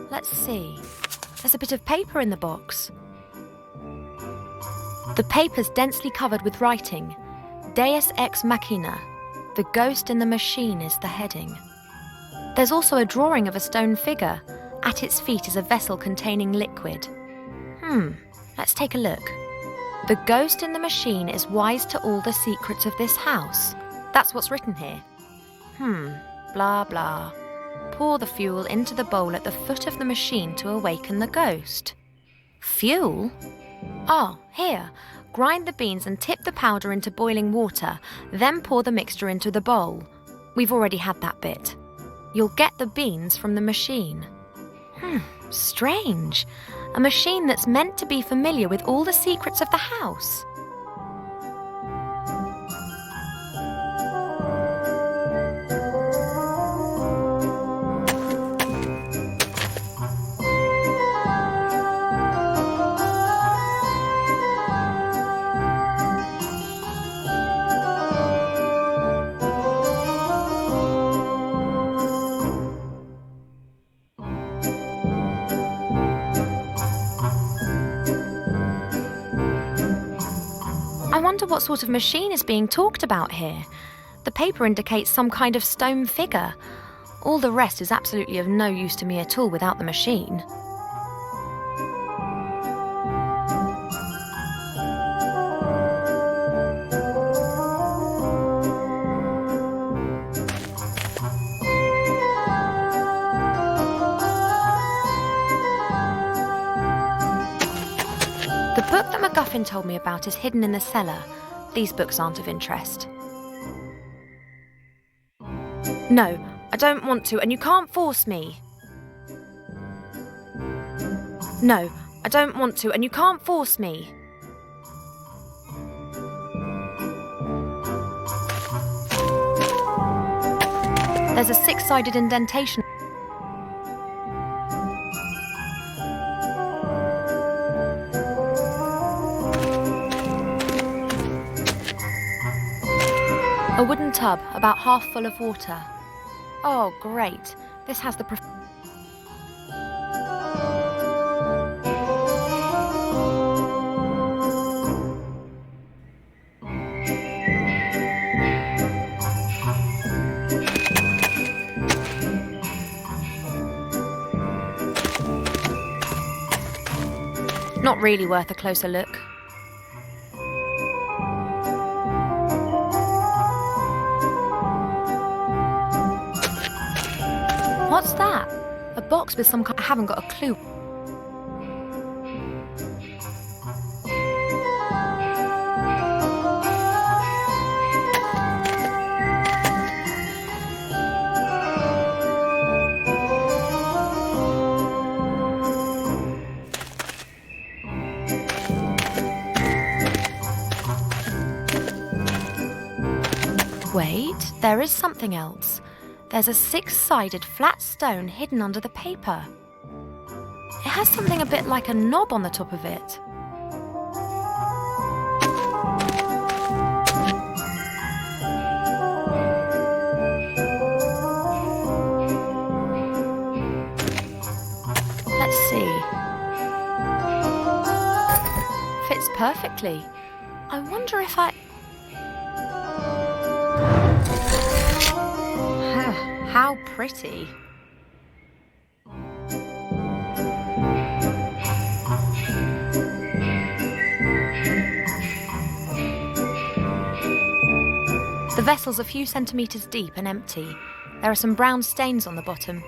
Let's see. There's a bit of paper in the box. The paper's densely covered with writing. Deus ex machina. The ghost in the machine is the heading. There's also a drawing of a stone figure. At its feet is a vessel containing liquid. Let's take a look. The ghost in the machine is wise to all the secrets of this house. That's what's written here. Blah blah. Pour the fuel into the bowl at the foot of the machine to awaken the ghost. Fuel? Oh, here. Grind the beans and tip the powder into boiling water, then pour the mixture into the bowl. We've already had that bit. You'll get the beans from the machine. Strange. A machine that's meant to be familiar with all the secrets of the house. I wonder what sort of machine is being talked about here. The paper indicates some kind of stone figure. All the rest is absolutely of no use to me at all without the machine. Muffin told me about is hidden in the cellar. These books aren't of interest. No, I don't want to, and you can't force me. No, I don't want to, and you can't force me. There's a 6-sided indentation. A wooden tub, about half full of water. Oh, great. This has the Not really worth a closer look. What's that? A box with some kind... I haven't got a clue. Wait, there is something else. There's a 6-sided flat stone hidden under the paper. It has something a bit like a knob on the top of it. Let's see. Fits perfectly. I wonder if How pretty. The vessel's a few centimetres deep and empty. There are some brown stains on the bottom.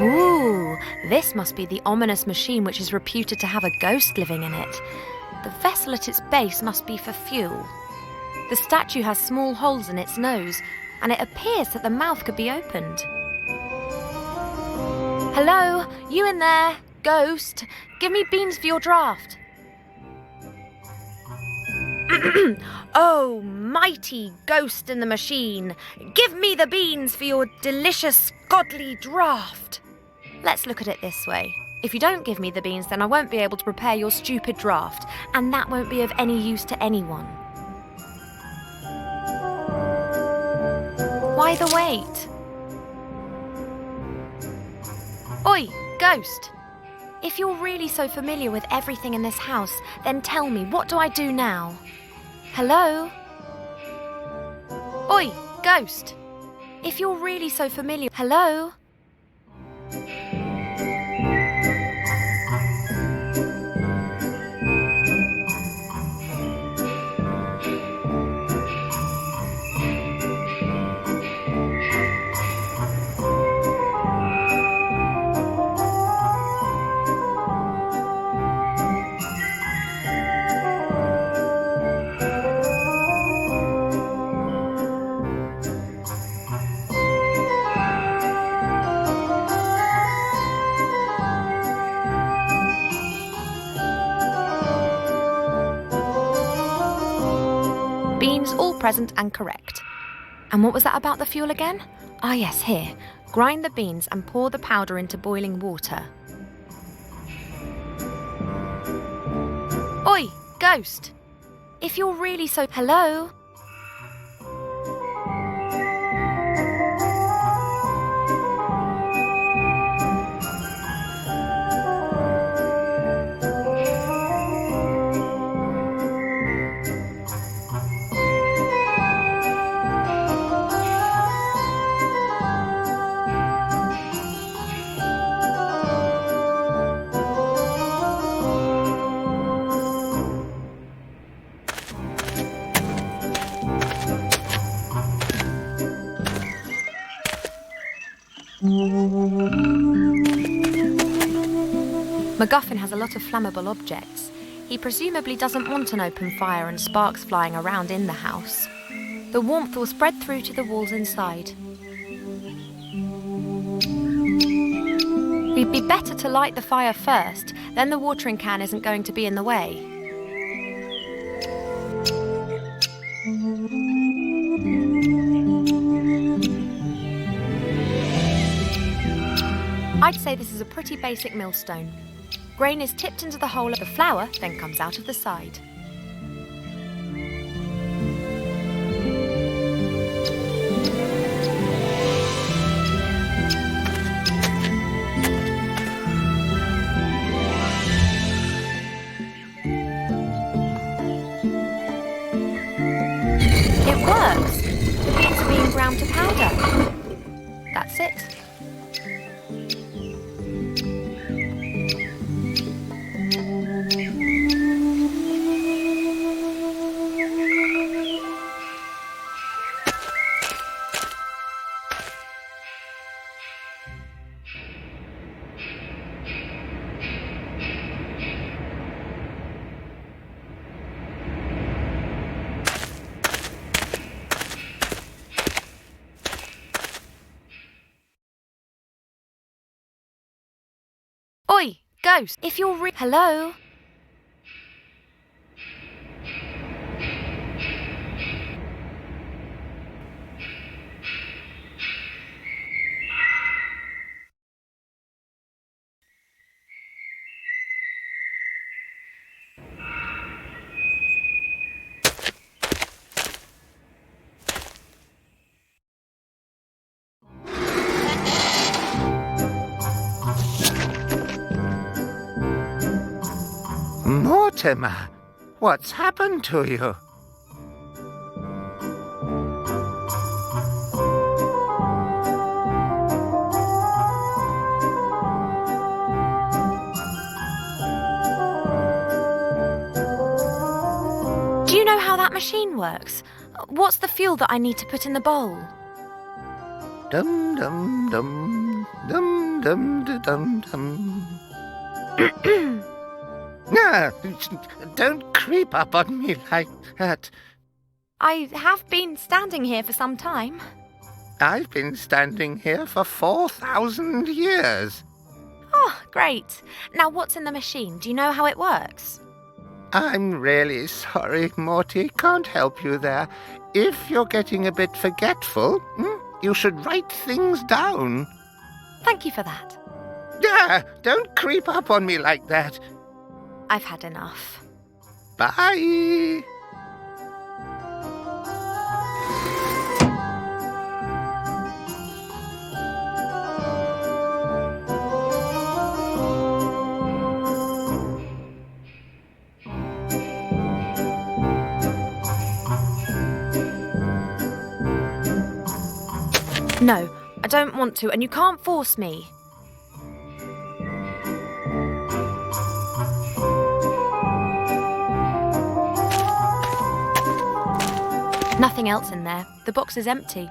Ooh, this must be the ominous machine which is reputed to have a ghost living in it. The vessel at its base must be for fuel. The statue has small holes in its nose, and it appears that the mouth could be opened. Hello, you in there? Ghost, give me beans for your draft. Oh, mighty ghost in the machine, give me the beans for your delicious, godly draft. Let's look at it this way. If you don't give me the beans, then I won't be able to prepare your stupid draft, and that won't be of any use to anyone. Why the wait? Oi, ghost! If you're really so familiar with everything in this house, then tell me, what do I do now? Hello? Oi, ghost! If you're really so familiar... Hello? Beans all present and correct. And what was that about the fuel again? Ah yes, here. Grind the beans and pour the powder into boiling water. Oi, ghost! If you're really so... Hello? MacGuffin has a lot of flammable objects. He presumably doesn't want an open fire and sparks flying around in the house. The warmth will spread through to the walls inside. It'd be better to light the fire first, then the watering can isn't going to be in the way. I'd say this is a pretty basic millstone. Grain is tipped into the hole of the flour, then comes out of the side. It works! The beans are being ground to powder. That's it. Oi, ghost, if you're Hello? Mortimer, what's happened to you? Do you know how that machine works? What's the fuel that I need to put in the bowl? Dum dum dum dum dum dum dum. No, don't creep up on me like that. I have been standing here for some time. I've been standing here for 4,000 years. Oh, great. Now what's in the machine? Do you know how it works? I'm really sorry, Morty. Can't help you there. If you're getting a bit forgetful, you should write things down. Thank you for that. Yeah, don't creep up on me like that. I've had enough. Bye. No, I don't want to, and you can't force me. Nothing else in there. The box is empty.